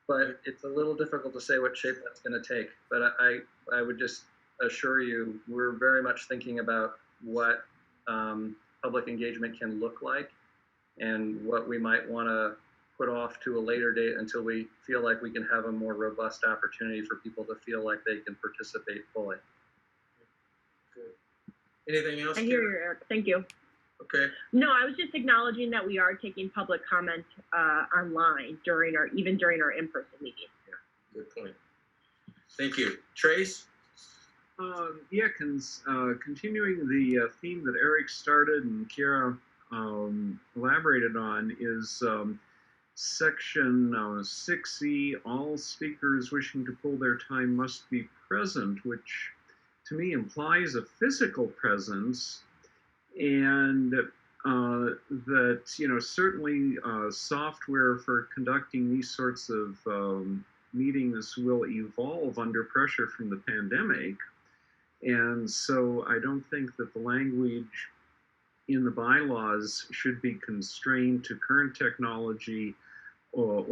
But it's a little difficult to say what shape that's gonna take. But I would just assure you, we're very much thinking about what public engagement can look like and what we might wanna put off to a later date until we feel like we can have a more robust opportunity for people to feel like they can participate fully. Good. Anything else? I hear you, Eric. Thank you. Okay. No, I was just acknowledging that we are taking public comment online during our in-person meetings. Yeah, good point. Thank you. Trace? Yeah, continuing the theme that Eric started and Kira elaborated on is section 6E, all speakers wishing to pull their time must be present, which to me implies a physical presence, and that, you know, certainly software for conducting these sorts of meetings will evolve under pressure from the pandemic. And so I don't think that the language in the bylaws should be constrained to current technology or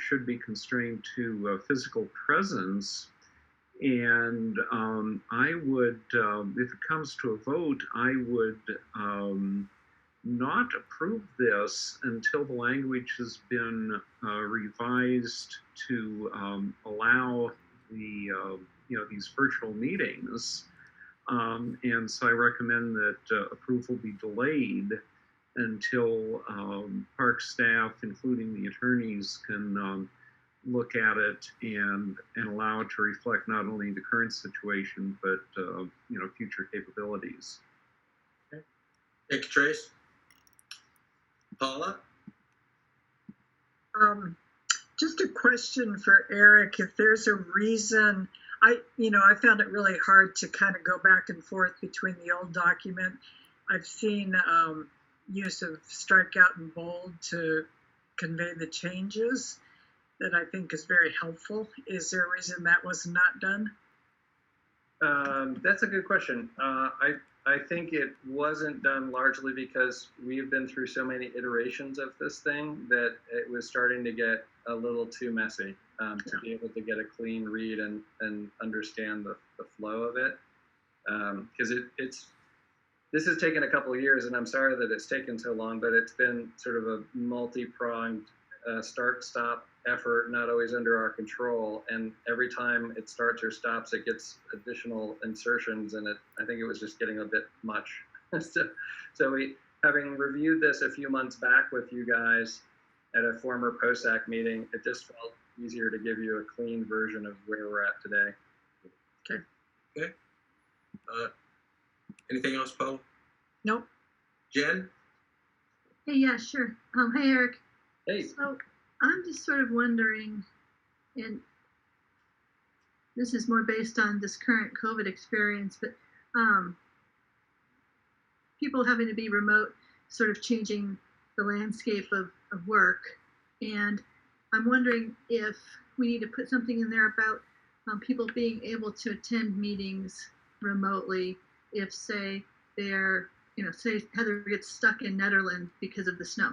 should be constrained to physical presence. And I would, if it comes to a vote, I would not approve this until the language has been revised to allow the these virtual meetings. And so I recommend that approval be delayed until park staff, including the attorneys, can look at it and allow it to reflect not only the current situation, but future capabilities. Okay. Thank you, Trace. Paula? Just a question for Eric. If there's a reason, I found it really hard to kind of go back and forth between the old document. I've seen use of strikeout and bold to convey the changes that I think is very helpful. Is there a reason that was not done? That's a good question. I think it wasn't done largely because we've been through so many iterations of this thing that it was starting to get a little too messy to be able to get a clean read and understand the flow of it. Because this has taken a couple of years, and I'm sorry that it's taken so long, but it's been sort of a multi-pronged start-stop effort, not always under our control. And every time it starts or stops, it gets additional insertions, and I think it was just getting a bit much. So we, having reviewed this a few months back with you guys at a former POSAC meeting, it just felt easier to give you a clean version of where we're at today. Okay. Anything else, Paula? Nope. Jen? Hey, yeah, sure. Hey, Eric. Hey. So I'm just sort of wondering, and this is more based on this current COVID experience, but people having to be remote, sort of changing the landscape of work. And I'm wondering if we need to put something in there about people being able to attend meetings remotely if, say, they're, say Heather gets stuck in Netherlands because of the snow.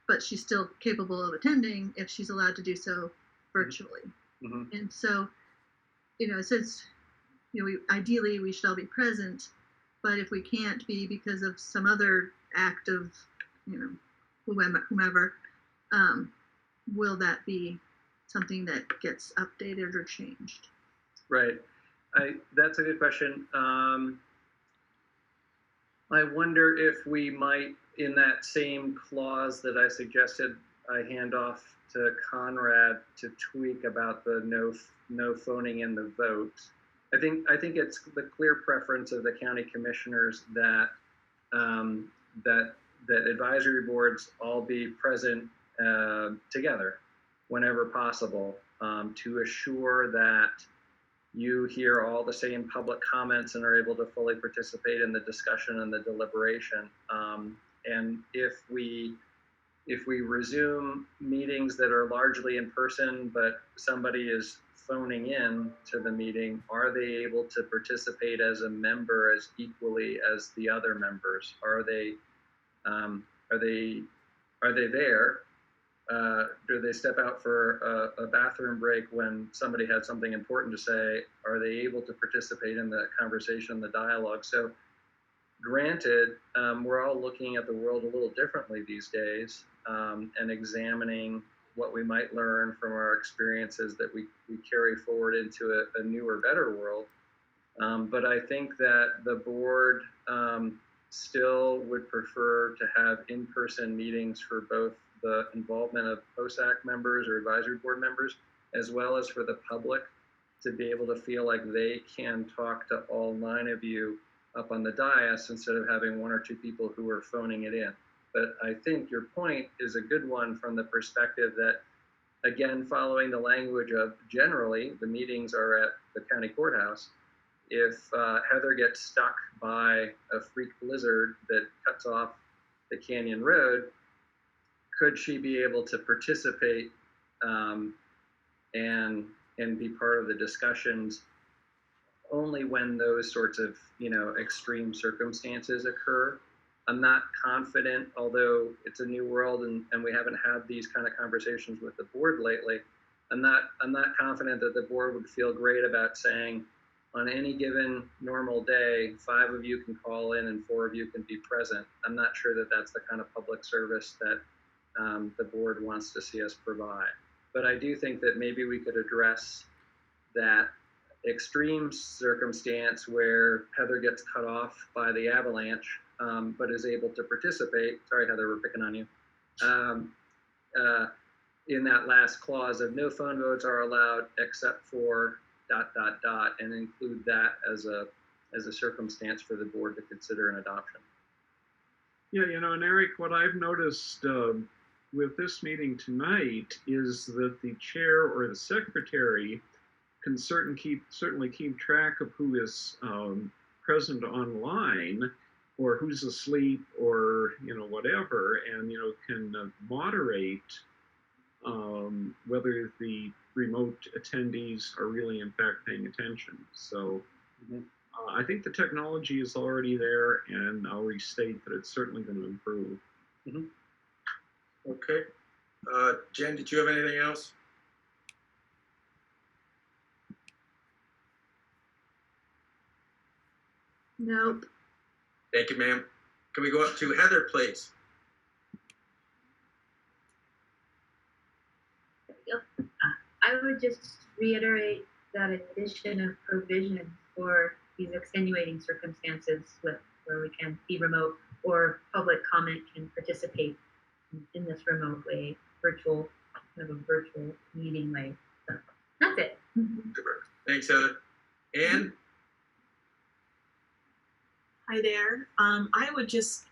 But she's still capable of attending if she's allowed to do so virtually. Mm-hmm. And so, it says, ideally we should all be present, but if we can't be because of some other act of, whomever, will that be something that gets updated or changed? Right. That's a good question. I wonder if we might, in that same clause that I suggested, I hand off to Conrad to tweak about the no phoning in the vote. I think it's the clear preference of the county commissioners that that advisory boards all be present together whenever possible to assure that you hear all the same public comments and are able to fully participate in the discussion and the deliberation. And if we resume meetings that are largely in person, but somebody is phoning in to the meeting, are they able to participate as a member as equally as the other members? Are they there? Do they step out for a bathroom break when somebody had something important to say? Are they able to participate in the conversation, the dialogue? So granted, we're all looking at the world a little differently these days and examining what we might learn from our experiences that we carry forward into a newer, better world. But I think that the board still would prefer to have in-person meetings for both the involvement of POSAC members or advisory board members, as well as for the public to be able to feel like they can talk to all 9 of you up on the dais instead of having 1 or 2 people who are phoning it in. But I think your point is a good one from the perspective that, again, following the language of generally the meetings are at the county courthouse, if Heather gets stuck by a freak blizzard that cuts off the Canyon Road, could she be able to participate and be part of the discussions only when those sorts of extreme circumstances occur? I'm not confident, although it's a new world and we haven't had these kind of conversations with the board lately. I'm not confident that the board would feel great about saying, on any given normal day, 5 of you can call in and 4 of you can be present. I'm not sure that that's the kind of public service that the board wants to see us provide. But I do think that maybe we could address that extreme circumstance where Heather gets cut off by the avalanche, but is able to participate. Sorry, Heather, we're picking on you. In that last clause of no phone votes are allowed except for ... and include that as a circumstance for the board to consider an adoption. Yeah, and Eric, what I've noticed with this meeting tonight is that the chair or the secretary can certainly keep track of who is present online or who's asleep or whatever, and can moderate whether the remote attendees are really in fact paying attention. So I think the technology is already there, and I'll restate that it's certainly going to improve. Okay. Jen, did you have anything else? Nope. Thank you, ma'am. Can we go up to Heather, please? I would just reiterate that addition of provision for these extenuating circumstances where we can be remote or public comment can participate in this remote way, virtual, kind of a virtual meeting way. So that's it. Super. Thanks, Heather. Ann? Hi there. I would just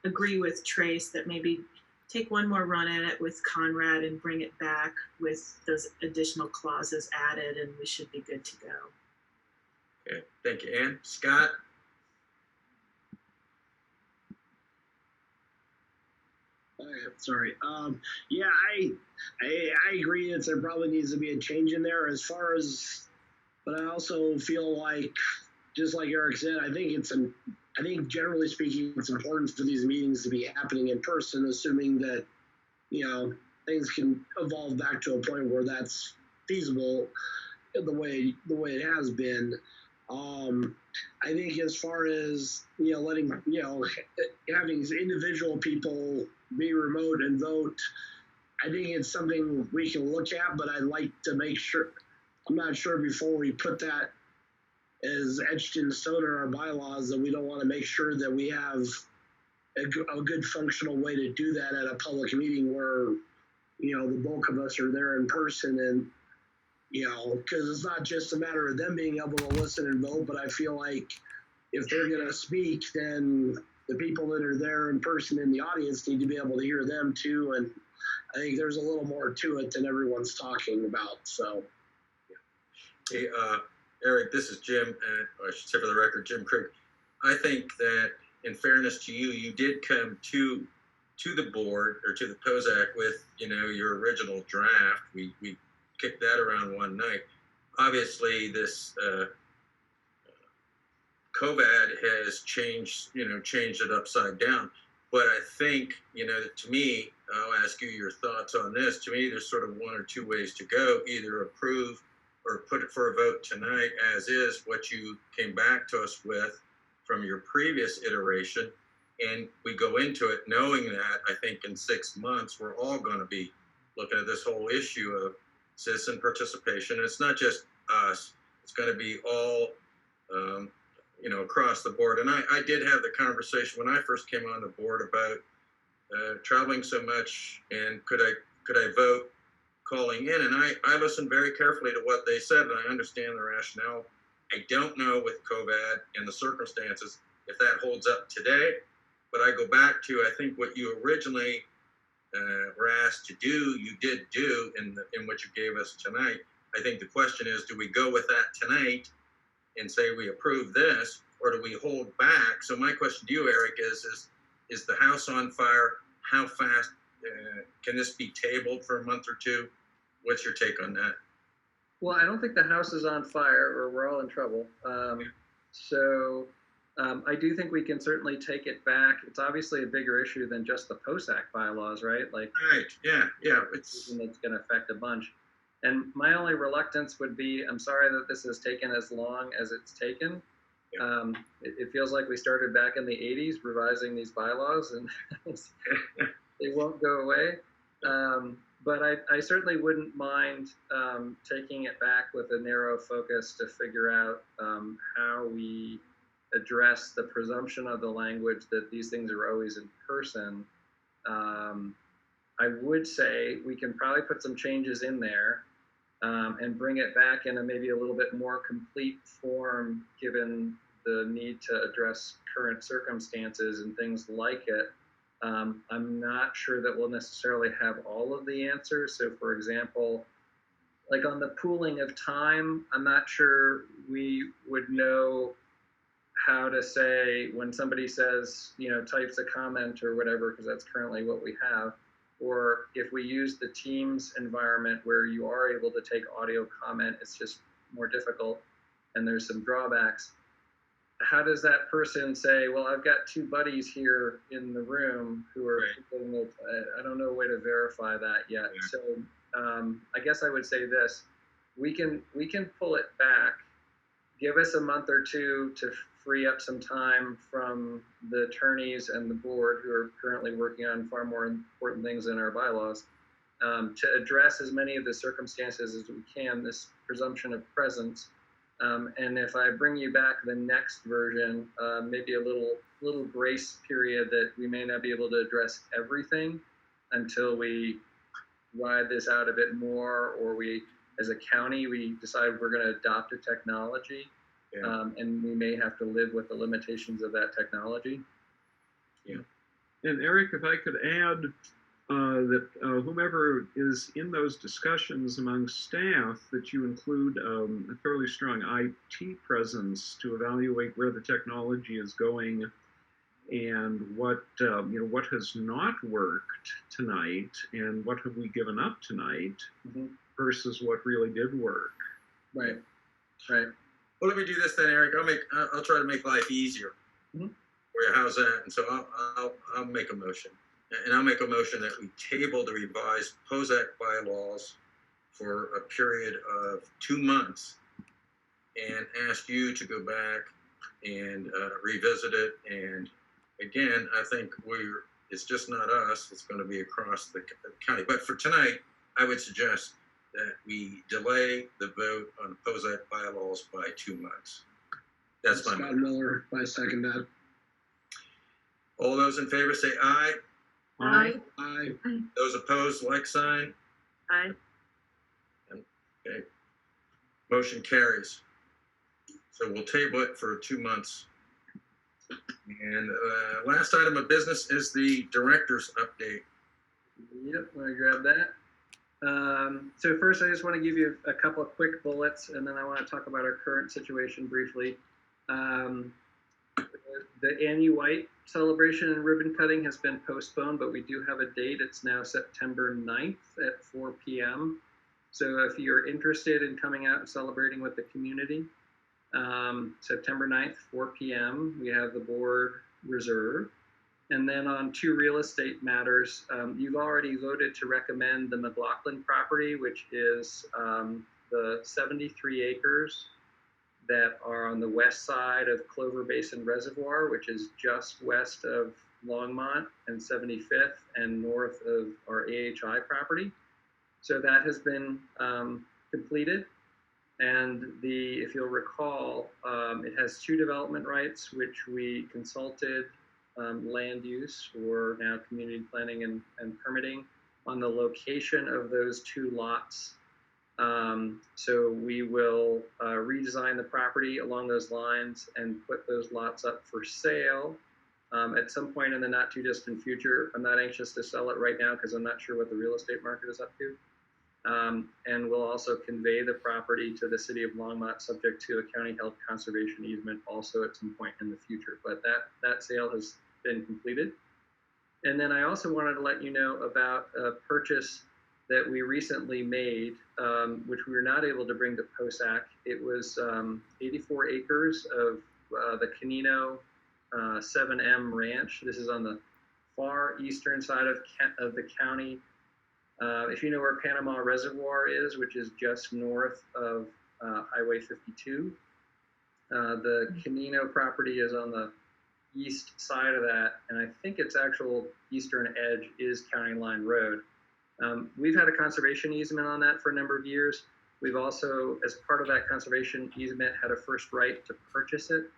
agree with Trace that maybe take one more run at it with Conrad and bring it back with those additional clauses added, and we should be good to go. Okay, thank you, Ann. Scott? Sorry. Yeah, I agree that there probably needs to be a change in there as far as, but I also feel like, just like Eric said, I think generally speaking, it's important for these meetings to be happening in person, assuming that, things can evolve back to a point where that's feasible the way it has been. I think as far as, letting, having individual people be remote and vote, I think it's something we can look at, but I'd like to make sure, I'm not sure before we put that as etched in stone in our bylaws that we don't want to make sure that we have a good functional way to do that at a public meeting where, the bulk of us are there in person and, because it's not just a matter of them being able to listen and vote, but I feel like if they're going to speak, then the people that are there in person in the audience need to be able to hear them too. And I think there's a little more to it than everyone's talking about. So, Hey, Eric, this is Jim, and I should say for the record, Jim Krug. I think that in fairness to you, you did come to the board or to the POSAC with, your original draft. We kicked that around one night. Obviously, this COVID has changed it upside down. But I think, to me, I'll ask you your thoughts on this. To me, there's sort of one or two ways to go: either approve or put it for a vote tonight as is, what you came back to us with from your previous iteration. And we go into it knowing that I think in 6 months, we're all going to be looking at this whole issue of citizen participation. And it's not just us, it's going to be all, across the board. And I did have the conversation when I first came on the board about traveling so much and could I vote calling in, and I listened very carefully to what they said, and I understand the rationale. I don't know with COVID and the circumstances if that holds up today, but I go back to, I think what you originally were asked to do, you did do in what you gave us tonight. I think the question is, do we go with that tonight and say we approve this, or do we hold back? So my question to you, Eric, is the house on fire? How fast can this be tabled for a month or two? What's your take on that? Well, I don't think the house is on fire or we're all in trouble. I do think we can certainly take it back. It's obviously a bigger issue than just the POSAC bylaws, right? Right, yeah. It's going to affect a bunch. And my only reluctance would be, I'm sorry that this has taken as long as it's taken. It feels like we started back in the 80s revising these bylaws and they won't go away. But I certainly wouldn't mind taking it back with a narrow focus to figure out how we address the presumption of the language that these things are always in person. I would say we can probably put some changes in there and bring it back in a maybe a little bit more complete form given the need to address current circumstances and things like it. I'm not sure that we'll necessarily have all of the answers. So for example, like on the pooling of time, I'm not sure we would know how to say when somebody says, types a comment or whatever, because that's currently what we have. or if we use the Teams environment where you are able to take audio comment, it's just more difficult and there's some drawbacks. How does that person say, well, I've got two buddies here in the room who are, I don't know a way to verify that yet. So I guess I would say this, we can pull it back, give us a month or two to free up some time from the attorneys and the board who are currently working on far more important things in our bylaws, to address as many of the circumstances as we can, this presumption of presence. And if I bring you back the next version, maybe a little grace period that we may not be able to address everything until we ride this out a bit more, or we, as a county, we decide we're going to adopt a technology. And we may have to live with the limitations of that technology. Yeah. And Eric, if I could add that whomever is in those discussions among staff, that you include a fairly strong IT presence to evaluate where the technology is going and what what has not worked tonight and what have we given up tonight versus what really did work. Right. Well, let me do this then, Eric. I'll try to make life easier for you. How's that? And so I'll make a motion, and I'll make a motion that we table the revised POSAC bylaws for a period of 2 months, and ask you to go back and revisit it. And again, I think it's just not us; it's going to be across the county. But for tonight, I would suggest that we delay the vote on POSAC bylaws by 2 months. That's my Scott Miller, I second that. All those in favor say aye. Aye. Aye. Those opposed, like sign. Aye. Okay. Motion carries. So we'll table it for 2 months. And last item of business is the director's update. Yep, let me grab that. So first, I just want to give you a couple of quick bullets, and then I want to talk about our current situation briefly. The Annie White celebration and ribbon cutting has been postponed, but we do have a date. It's now September 9th at 4 p.m. So if you're interested in coming out and celebrating with the community, September 9th, 4 p.m., we have the board reserved. And then on two real estate matters, you've already voted to recommend the McLaughlin property, which is the 73 acres that are on the west side of Clover Basin Reservoir, which is just west of Longmont and 75th and north of our AHI property. So that has been completed. And if you'll recall, it has two development rights, which we consulted land use, or now community planning and permitting, on the location of those two lots. So we will redesign the property along those lines and put those lots up for sale at some point in the not too distant future. I'm not anxious to sell it right now because I'm not sure what the real estate market is up to. And we'll also convey the property to the city of Longmont, subject to a county-held conservation easement also at some point in the future. But that sale has been completed. And then I also wanted to let you know about a purchase that we recently made, which we were not able to bring to POSAC. It was 84 acres of the Canino 7M Ranch. This is on the far eastern side of the county. If you know where Panama Reservoir is, which is just north of Highway 52, the Canino property is on the east side of that, and I think its actual eastern edge is County Line Road. We've had a conservation easement on that for a number of years. We've also, as part of that conservation easement, had a first right to purchase it,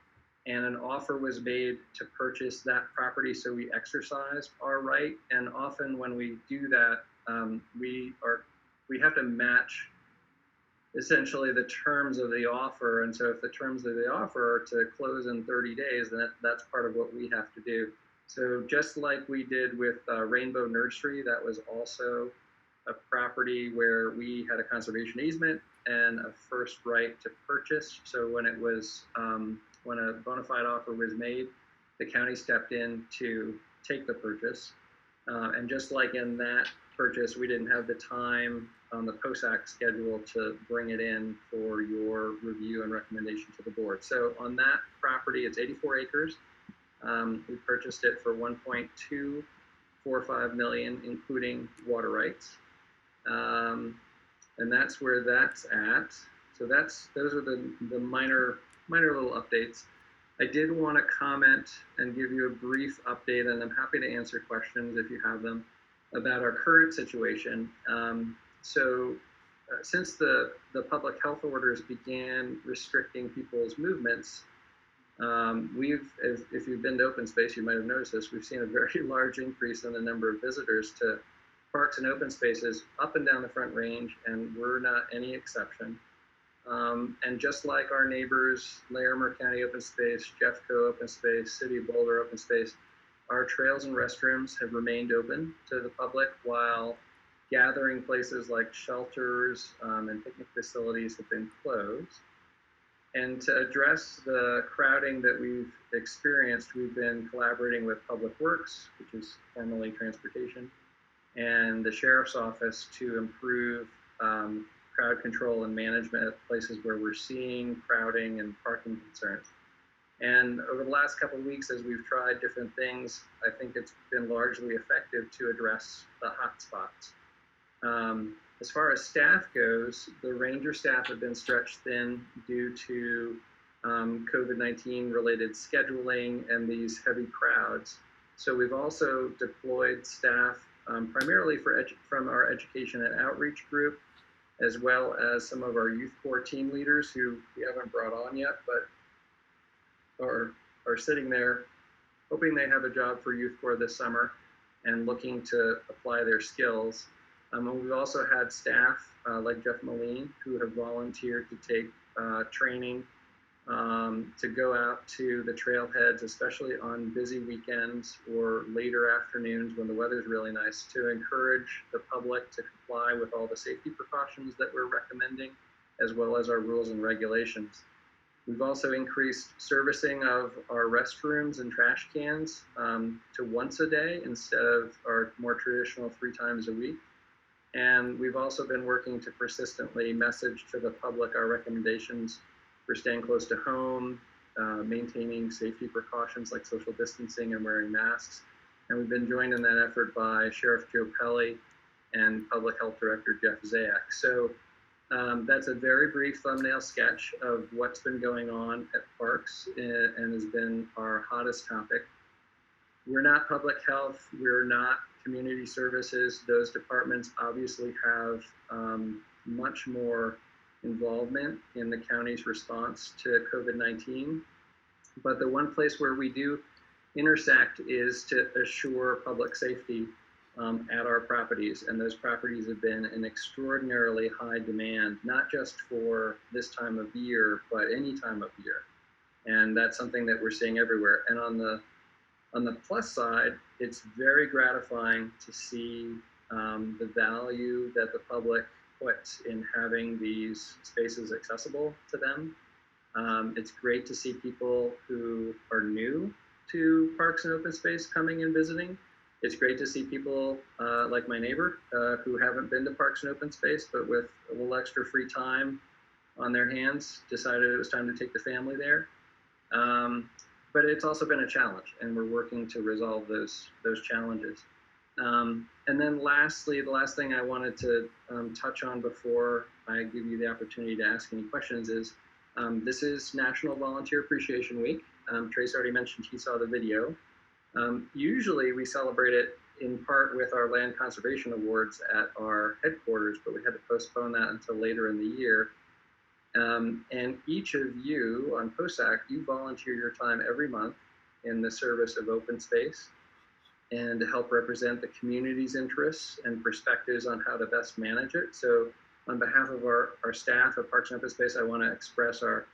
and an offer was made to purchase that property, so we exercised our right. And often when we do that, we have to match essentially the terms of the offer. And so if the terms of the offer are to close in 30 days, then that's part of what we have to do. So just like we did with Rainbow Nursery, that was also a property where we had a conservation easement and a first right to purchase. So when it was, when a bona fide offer was made, the county stepped in to take the purchase. And just like in that purchase, we didn't have the time on the POSAC schedule to bring it in for your review and recommendation to the board. So on that property, it's 84 acres. We purchased it for $1.245 million, including water rights. And that's where that's at. So those are the minor little updates. I did want to comment and give you a brief update, and I'm happy to answer questions if you have them, about our current situation. Since the public health orders began restricting people's movements, if you've been to open space, you might have noticed this, we've seen a very large increase in the number of visitors to parks and open spaces up and down the Front Range, and we're not any exception. And just like our neighbors, Larimer County Open Space, Jeffco Open Space, City of Boulder Open Space, our trails and restrooms have remained open to the public, while gathering places like shelters and picnic facilities have been closed. And to address the crowding that we've experienced, we've been collaborating with Public Works, which is formerly Transportation, and the Sheriff's Office to improve crowd control and management at places where we're seeing crowding and parking concerns. And over the last couple of weeks, as we've tried different things, I think it's been largely effective to address the hot spots. As far as staff goes, the ranger staff have been stretched thin due to COVID-19 related scheduling and these heavy crowds. So we've also deployed staff primarily from our education and outreach group, as well as some of our youth corps team leaders who we haven't brought on yet, but are sitting there hoping they have a job for youth corps this summer and looking to apply their skills. And we've also had staff like Jeff Moline, who have volunteered to take training to go out to the trailheads, especially on busy weekends or later afternoons when the weather's really nice, to encourage the public to comply with all the safety precautions that we're recommending, as well as our rules and regulations. We've also increased servicing of our restrooms and trash cans to once a day instead of our more traditional 3 times a week. And we've also been working to persistently message to the public our recommendations for staying close to home, maintaining safety precautions like social distancing and wearing masks. And we've been joined in that effort by Sheriff Joe Pelley and Public Health Director Jeff Zayak. So that's a very brief thumbnail sketch of what's been going on at parks and has been our hottest topic. We're not public health, we're not community services. Those departments obviously have much more involvement in the county's response to COVID-19. But the one place where we do intersect is to assure public safety at our properties. And those properties have been in extraordinarily high demand, not just for this time of year, but any time of year. And that's something that we're seeing everywhere. And on the plus side, it's very gratifying to see the value that the public puts in having these spaces accessible to them. It's great to see people who are new to parks and open space coming and visiting. It's great to see people like my neighbor who haven't been to parks and open space, but with a little extra free time on their hands, decided it was time to take the family there. But it's also been a challenge, and we're working to resolve those challenges. And then lastly, the last thing I wanted to touch on before I give you the opportunity to ask any questions is, this is National Volunteer Appreciation Week. Trace already mentioned he saw the video. Usually we celebrate it in part with our Land Conservation Awards at our headquarters, but we had to postpone that until later in the year. And each of you on POSAC, you volunteer your time every month in the service of open space and to help represent the community's interests and perspectives on how to best manage it. So on behalf of our staff at Parks and Open Space, I want to express our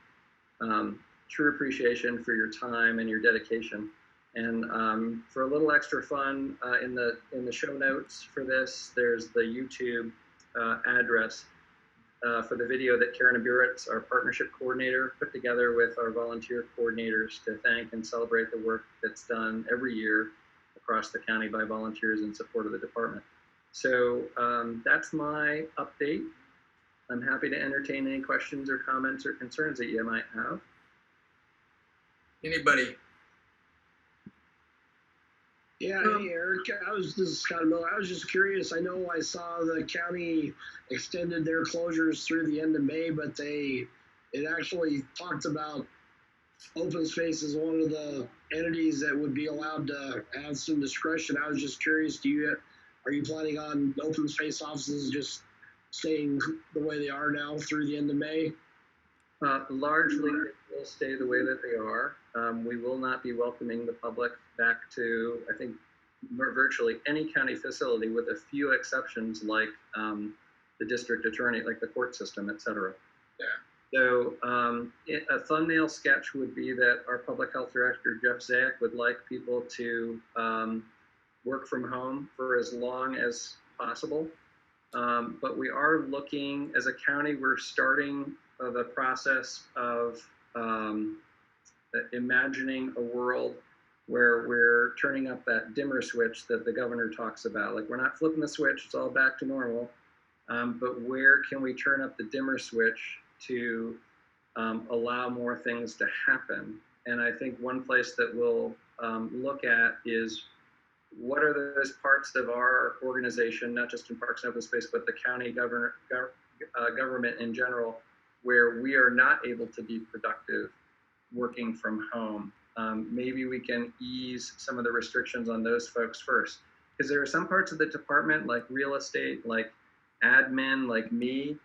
true appreciation for your time and your dedication. And for a little extra fun, in the show notes for this, there's the YouTube address for the video that Karen Aburitz, our partnership coordinator, put together with our volunteer coordinators to thank and celebrate the work that's done every year at across the county by volunteers in support of the department. So that's my update. I'm happy to entertain any questions or comments or concerns that you might have. Anybody? Yeah, hey Eric, this is Scott Miller. I was just curious. I know I saw the county extended their closures through the end of May, but it actually talked about open space as one of the entities that would be allowed to have some discretion. I was just curious, are you planning on open space offices just staying the way they are now through the end of May? Largely, it will stay the way that they are. We will not be welcoming the public back to, I think, virtually any county facility, with a few exceptions like the district attorney, like the court system, et cetera. Yeah. So a thumbnail sketch would be that our public health director, Jeff Zack, would like people to work from home for as long as possible. But we are looking, as a county, we're starting the process of imagining a world where we're turning up that dimmer switch that the governor talks about. Like, we're not flipping the switch, it's all back to normal. But where can we turn up the dimmer switch to allow more things to happen? And I think one place that we'll look at is, what are those parts of our organization, not just in Parks and Open Space, but the county government in general, where we are not able to be productive working from home? Maybe we can ease some of the restrictions on those folks first. Because there are some parts of the department, like real estate, like admin, like me,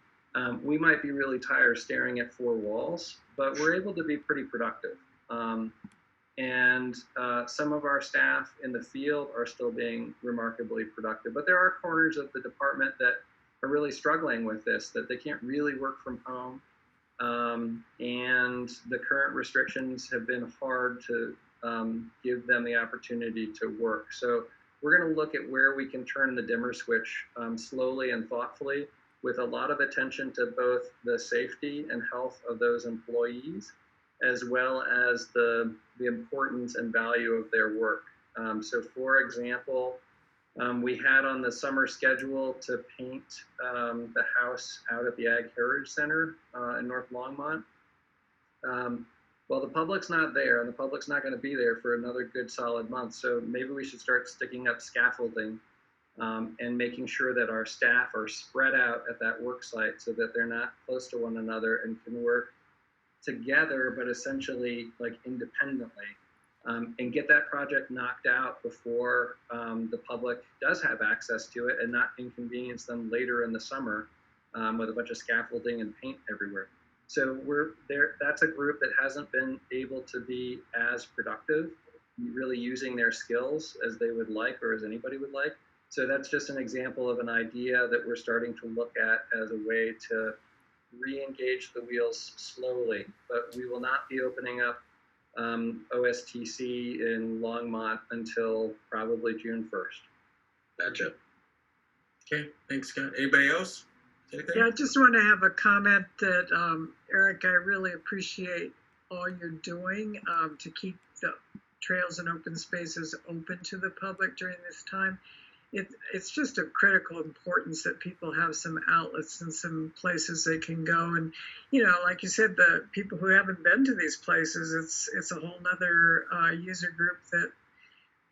we might be really tired staring at four walls, but we're able to be pretty productive. And some of our staff in the field are still being remarkably productive. But there are corners of the department that are really struggling with this, that they can't really work from home. And the current restrictions have been hard to give them the opportunity to work. So we're going to look at where we can turn the dimmer switch slowly and thoughtfully, with a lot of attention to both the safety and health of those employees, as well as the importance and value of their work. So for example, we had on the summer schedule to paint the house out at the Ag Heritage Center in North Longmont. Well, the public's not there, and the public's not going to be there for another good solid month. So maybe we should start sticking up scaffolding and making sure that our staff are spread out at that work site so that they're not close to one another and can work together, but essentially like independently, and get that project knocked out before the public does have access to it, and not inconvenience them later in the summer with a bunch of scaffolding and paint everywhere. So we're there. That's a group that hasn't been able to be as productive, really using their skills as they would like, or as anybody would like. So that's just an example of an idea that we're starting to look at as a way to re-engage the wheels slowly. But we will not be opening up OSTC in Longmont until probably June 1st. Gotcha. Okay, thanks, Scott. Anybody else? Anything? Yeah, I just want to have a comment that, Eric, I really appreciate all you're doing to keep the trails and open spaces open to the public during this time. It's just of critical importance that people have some outlets and some places they can go. And, you know, like you said, the people who haven't been to these places, it's a whole nother user group that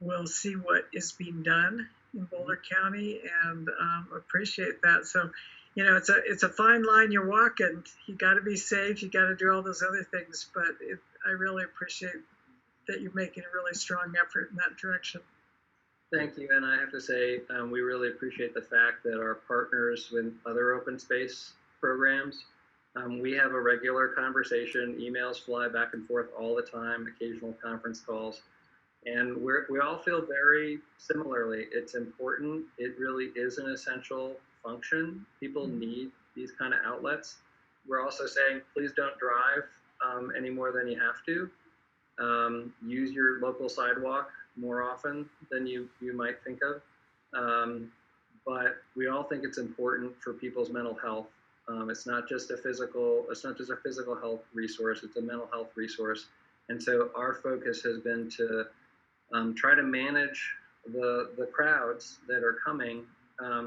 will see what is being done in Boulder County and appreciate that. So, you know, it's a fine line you're walking. You got to be safe. You got to do all those other things. But I really appreciate that you're making a really strong effort in that direction. Thank you, and I have to say, we really appreciate the fact that our partners with other open space programs, we have a regular conversation, emails fly back and forth all the time, occasional conference calls, and we all feel very similarly. It's important. It really is an essential function. People need these kind of outlets. We're also saying, please don't drive any more than you have to. Use your local sidewalk more often than you might think of. But we all think it's important for people's mental health. It's not just a physical health resource, it's a mental health resource. And so our focus has been to try to manage the crowds that are coming,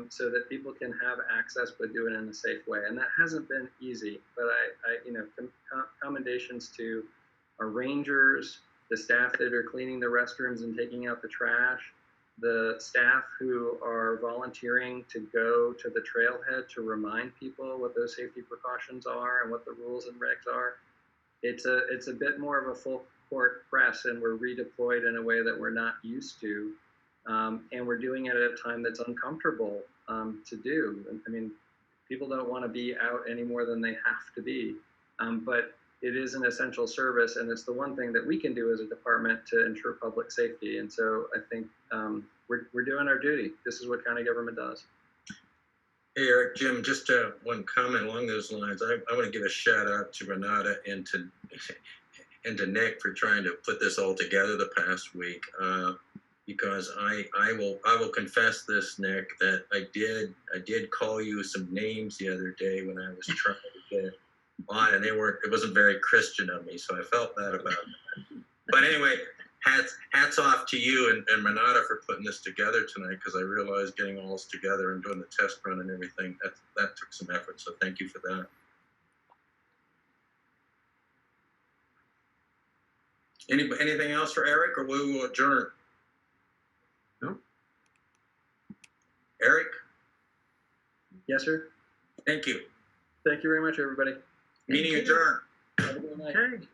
so that people can have access but do it in a safe way. And that hasn't been easy, but commendations to our rangers, the staff that are cleaning the restrooms and taking out the trash, the staff who are volunteering to go to the trailhead to remind people what those safety precautions are and what the rules and regs are. It's a bit more of a full court press, and we're redeployed in a way that we're not used to. And we're doing it at a time that's uncomfortable to do. I mean, people don't want to be out any more than they have to be, but it is an essential service, and it's the one thing that we can do as a department to ensure public safety. And so I think we're doing our duty. This is what county government does. Hey, Eric, Jim, just one comment along those lines. I want to give a shout out to Renata and to Nick for trying to put this all together the past week. Because I will confess this, Nick, that I did call you some names the other day when I was trying to get on, and it wasn't very Christian of me, so I felt bad about that. But anyway, hats off to you and Renata for putting this together tonight, because I realized getting all this together and doing the test run and everything, that took some effort, so thank you for that. Anything else for Eric, or we will adjourn? No. Eric? Yes, sir. Thank you. Thank you very much, everybody. Meeting adjourned. Have a good night. Okay.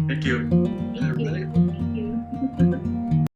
Thank you. Everybody.